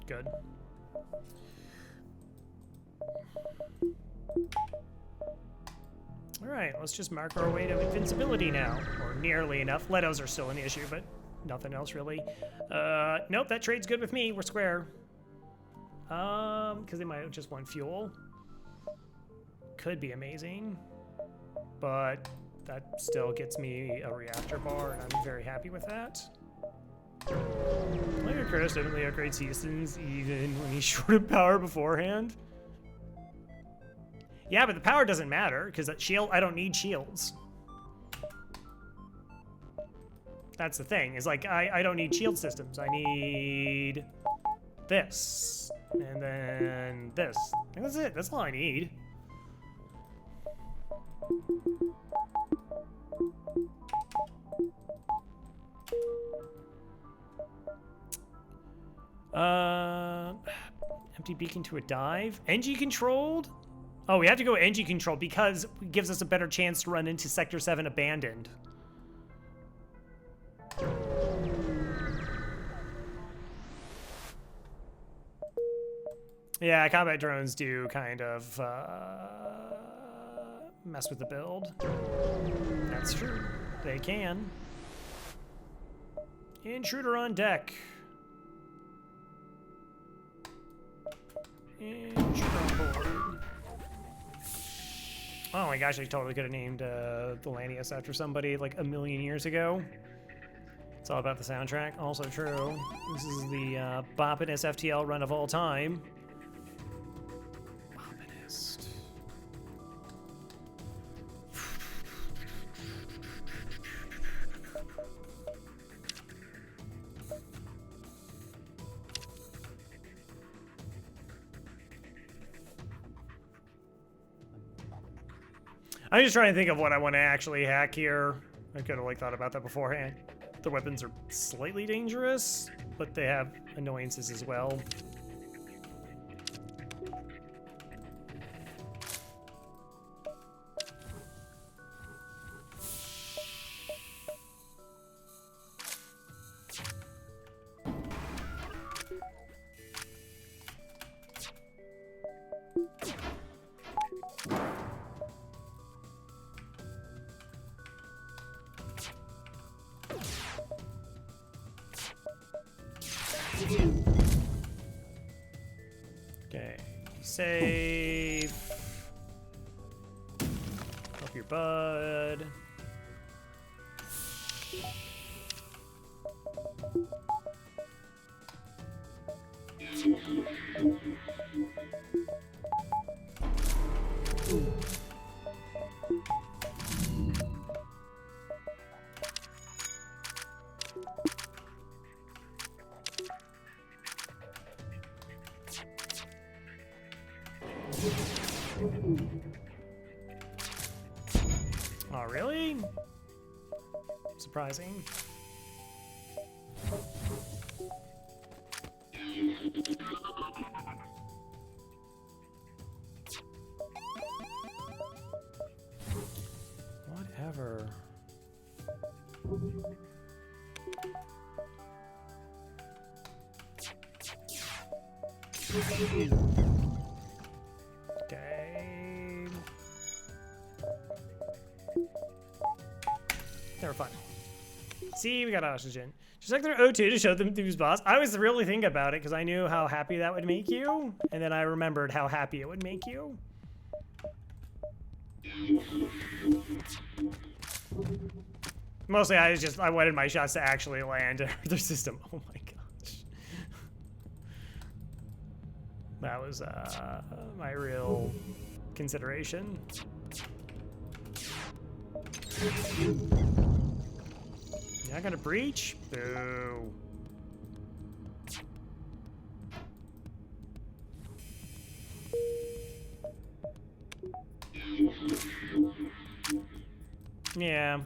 Good. Alright, let's just mark our way to invincibility now. Or nearly enough. Letos are still an issue, but nothing else really. Nope, that trade's good with me. We're square. Because they might have just won fuel. Could be amazing. But that still gets me a reactor bar, and I'm very happy with that. Leo Chris definitely upgrades Houston's even when he's short of power beforehand. Yeah, but the power doesn't matter, because that shield, I don't need shields. That's the thing, is like, I don't need shield systems. I need this, and then this. I think that's it, that's all I need. Empty beacon to a dive. NG controlled? Oh, we have to go NG controlled because it gives us a better chance to run into Sector 7 abandoned. Yeah, combat drones do kind of mess with the build. That's true. They can. Intruder on deck. Intruder on board. Oh my gosh, I totally could have named the Lanius after somebody like a million years ago. It's all about the soundtrack. Also true. This is the boppinest FTL run of all time. Boppinest. I'm just trying to think of what I want to actually hack here. I could have like thought about that beforehand. The weapons are slightly dangerous, but they have annoyances as well. Okay, save. Help your bud. Oh, really? Surprising. Whatever. Okay. They were fun. See, we got oxygen. Just like their O2 to show them through boss. I was really thinking about it because I knew how happy that would make you, and then I remembered how happy it would make you. Mostly, I wanted my shots to actually land and hurt their system. Oh my gosh, that was my real consideration. You're not gonna breach? Boo. Yeah.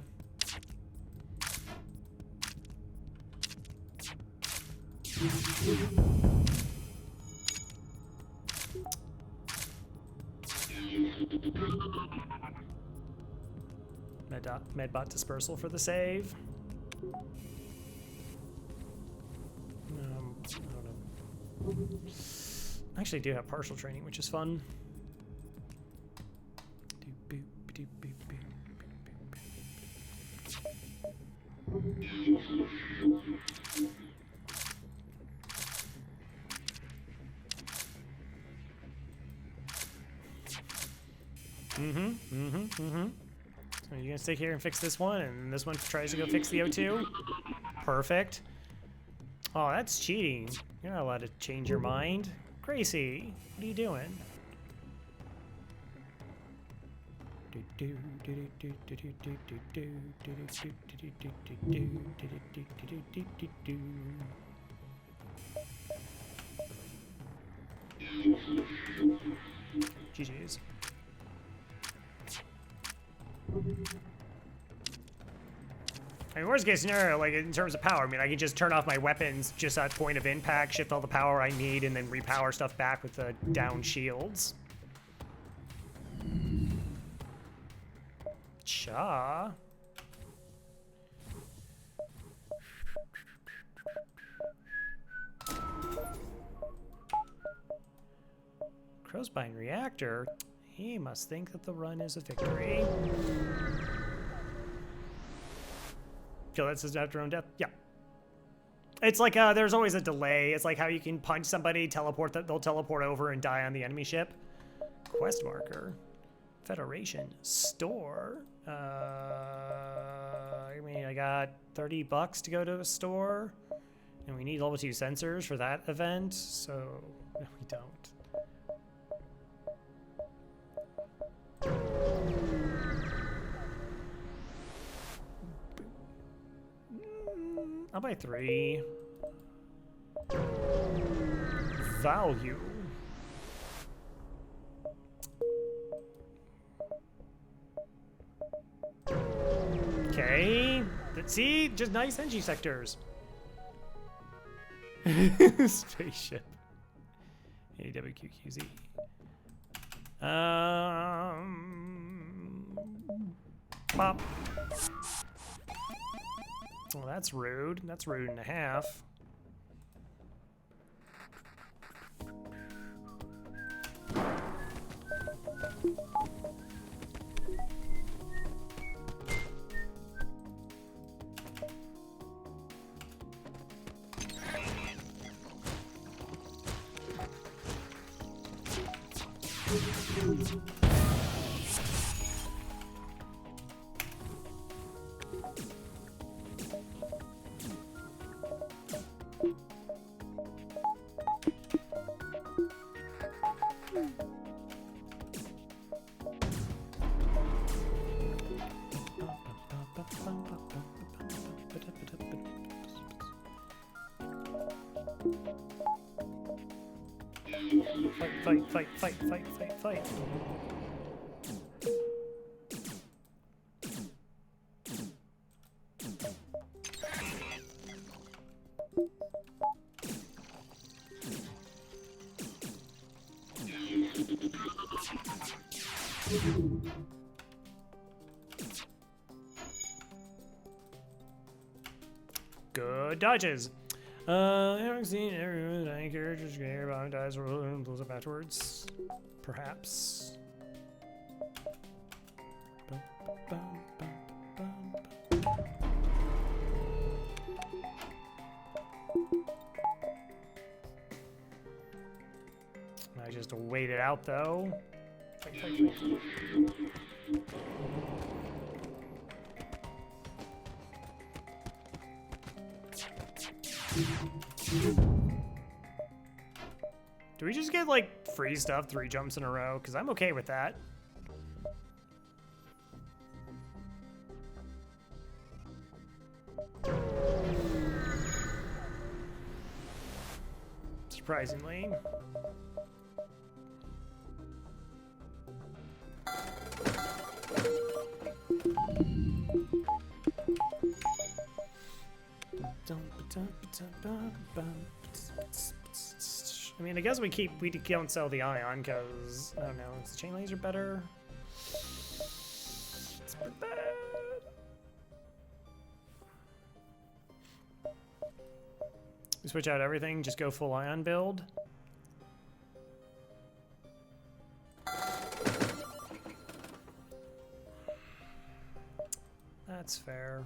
Medbot dispersal for the save. I don't know. I actually do have partial training, which is fun. So you're gonna stay here and fix this one, and this one tries to go fix the O2. Perfect. Oh, that's cheating. You're not allowed to change your mind. Gracie, what are you doing? GG's. I mean, worst case scenario, like in terms of power, I mean, I can just turn off my weapons just at point of impact, shift all the power I need, and then repower stuff back with the down shields. Cha. Crowspine reactor? He must think that the run is a victory. Kill that system after own death? Yeah. It's like there's always a delay. It's like how you can punch somebody, teleport, they'll teleport over and die on the enemy ship. Quest marker. Federation. Store. I mean, I got $30 to go to a store. And we need level 2 sensors for that event, so no, we don't. I'll buy 3. Value. Okay. See? Just nice NG sectors. Spaceship. AWQQZ. Pop. Well, that's rude. That's rude and a half. Fight. Good dodges. Haven't seen everyone. I encourage you to hear about dies and blows up afterwards. Perhaps. I just wait it out though. Fight. Do we just get like free stuff 3 jumps in a row? Because I'm okay with that. Surprisingly. I mean, I guess we don't sell the ion because I don't know. Is the chain laser better? It's pretty bad. We switch out everything. Just go full ion build. That's fair.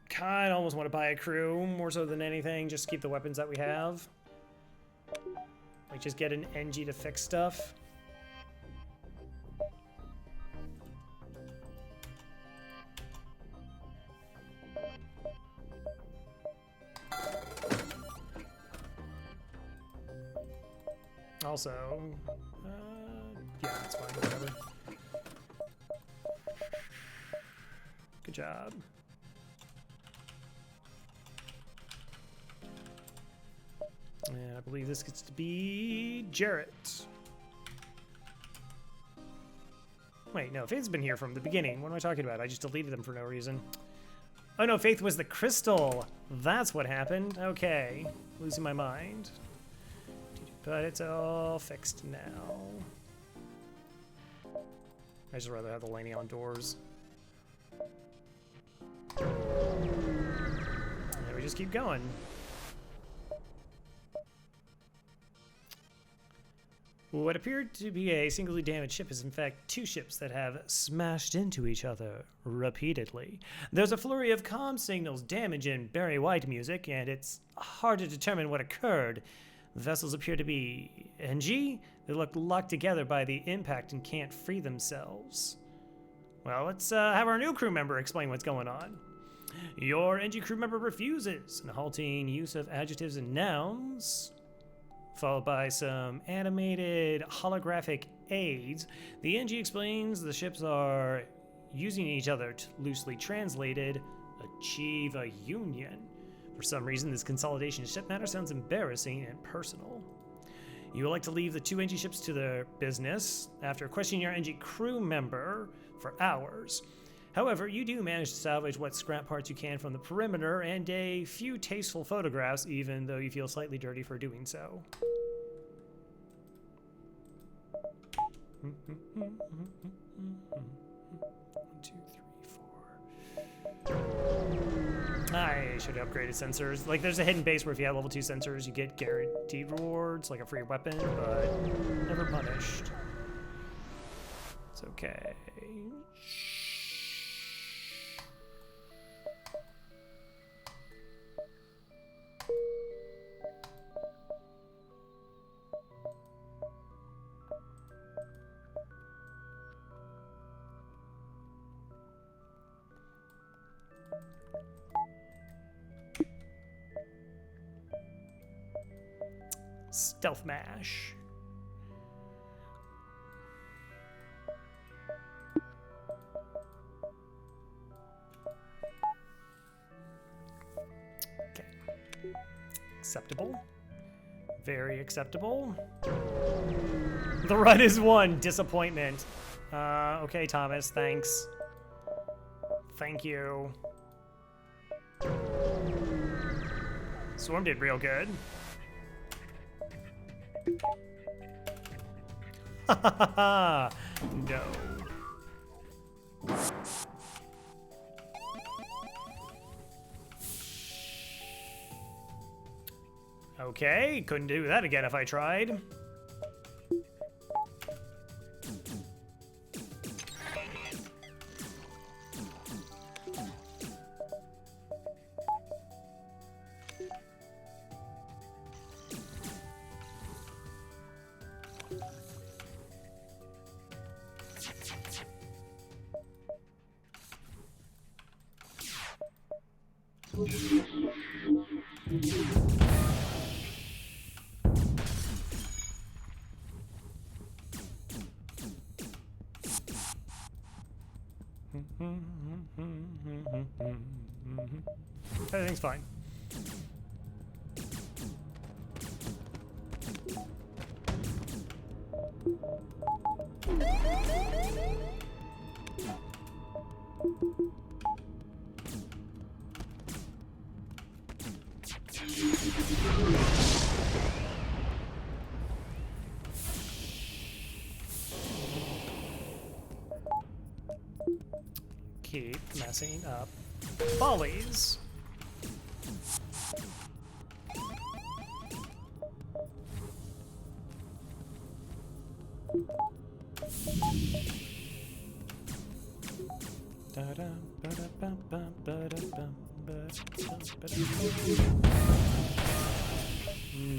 Kind of almost want to buy a crew more so than anything. Just keep the weapons that we have. Like just get an NG to fix stuff. Also, yeah, that's fine, whatever. Good job. And I believe this gets to be Jarrett. Wait, no, Faith's been here from the beginning. What am I talking about? I just deleted them for no reason. Oh no, Faith was the crystal. That's what happened. Okay, losing my mind. But it's all fixed now. I just rather have the Laney on doors. And we just keep going. What appeared to be a singly damaged ship is in fact 2 ships that have smashed into each other repeatedly. There's a flurry of comm signals, damage, and Barry White music, and it's hard to determine what occurred. The vessels appear to be NG. They look locked together by the impact and can't free themselves. Well, let's have our new crew member explain what's going on. Your NG crew member refuses, and halting use of adjectives and nouns, followed by some animated holographic aids. The NG explains the ships are using each other to, loosely translated, achieve a union. For some reason, this consolidation of ship matter sounds embarrassing and personal. You would like to leave the 2 NG ships to their business after questioning your NG crew member for hours. However, you do manage to salvage what scrap parts you can from the perimeter and a few tasteful photographs, even though you feel slightly dirty for doing so. 1, 2, 3, 4. I should have upgraded sensors. Like, there's a hidden base where if you have level 2 sensors, you get guaranteed rewards, like a free weapon, but never punished. It's okay. Stealth mash. Okay. Acceptable. Very acceptable. The run is 1. Disappointment. Okay, Thomas, thanks. Thank you. Swarm did real good. Ha ha ha ha! No. Okay, couldn't do that again if I tried. Everything's fine. Keep messing up follies.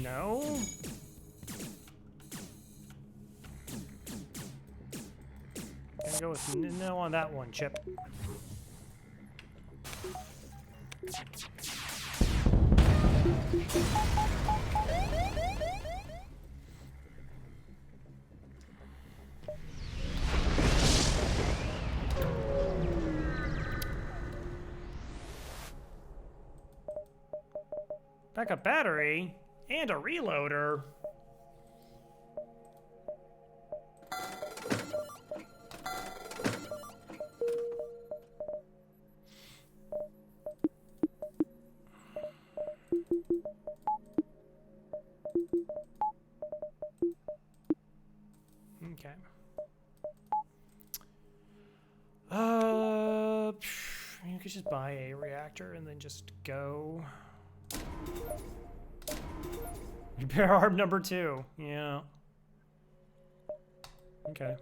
No. Gonna go with no on that one, Chip. Backup battery and a reloader. Okay. You could just buy a reactor and then just go. Repair arm number 2. Yeah. Okay.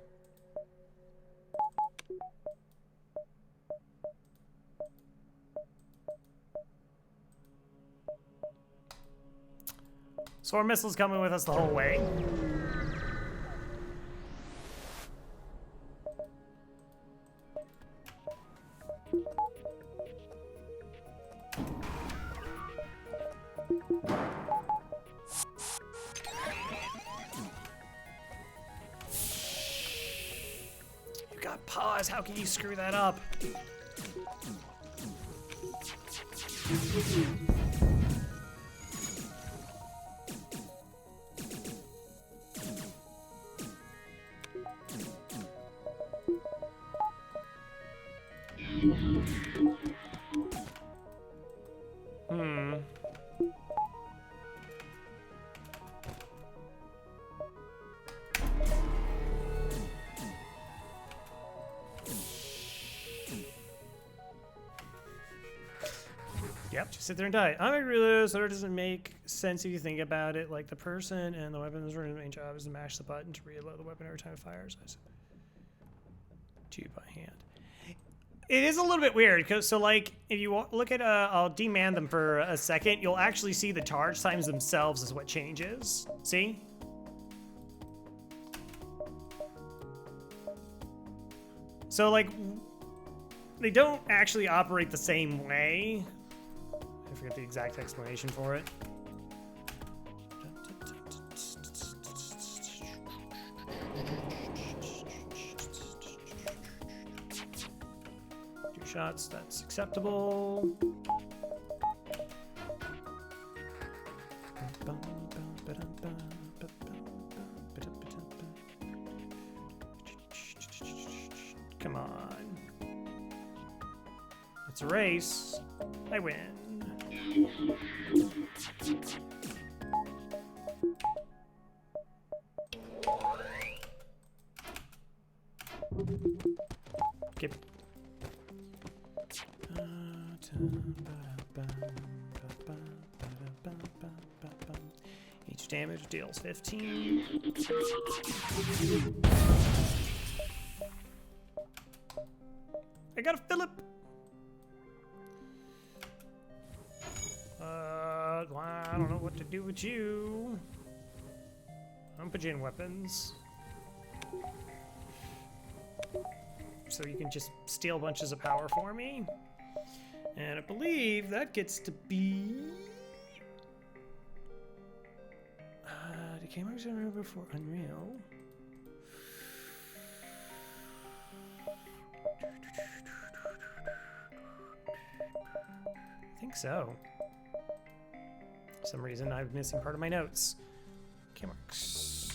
Swarm missiles coming with us the whole way. You got pause. How can you screw that up? Yep, just sit there and die. I'm a reload, so it doesn't make sense if you think about it. Like the person and the weapon's main job is to mash the button to reload the weapon every time it fires. Do by hand. It is a little bit weird because so like if you look at I'll demand them for a second, you'll actually see the charge times themselves is what changes. See? So like they don't actually operate the same way. I forget the exact explanation for it. shots, that's acceptable. Come on. It's a race. I win. Skip. Each damage deals 15. I got a Philip. I don't know what to do with you. I'm putting in weapons. So you can just steal bunches of power for me. And I believe that gets to be... the Kmarks are before Unreal. I think so. For some reason, I'm missing part of my notes. Kmarks.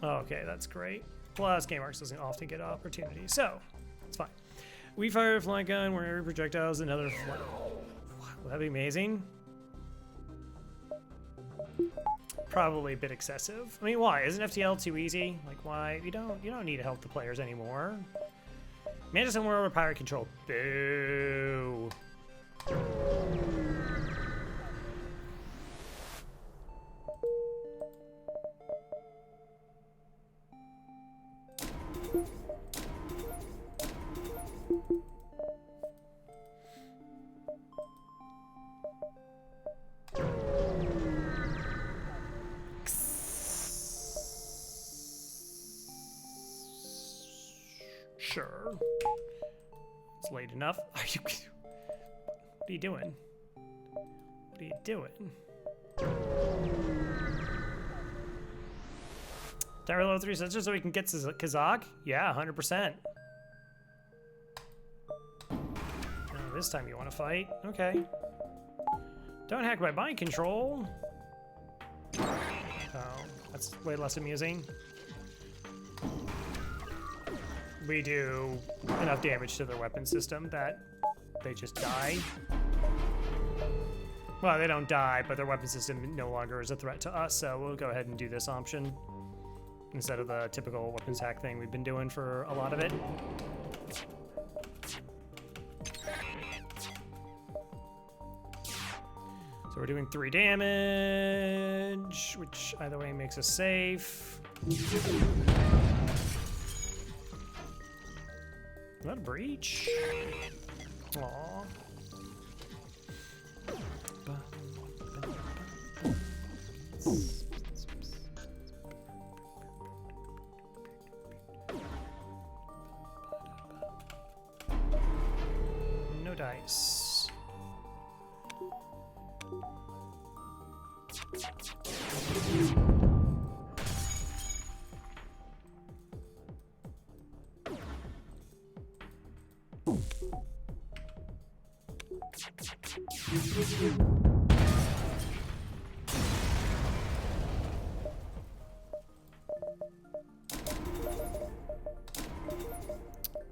Okay, that's great. Plus, Kmarks doesn't often get opportunities, so it's fine. We fire a fly gun where every projectile is another fly. Would that be amazing? Probably a bit excessive. I mean, why? Isn't FTL too easy? Like, why? You don't need to help the players anymore. Manage somewhere over pirate control. Boo. Sure. It's late enough. What are you doing? What are you doing? Tower level 3 sensor so we can get Kazakh? Yeah, 100%. Oh, this time you want to fight? Okay. Don't hack my mind control. Oh, that's way less amusing. We do enough damage to their weapon system that they just die. Well, they don't die, but their weapon system no longer is a threat to us, so we'll go ahead and do this option instead of the typical weapons hack thing we've been doing for a lot of it. So we're doing 3 damage, which either way makes us safe. Not a breach. Aww. No dice.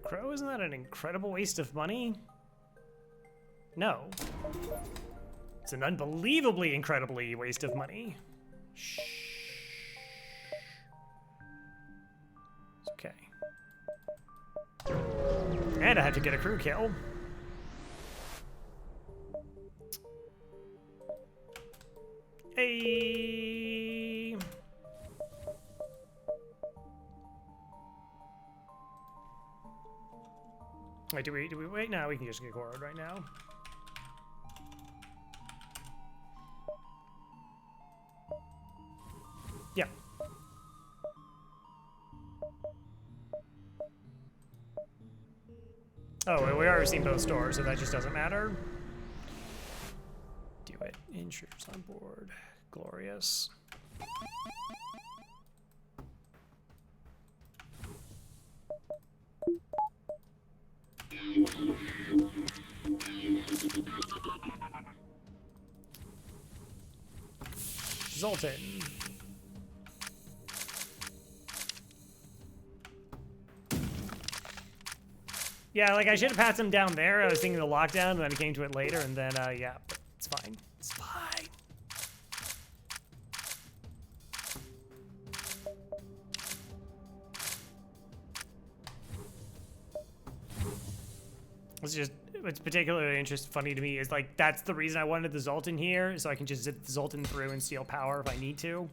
Crow, isn't that an incredible waste of money? No. It's an unbelievably incredibly waste of money. Shh. It's okay. And I have to get a crew kill. Hey. Wait, do we wait? No, we can just get Gorod right now. Yeah. Oh, well, we already seen both stores, so that just doesn't matter. Do it. Insurers on board. Glorious. Zoltan. Yeah, like I should have passed him down there. I was thinking the lockdown, and then I came to it later, and then, yeah, but it's fine. It's fine. It's just, what's particularly funny to me is like, that's the reason I wanted the Zoltan here, so I can just zip the Zoltan through and steal power if I need to.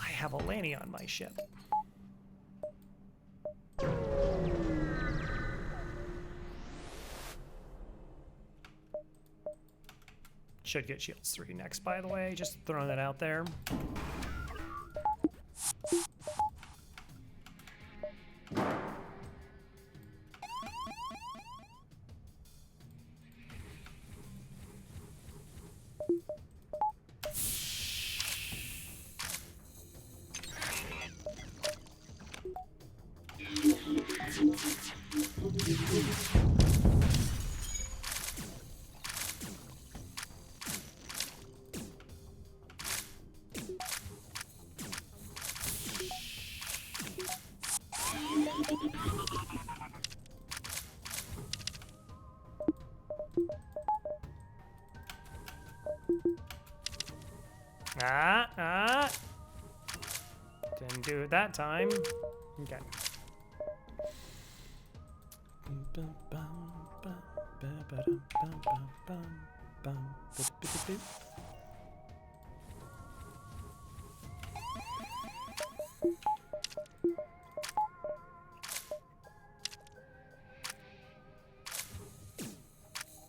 I have a Lanny on my ship. Should get Shields 3 next, by the way. Just throwing that out there. Didn't do it that time. Okay.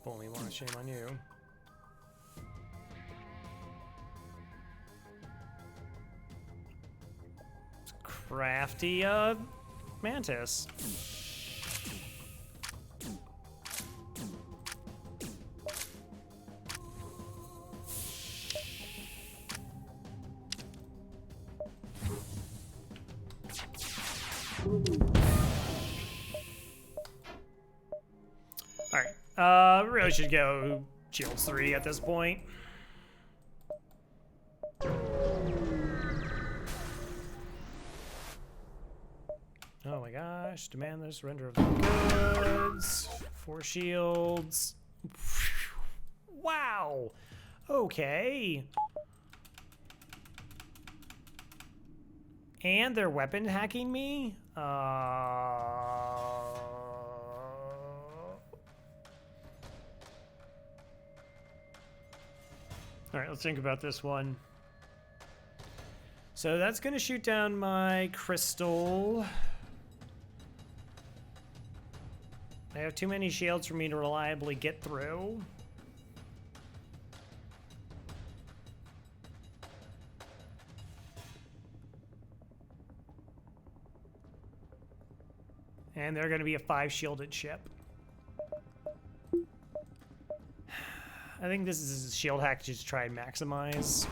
Only one, shame on you. Crafty, Mantis. Alright, really should go Shields 3 at this point. Oh my gosh, demand the surrender of the goods. 4 shields. Wow. Okay. And they're weapon hacking me? Alright, let's think about this one. So that's gonna shoot down my crystal. I have too many shields for me to reliably get through. And they're going to be a 5-shielded ship. I think this is a shield hack to just try and maximize.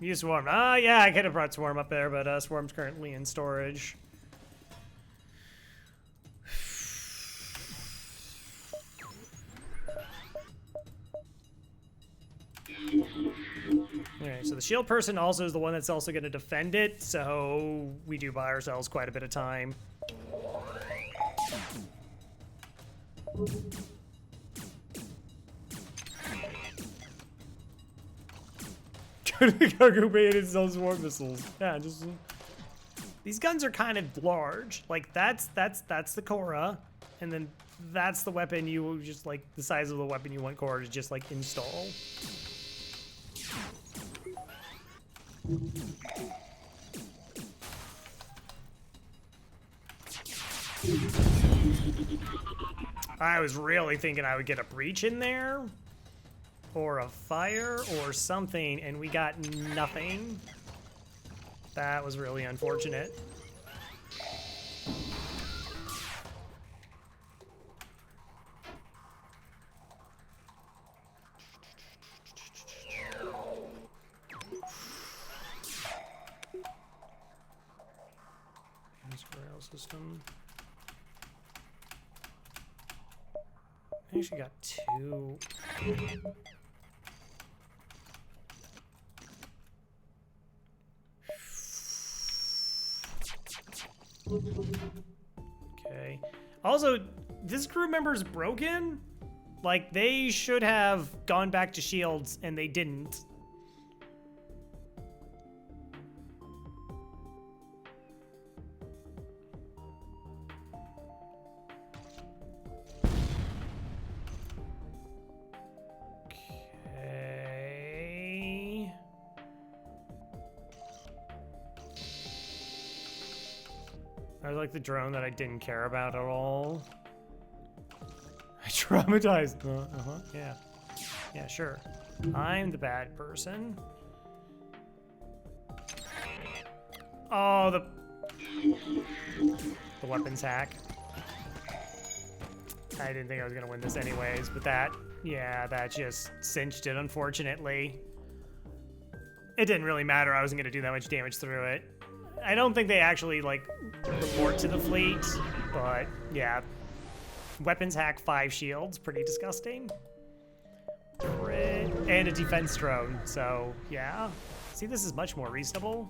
Use Swarm. Ah, yeah, I could have brought Swarm up there, but Swarm's currently in storage. Alright, so the shield person also is the one that's also going to defend it, so we do buy ourselves quite a bit of time. Cargo baited sells Swarm missiles. Yeah, just these guns are kind of large. Like that's the Korra, and then that's the weapon you just like the size of the weapon you want Korra to just like install. I was really thinking I would get a breach in there. Or a fire or something, and we got nothing. That was really unfortunate. system. I actually got 2. Okay. Also, this crew member's broken? Like, they should have gone back to shields, and they didn't. Okay. I like the drone that I didn't care about at all. I traumatized. Yeah. Yeah, sure. I'm the bad person. Oh, the weapons hack. I didn't think I was gonna win this anyways, but that just cinched it, unfortunately. It didn't really matter. I wasn't gonna do that much damage through it. I don't think they actually, like, report to the fleet, but yeah. Weapons hack 5 shields, pretty disgusting. Crit, and a defense drone, so yeah. See, this is much more reasonable.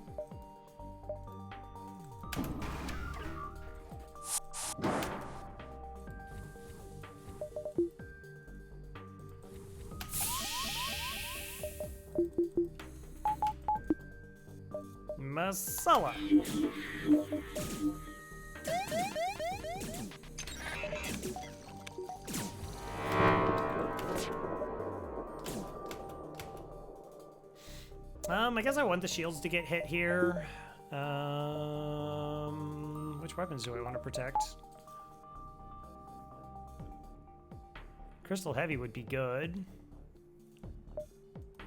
Masala. I guess I want the shields to get hit here. Which weapons do I want to protect? Crystal Heavy would be good.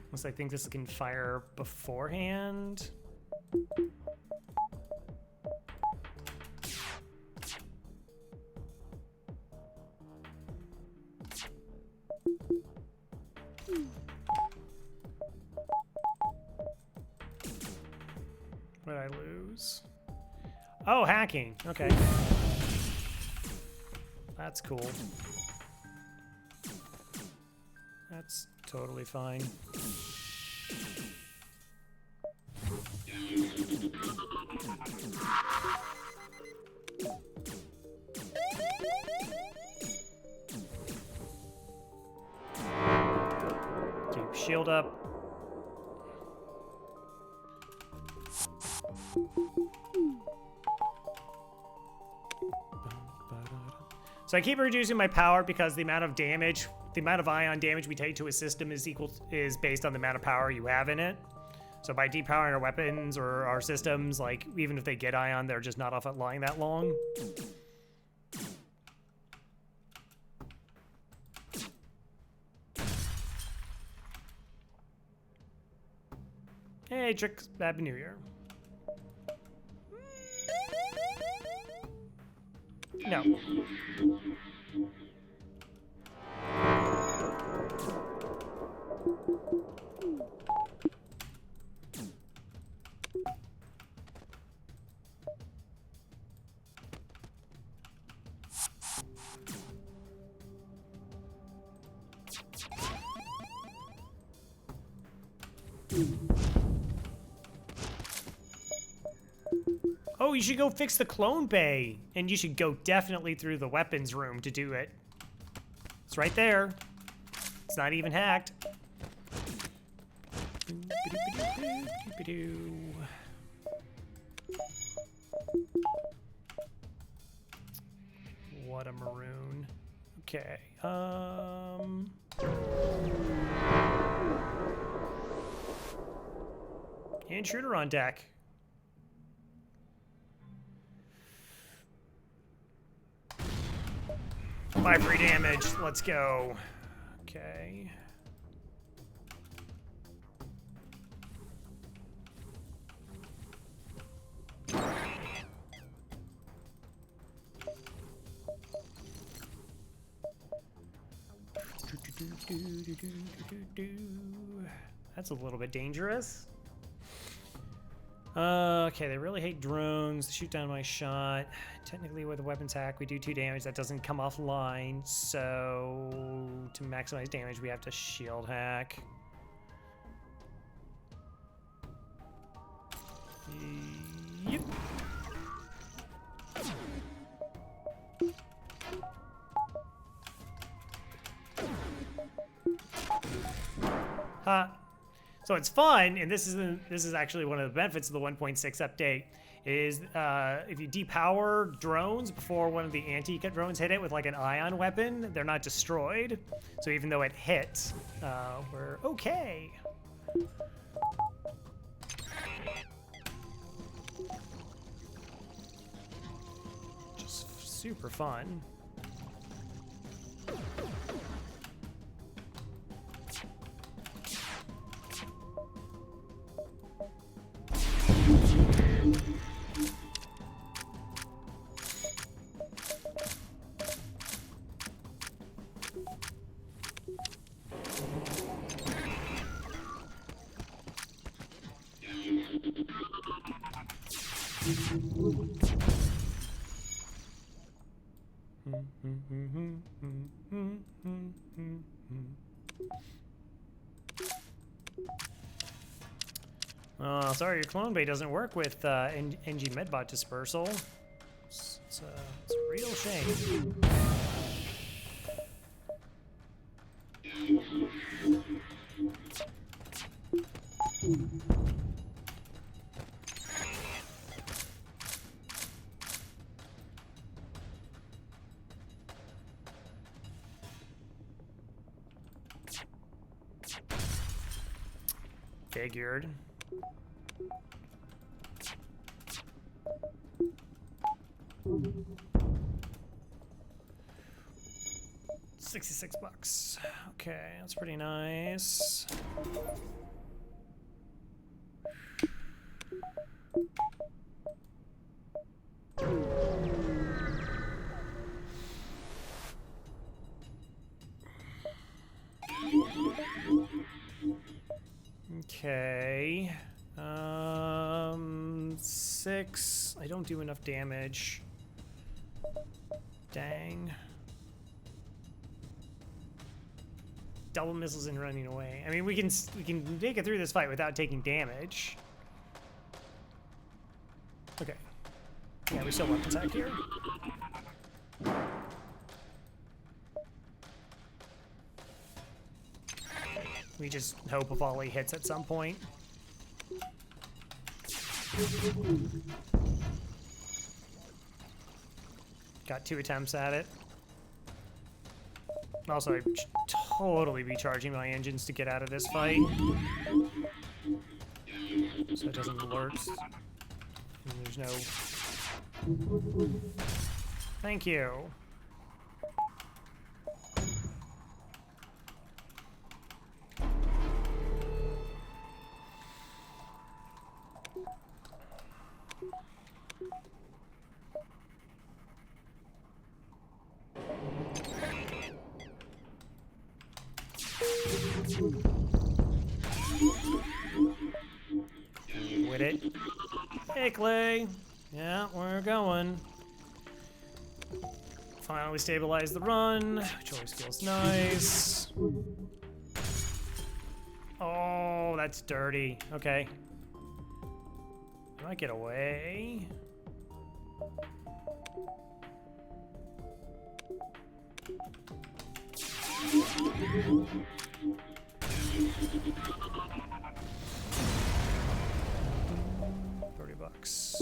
Unless I think this can fire beforehand. What did I lose? Oh, hacking. Okay. That's cool. That's totally fine. Keep shield up. So I keep reducing my power because the amount of damage, the amount of ion damage we take to a system is based on the amount of power you have in it. So by depowering our weapons or our systems, like even if they get ion, they're just not off at lying that long. Hey, Trick, Happy New Year. No. Oh, you should go fix the clone bay. And you should go definitely through the weapons room to do it. It's right there. It's not even hacked. What a maroon. Okay. Intruder on deck. 5 free damage. Let's go. Okay. That's a little bit dangerous. Okay, they really hate drones. They shoot down my shot. Technically, with a weapons hack, we do 2 damage. That doesn't come offline. So, to maximize damage, we have to shield hack. Yep. Ha. So it's fun, and this is actually one of the benefits of the 1.6 update, is if you depower drones before one of the anti-cut drones hit it with like an ion weapon, they're not destroyed. So even though it hit, we're okay. Just super fun. Sorry, your clone bay doesn't work with NG Medbot dispersal. It's a real shame. Figured. $66. Okay, that's pretty nice. Okay. 6. I don't do enough damage. Dang. Double missiles and running away. I mean, we can make it through this fight without taking damage. Okay. Yeah, we still weapons hack here. We just hope a volley hits at some point. Got 2 attempts at it. Also, I'd totally be charging my engines to get out of this fight. So it doesn't alert. And there's no... Thank you. With it. Hey, Clay. Yeah, we're going. Finally stabilize the run, which always feels nice. Oh, that's dirty. Okay. I might get away. $30.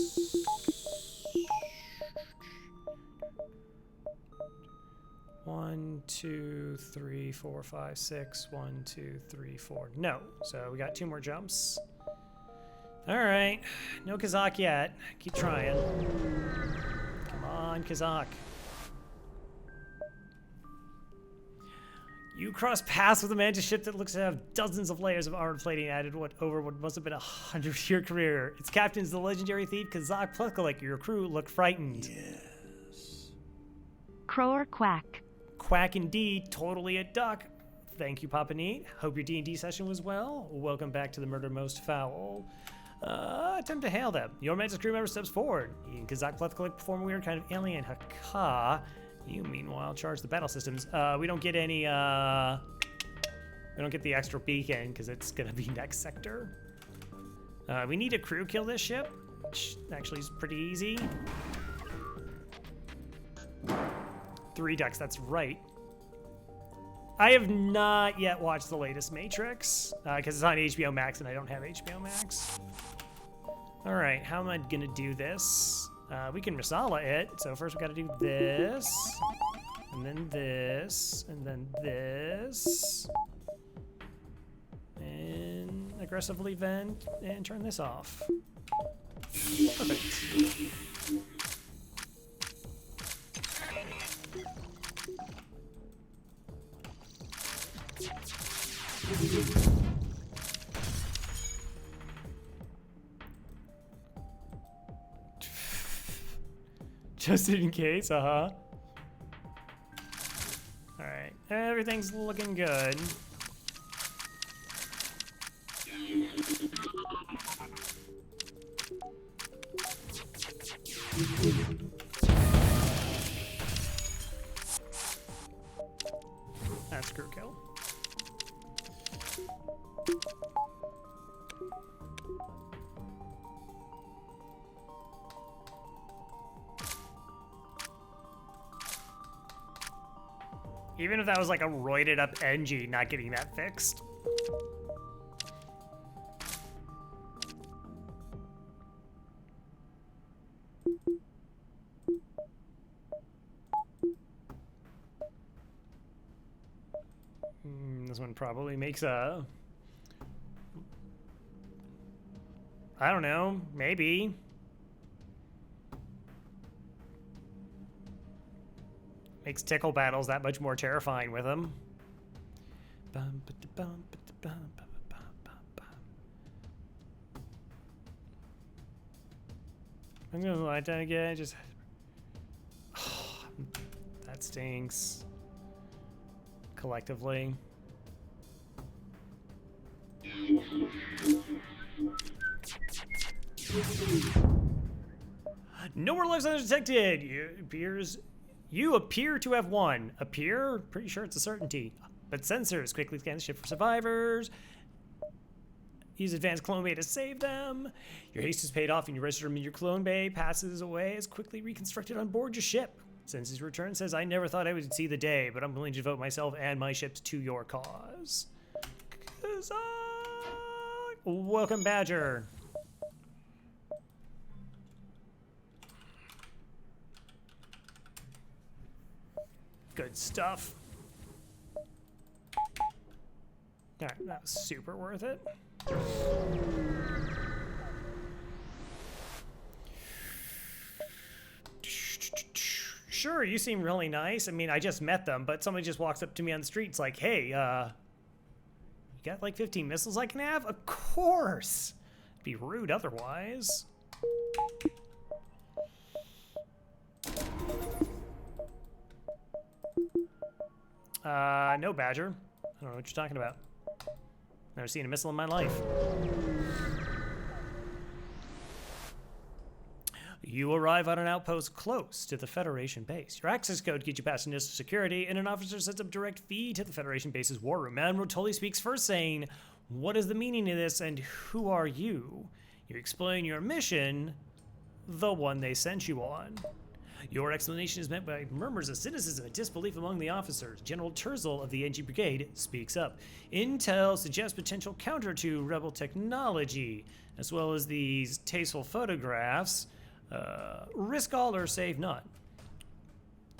1, 2, 3, 4, 5, 6. 1, 2, 3, 4. No. So we got 2 more jumps. All right. No Kazak yet. Keep trying. Come on, Kazak. You cross paths with a mantis ship that looks to have dozens of layers of armored plating added over what must have been a 100-year career. Its captain is the legendary thief Kazak Pluckalik. Your crew look frightened. Yes. Crow or quack? Quack indeed. Totally a duck. Thank you, Papa Neat. Hope your D&D session was well. Welcome back to the Murder Most Foul. Attempt to hail them. Your Mantis crew member steps forward. Kazak Plethkalik perform a weird kind of alien haka. You, meanwhile, charge the battle systems. We don't get any, we don't get the extra beacon because it's gonna be next sector. We need a crew kill this ship, which actually is pretty easy. 3 decks, that's right. I have not yet watched the latest Matrix because it's on HBO Max and I don't have HBO Max. All right, how am I gonna do this? We can Masala it. So first we gotta do this, and then this, and then this. And aggressively vent and turn this off. Perfect. Just in case, Alright, everything's looking good. That's crew kill. Even if that was like a roided up NG, not getting that fixed. This one probably makes a... I don't know, maybe. Makes tickle battles that much more terrifying with them. I'm gonna lie down again, just... Oh, that stinks. Collectively. No more lives undetected! You appear to have won. Appear? Pretty sure it's a certainty. But sensors quickly scan the ship for survivors. Use advanced clone bay to save them. Your haste is paid off and you register them in your clone bay. Passes away is quickly reconstructed on board your ship. Since his return says, I never thought I would see the day, but I'm willing to devote myself and my ships to your cause. Welcome, Badger. Good stuff. All right, that was super worth it. Sure, you seem really nice. I mean, I just met them, but somebody just walks up to me on the street. It's like, hey, you got like 15 missiles I can have? Of course. It'd be rude otherwise. No, Badger. I don't know what you're talking about. Never seen a missile in my life. You arrive on an outpost close to the Federation base. Your access code gets you past initial security, and an officer sets up direct feed to the Federation base's war room. Admiral Tully speaks first, saying, "What is the meaning of this, and who are you?" You explain your mission, the one they sent you on. Your explanation is met by murmurs of cynicism and disbelief among the officers. General Terzel of the NG Brigade speaks up. Intel suggests potential counter to rebel technology, as well as these tasteful photographs. Risk all or save none.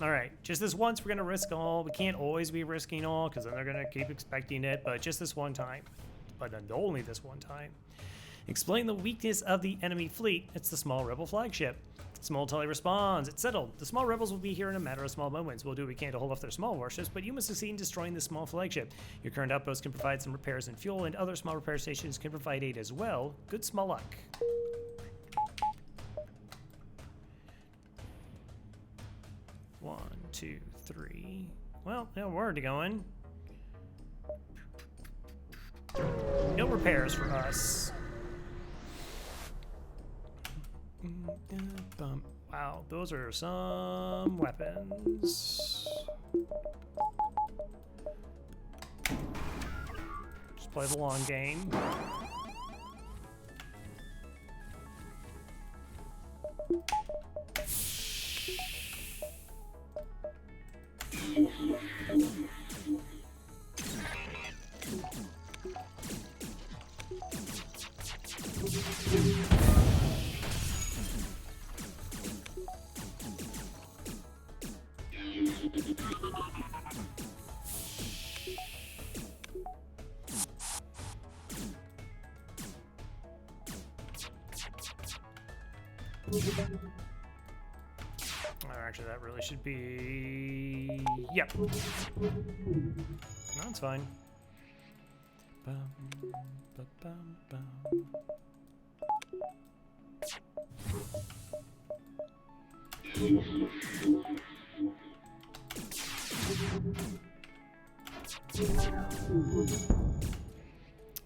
All right, just this once we're gonna risk all. We can't always be risking all because then they're gonna keep expecting it, but just this one time. But only this one time. Explain the weakness of the enemy fleet. It's the small rebel flagship. Small Tully responds, "It's settled. The small rebels will be here in a matter of small moments. We'll do what we can to hold off their small warships, but you must succeed in destroying the small flagship. Your current outpost can provide some repairs and fuel, and other small repair stations can provide aid as well. Good small luck." One, two, three. Well, no, we're already going. No repairs for us. Wow, those are some weapons. Just play the long game. Actually, that really should be... Yep. No, it's fine.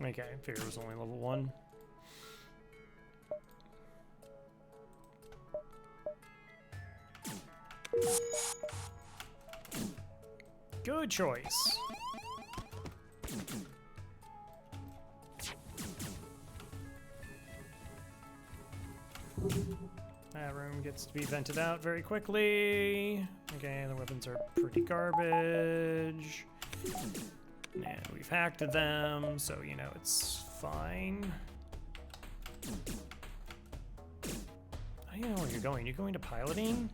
Okay, I figured it was only level 1. Good choice. That room gets to be vented out very quickly. Okay, the weapons are pretty garbage. And we've hacked them, so you know it's fine. I don't know where you're going. You're going to piloting?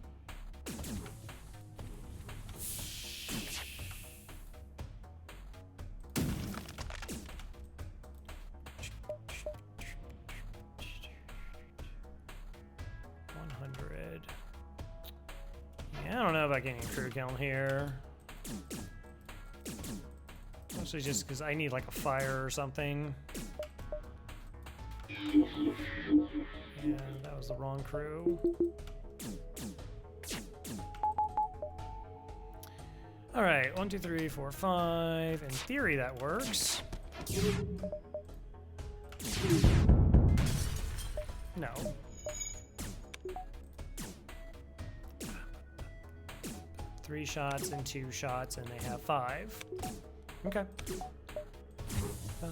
Yeah, I don't know about getting a crew kill here. Mostly just because I need like a fire or something. Yeah, that was the wrong crew. All right, 1, 2, 3, 4, 5. In theory, that works. No. Three shots and 2 shots, and they have 5. Okay. I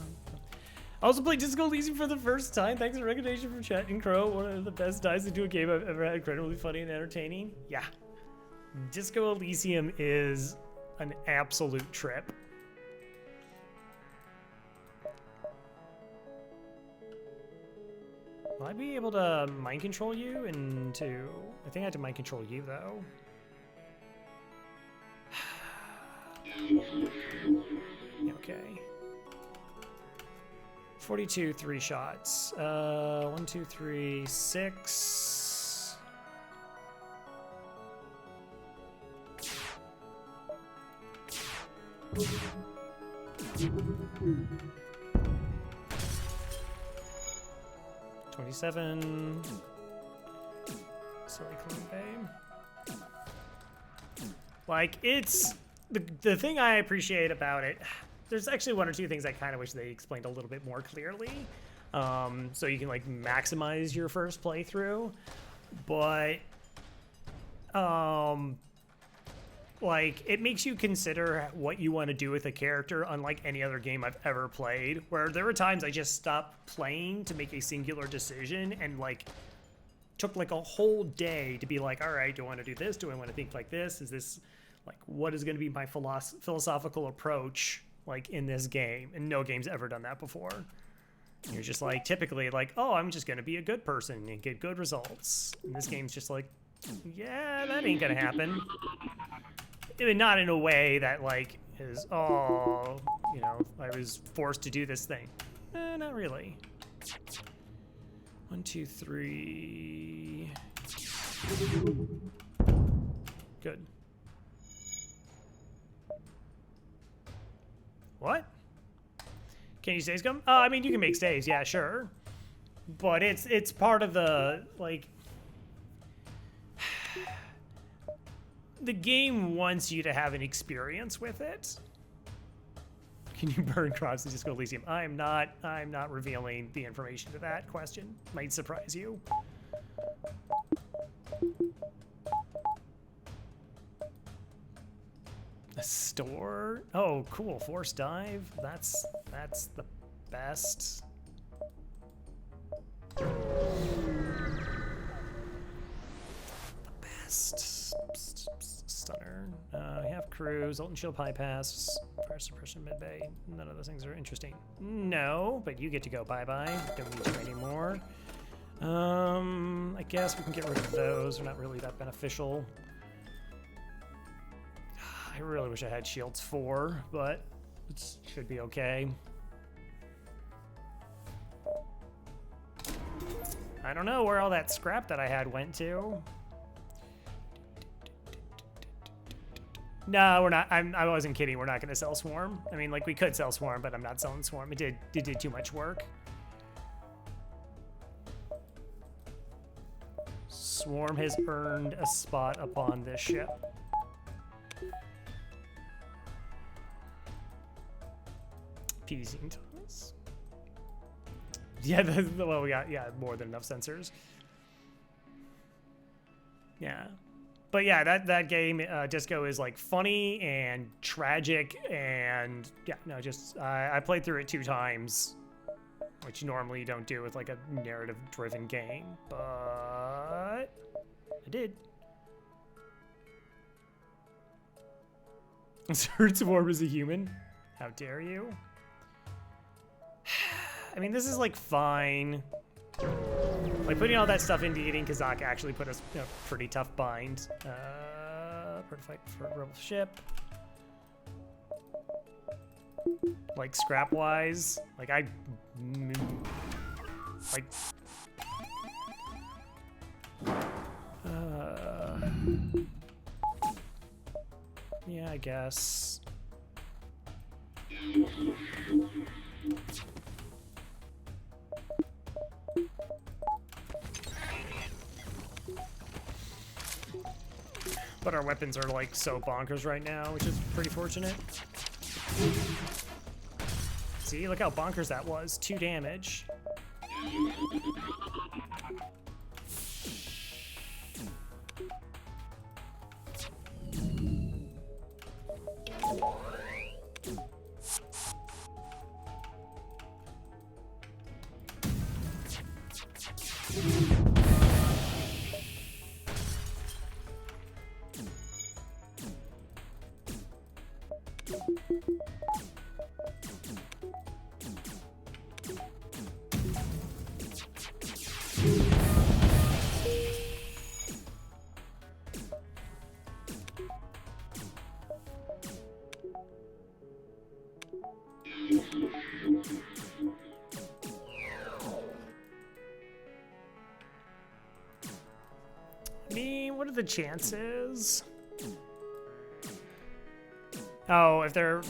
also played Disco Elysium for the first time. Thanks for recommendation from Chat and Crow. One of the best dives into a game I've ever had. Incredibly funny and entertaining. Yeah. Disco Elysium is an absolute trip. Will I be able to mind control you into... I think I have to mind control you, though. Okay. 42, 3 shots. 1, 2, 3, 6. $27. Silly clone babe. Like, it's the thing I appreciate about it. There's actually 1 or 2 things I kind of wish they explained a little bit more clearly, so you can like maximize your first playthrough. But like, it makes you consider what you want to do with a character, unlike any other game I've ever played, where there were times I just stopped playing to make a singular decision and like took like a whole day to be like, all right, do I want to do this? Do I want to think like this? Is this like, what is going to be my philosophical approach like in this game? And no game's ever done that before. You're just like typically like, oh, I'm just going to be a good person and get good results. And this game's just like, yeah, that ain't going to happen. I mean, not in a way that like is, oh, you know, I was forced to do this thing. Not really. 1, 2, 3. Good. What? Can you stay scum? I mean, you can make stays, yeah, sure. But it's part of the, like... The game wants you to have an experience with it. Can you burn crops in Disco Elysium? I'm not revealing the information to that question. Might surprise you. A store? Oh, cool. Force dive. That's the best. The best. Stunner. We have crew, Zoltan Shield bypass, fire suppression mid-bay. None of those things are interesting. No, but you get to go bye-bye. Don't need you anymore. I guess we can get rid of those. They're not really that beneficial. I really wish I had shields 4, but it should be okay. I don't know where all that scrap that I had went to. No, we're not. I wasn't kidding. We're not going to sell Swarm. I mean, like, we could sell Swarm, but I'm not selling Swarm. It did too much work. Swarm has earned a spot upon this ship. Peasing tunnels. Yeah, well, we got, yeah, more than enough sensors. Yeah. But yeah, that game, Disco, is like funny and tragic and yeah, no, just, I played through it 2 times, which normally you don't do with like a narrative-driven game, but I did. Insert Swarm as a human? How dare you? I mean, this is like fine. Like putting all that stuff into eating Kazak actually put us in a pretty tough bind. Fight for rebel ship. Like scrap wise, like yeah, I guess. But our weapons are like so bonkers right now, which is pretty fortunate. See, look how bonkers that was. 2 damage. What are the chances? Oh, if they're...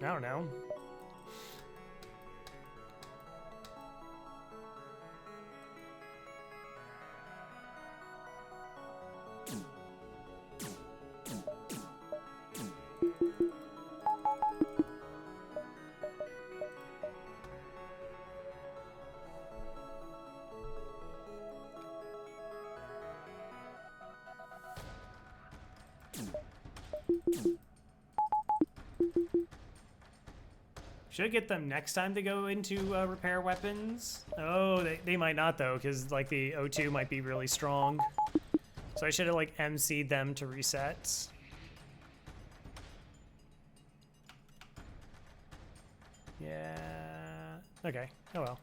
I don't know. Should I get them next time to go into repair weapons? Oh, they might not though, because like the O2 might be really strong. So I should have like MC'd them to reset. Yeah. Okay. Oh well.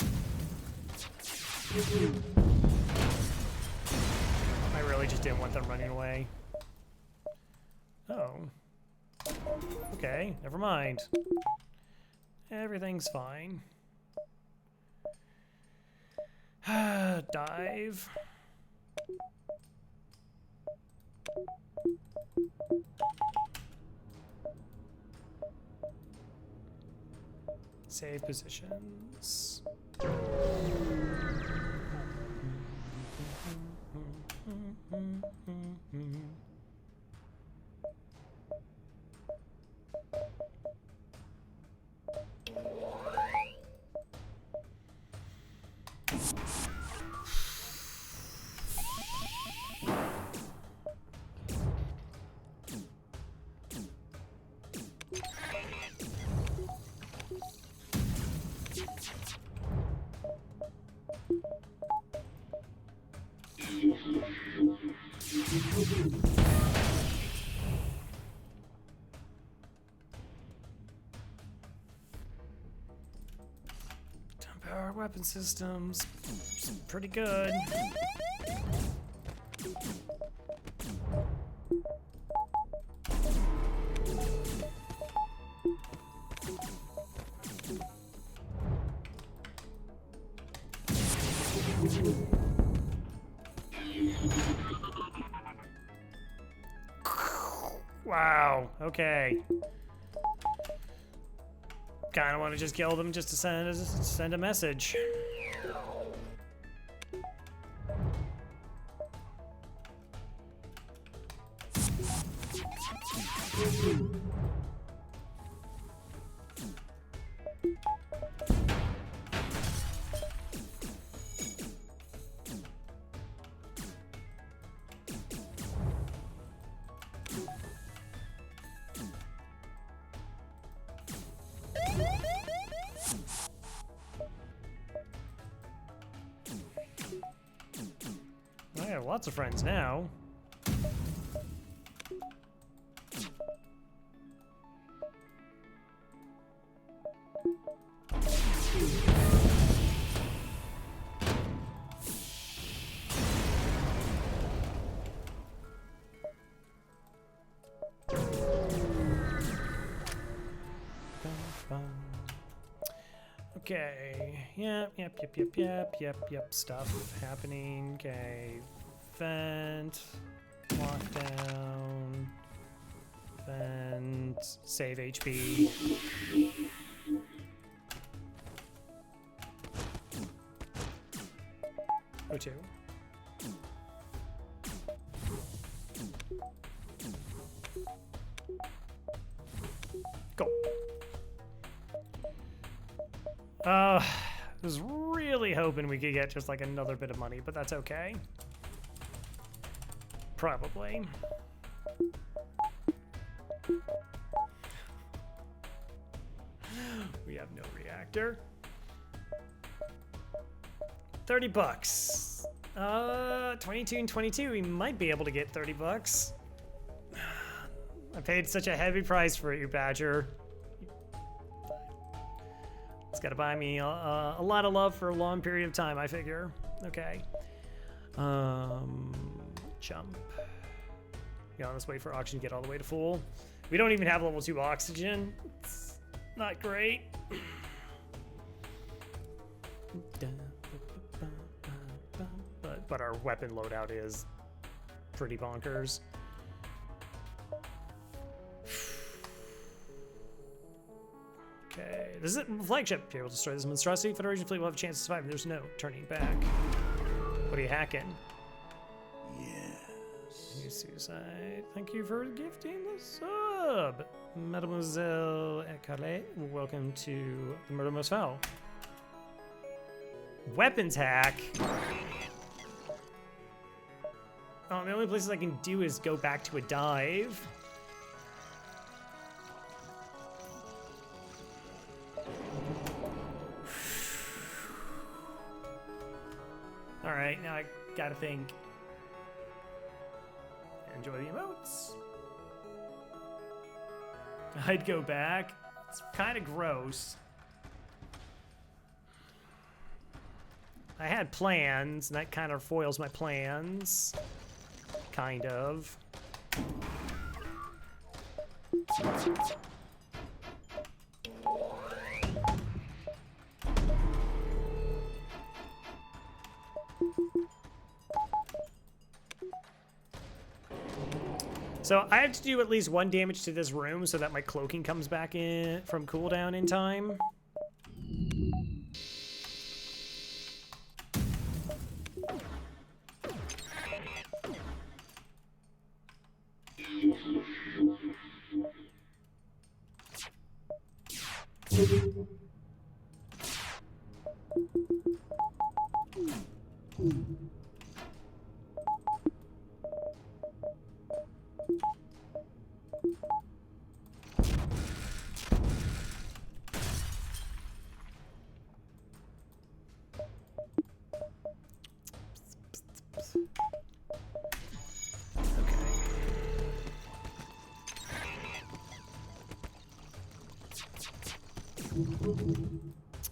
I really just didn't want them running away. Oh. Okay, never mind. Everything's fine. Dive. Save positions. Power weapon systems, pretty good. Wow, okay. Kinda wanna just kill them just to send a message. I have lots of friends now. Okay, yep, stuff happening. Okay, vent, lockdown, vent, save HP. O2. Go. I was really hoping we could get just like another bit of money, but that's okay. Probably. We have no reactor. 30 bucks. 22 and 22, we might be able to get 30 bucks. I paid such a heavy price for you, Badger. It's gotta buy me a lot of love for a long period of time, I figure. Okay. Jump. Yeah, let's wait for oxygen to get all the way to full. We don't even have level 2 oxygen. It's not great. But our weapon loadout is pretty bonkers. Okay, this is a flagship. If you're able to destroy this monstrosity, Federation fleet will have a chance to survive. There's no turning back. What are you hacking? Yes. New suicide. Thank you for gifting the sub. Mademoiselle Ecale, welcome to the Murder Most Foul. Weapons hack. Oh, the only places I can do is go back to a dive. All right, now I gotta think. Enjoy the emotes. I'd go back. It's kind of gross. I had plans, and that kind of foils my plans. Kind of. So I have to do at least 1 damage to this room so that my cloaking comes back in from cooldown in time.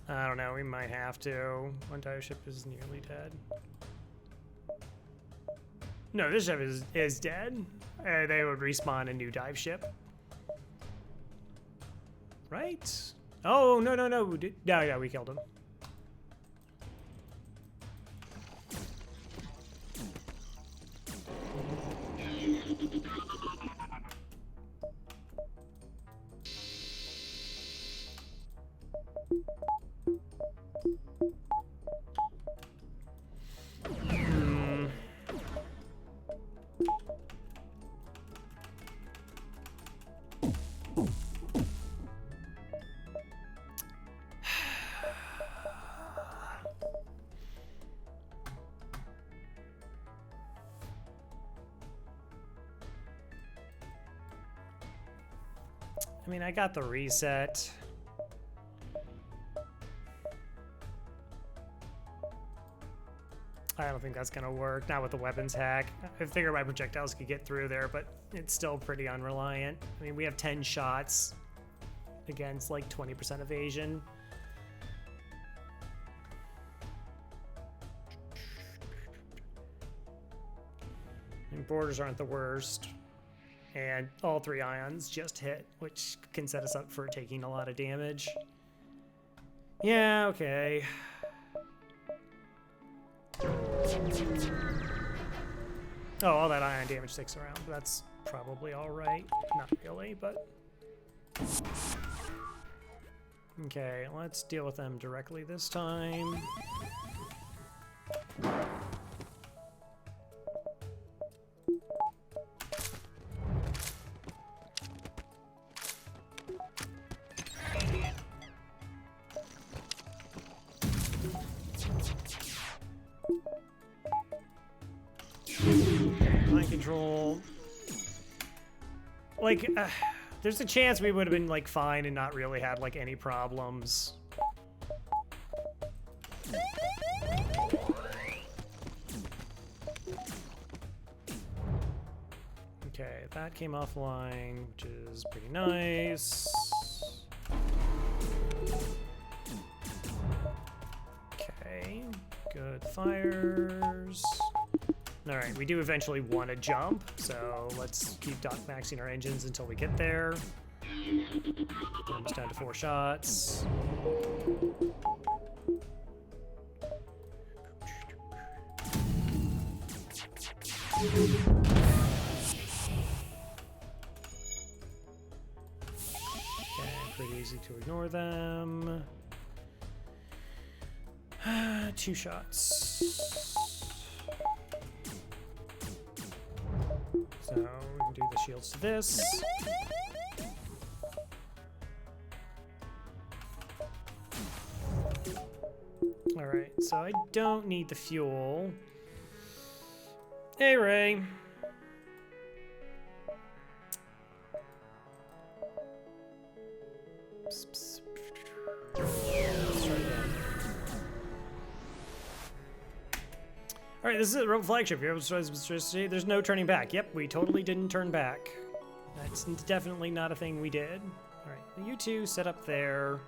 I don't know, we might have to. One dive ship is nearly dead. No, this ship is dead. They would respawn a new dive ship. Right? Oh, no. No, yeah, we killed him. I mean, I got the reset. I don't think that's gonna work, not with the weapons hack. I figure my projectiles could get through there, but it's still pretty unreliant. I mean, we have 10 shots against like 20% evasion. And borders aren't the worst. And all 3 ions just hit, which can set us up for taking a lot of damage. Yeah, okay. Oh, all that ion damage sticks around. That's probably all right. Not really, but... Okay, let's deal with them directly this time. Mind control. Like, there's a chance we would have been like fine and not really had like any problems. Okay, that came offline, which is pretty nice. Okay, good fires. All right, we do eventually want to jump, so let's keep dock-maxing our engines until we get there. Almost down to 4 shots. Okay, pretty easy to ignore them. 2 shots. So we can do the shields to this. All right, so I don't need the fuel. Hey, Ray. Psst, psst. Let's try again. All right, this is a Rebel flagship. There's no turning back. Yep, we totally didn't turn back. That's definitely not a thing we did. All right, you two set up there.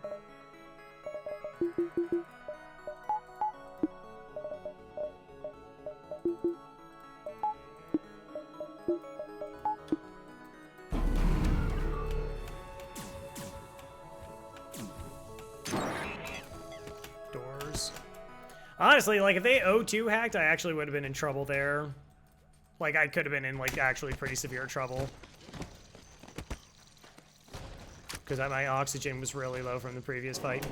Doors. Honestly, like, if they O2 hacked, I actually would have been in trouble there. Like, I could have been in, like, actually pretty severe trouble. Because my oxygen was really low from the previous fight.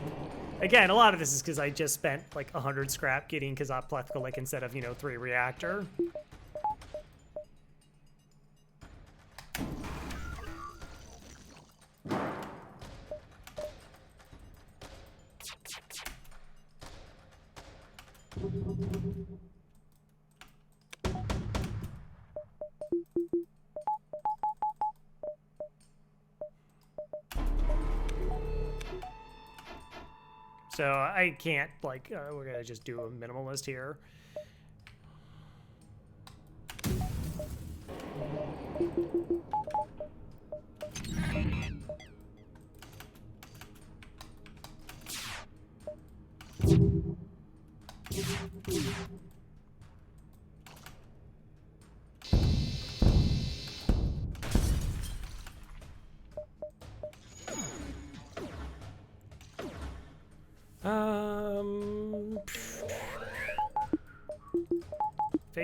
Again, a lot of this is because I just spent, like, 100 scrap getting Kazat Plethkalik instead of, you know, 3 reactor. So I can't, like, we're gonna just do a minimalist here.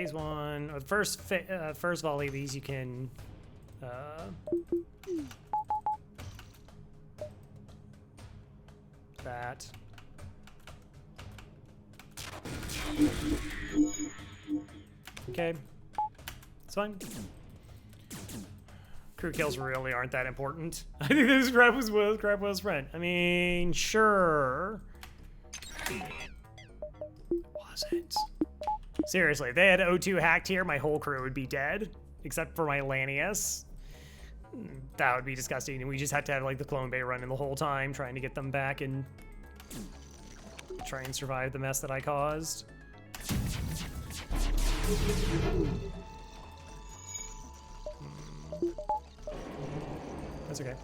phase one, or the first volley of these you can that. Okay, it's fine. Crew kills really aren't that important. I think this crap was friend. I mean, sure. It wasn't. Seriously, if they had O2 hacked here, my whole crew would be dead, except for my Lanius. That would be disgusting, and we just had to have like the clone bay running the whole time, trying to get them back and try and survive the mess that I caused. That's okay.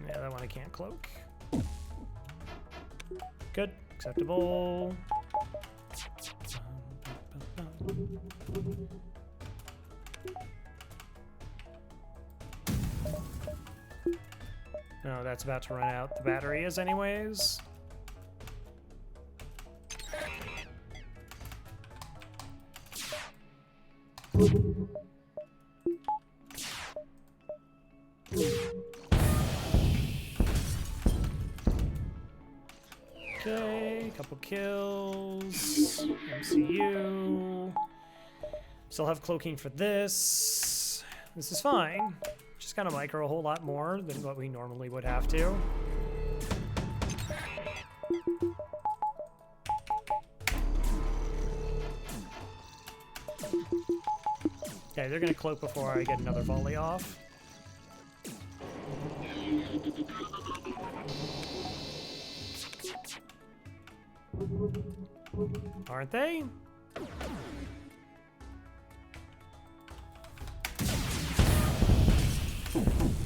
Yeah, that one I can't cloak. Good, acceptable. No, that's about to run out. The battery is anyways. Okay, couple kills. MCU. Still have cloaking for this. This is fine. Just gotta micro a whole lot more than what we normally would have to. Okay, they're gonna cloak before I get another volley off. Aren't they?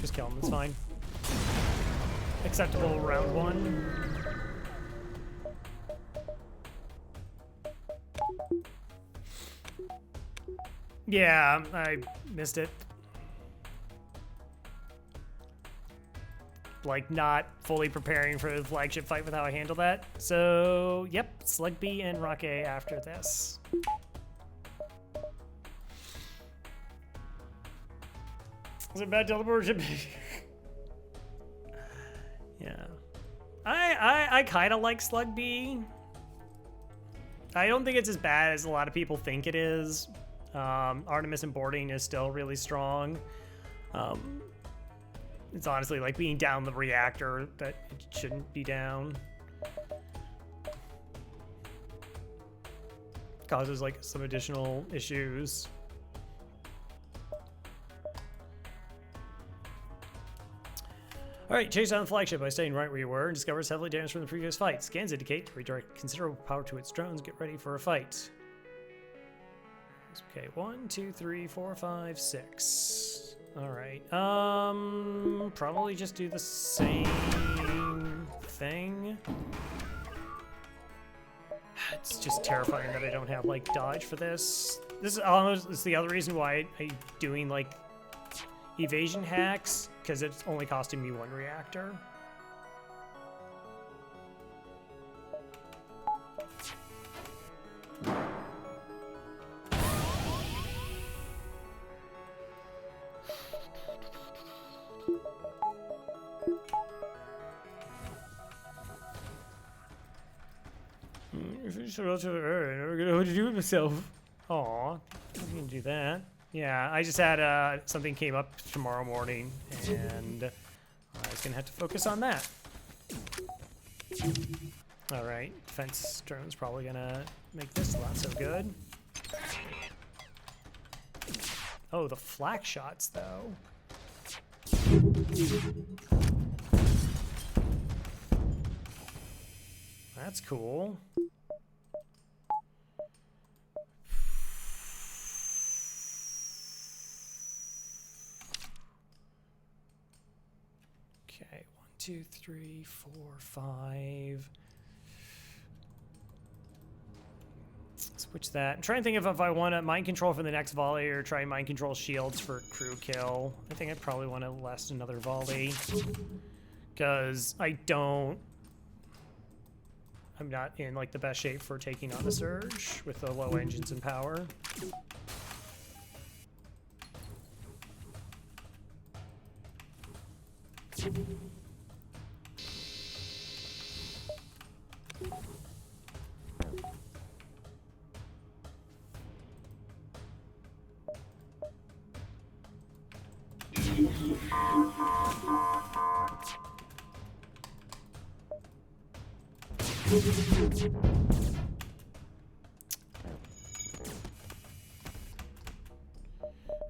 Just kill them, it's fine. Acceptable round one. Yeah, I missed it. Like, not fully preparing for the flagship fight with how I handle that. So, yep, Slug B and Rock A after this. Is it bad teleportation? Yeah. I kind of like Slug B. I don't think it's as bad as a lot of people think it is. Artemis and boarding is still really strong. It's honestly like being down the reactor that it shouldn't be down. Causes like some additional issues. All right, chase down the flagship by staying right where you were and discovers heavily damaged from the previous fight. Scans indicate to redirect considerable power to its drones. Get ready for a fight. Okay, 1, 2, 3, 4, 5, 6. All right. Probably just do the same thing. It's just terrifying that I don't have like dodge for this. This is the other reason why I'm doing like evasion hacks, because it's only costing me 1 reactor. I never gonna know what to do with myself. Aw, I can do that. Yeah, I just had something came up tomorrow morning, and I was gonna have to focus on that. All right, defense drone's probably gonna make this not so good. Oh, the flak shots though. That's cool. Okay, 1, 2, 3, 4, 5. So Switch that. I'm trying to think if I want to mind control for the next volley or try mind control shields for crew kill. I think I probably want to last another volley because I'm not in like the best shape for taking on the surge with the low engines and power.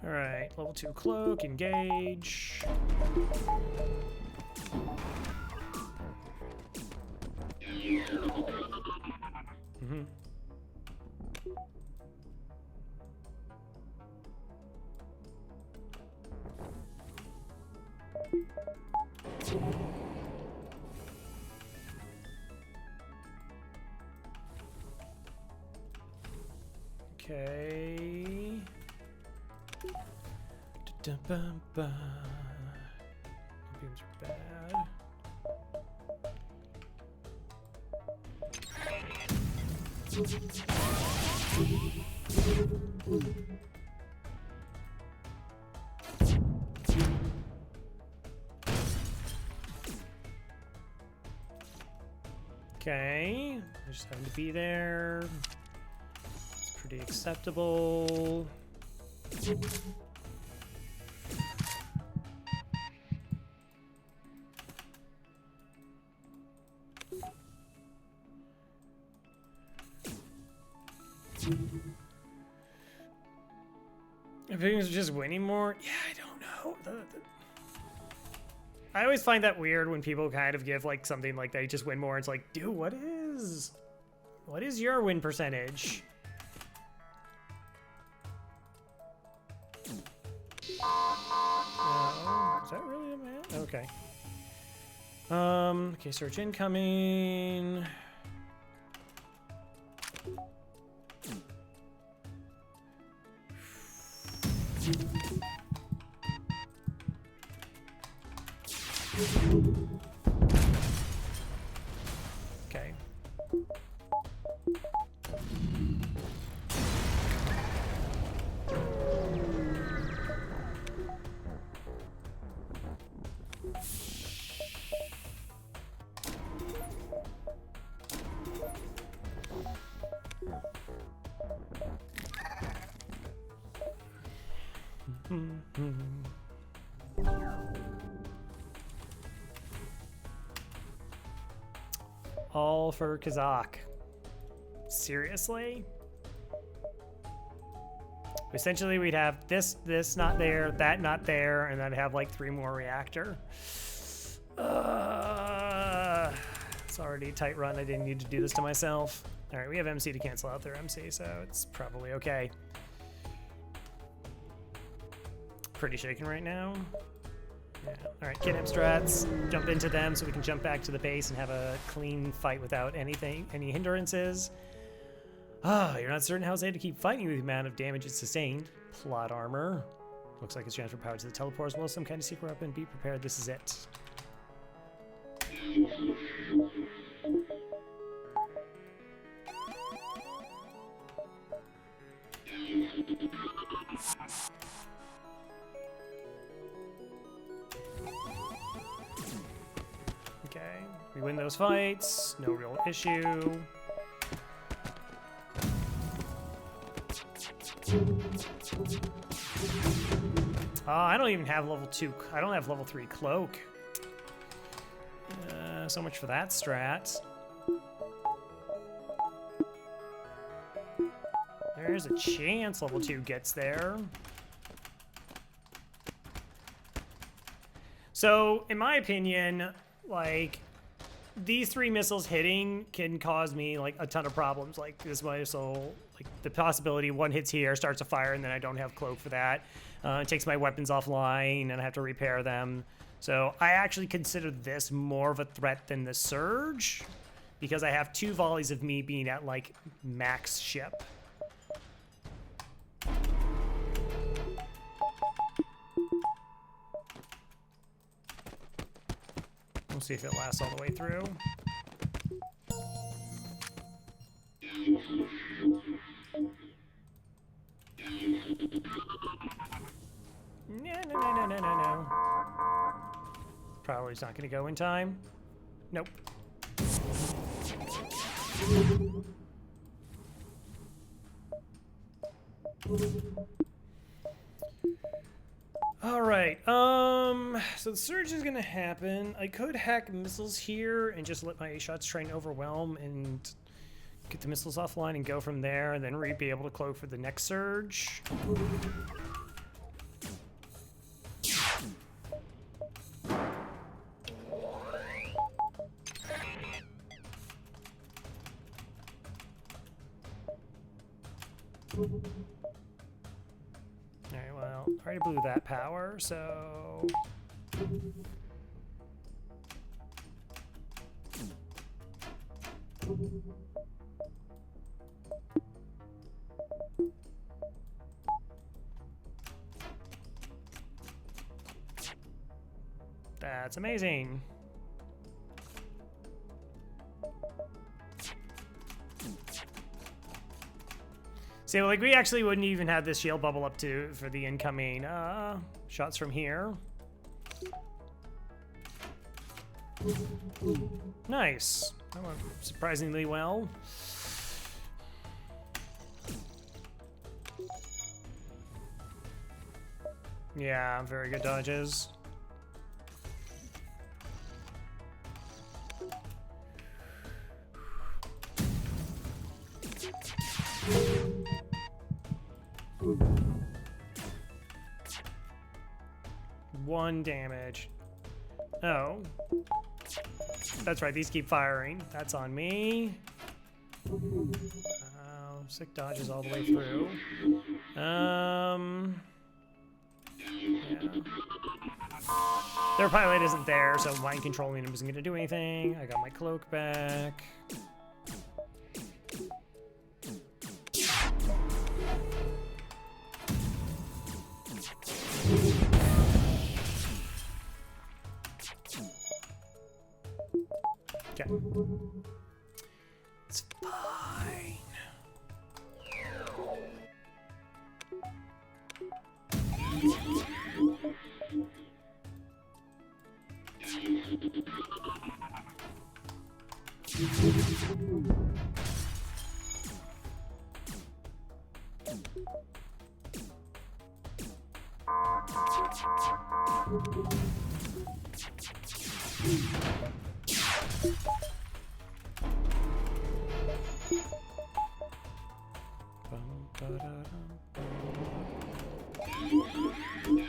All right, level 2 cloak, engage. Mm-hmm. Okay. Da-da-ba-ba. Beams are bad. Okay, I just having to be there. It's pretty acceptable. If things are just winning more, yeah, I don't know. I always find that weird when people kind of give like something like they just win more. It's like, dude, what is your win percentage? Is that really a man? Okay. Okay, search incoming. Okay. All for Kazakh. Seriously? Essentially, we'd have this not there, that not there, and then have like 3 more reactor. It's already a tight run. I didn't need to do this to myself. All right, we have MC to cancel out their MC, so it's probably okay. Pretty shaken right now. Yeah. All right, kidnap strats, jump into them so we can jump back to the base and have a clean fight without any hindrances. You're not certain how it's able to keep fighting with the amount of damage it's sustained. Plot armor. Looks like it's transfer power to the teleport as well. Some kind of secret weapon. Be prepared. This is it. Okay, we win those fights, no real issue. I don't even have level 2, I don't have level 3 cloak. So much for that strat. There's a chance level 2 gets there. So, in my opinion, like, these 3 missiles hitting can cause me, like, a ton of problems. Like, this missile, like, the possibility one hits here, starts a fire, and then I don't have cloak for that. It takes my weapons offline, and I have to repair them. So, I actually consider this more of a threat than the surge, because I have 2 volleys of me being at, like, max ship. We'll see if it lasts all the way through. No. Probably not going to go in time. Nope. All right. So the surge is going to happen. I could hack missiles here and just let my A-shots try and overwhelm and get the missiles offline and go from there, and then be able to cloak for the next surge. Alright, well, I already blew that power, so... That's amazing. So, like, we actually wouldn't even have this shield bubble up to for the incoming shots from here. Nice. That went surprisingly well. Yeah, very good dodges. One damage. Oh. That's right, these keep firing. That's on me. Sick dodges all the way through. Yeah. Their pilot isn't there, so mind controlling him isn't going to do anything. I got my cloak back. Okay. It's fine.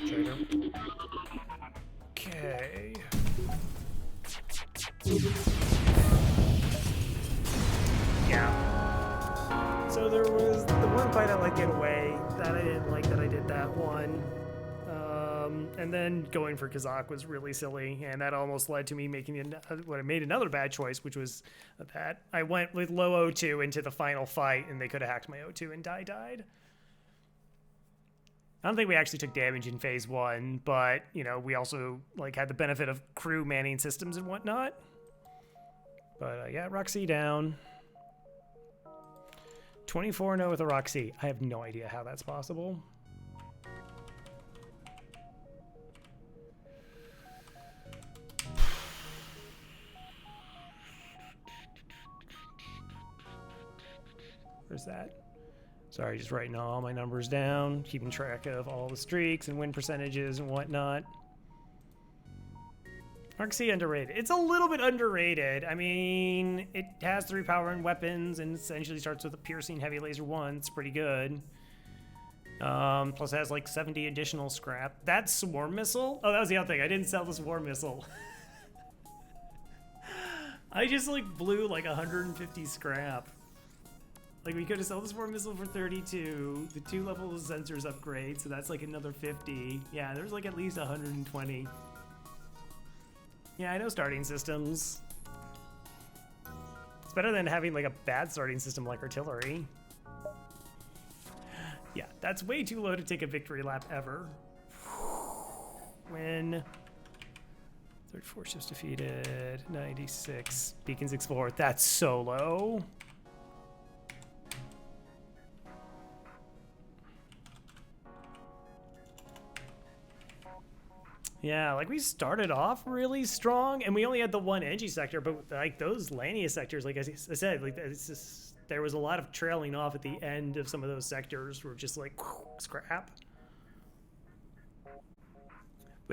Trader. Okay. Yeah. So there was the one fight I let get away that I didn't like that I did that one. And then going for Kazakh was really silly, and that almost led to me making what I made another bad choice, which was that I went with low O2 into the final fight, and they could have hacked my O2 and died. I don't think we actually took damage in phase 1, but, you know, we also, like, had the benefit of crew manning systems and whatnot. But, yeah, Roxy down. 24-0 with a Roxy. I have no idea how that's possible. Where's that? Sorry, just writing all my numbers down, keeping track of all the streaks and win percentages and whatnot. Roxy underrated. It's a little bit underrated. I mean, it has 3 power and weapons and essentially starts with a piercing heavy laser 1. It's pretty good. Plus it has like 70 additional scrap. That swarm missile? Oh, that was the other thing. I didn't sell the swarm missile. I just like blew like 150 scrap. Like, we could have sold this swarm missile for 32, the 2 levels of sensors upgrade, so that's like another 50. Yeah, there's like at least 120. Yeah, I know starting systems. It's better than having like a bad starting system like artillery. Yeah, that's way too low to take a victory lap ever. Win. 34 ships defeated. 96 beacons explored. That's so low. Yeah, like we started off really strong, and we only had the one Engie sector, but like those Lania sectors, like I said, like it's just, there was a lot of trailing off at the end of some of those sectors were just like scrap.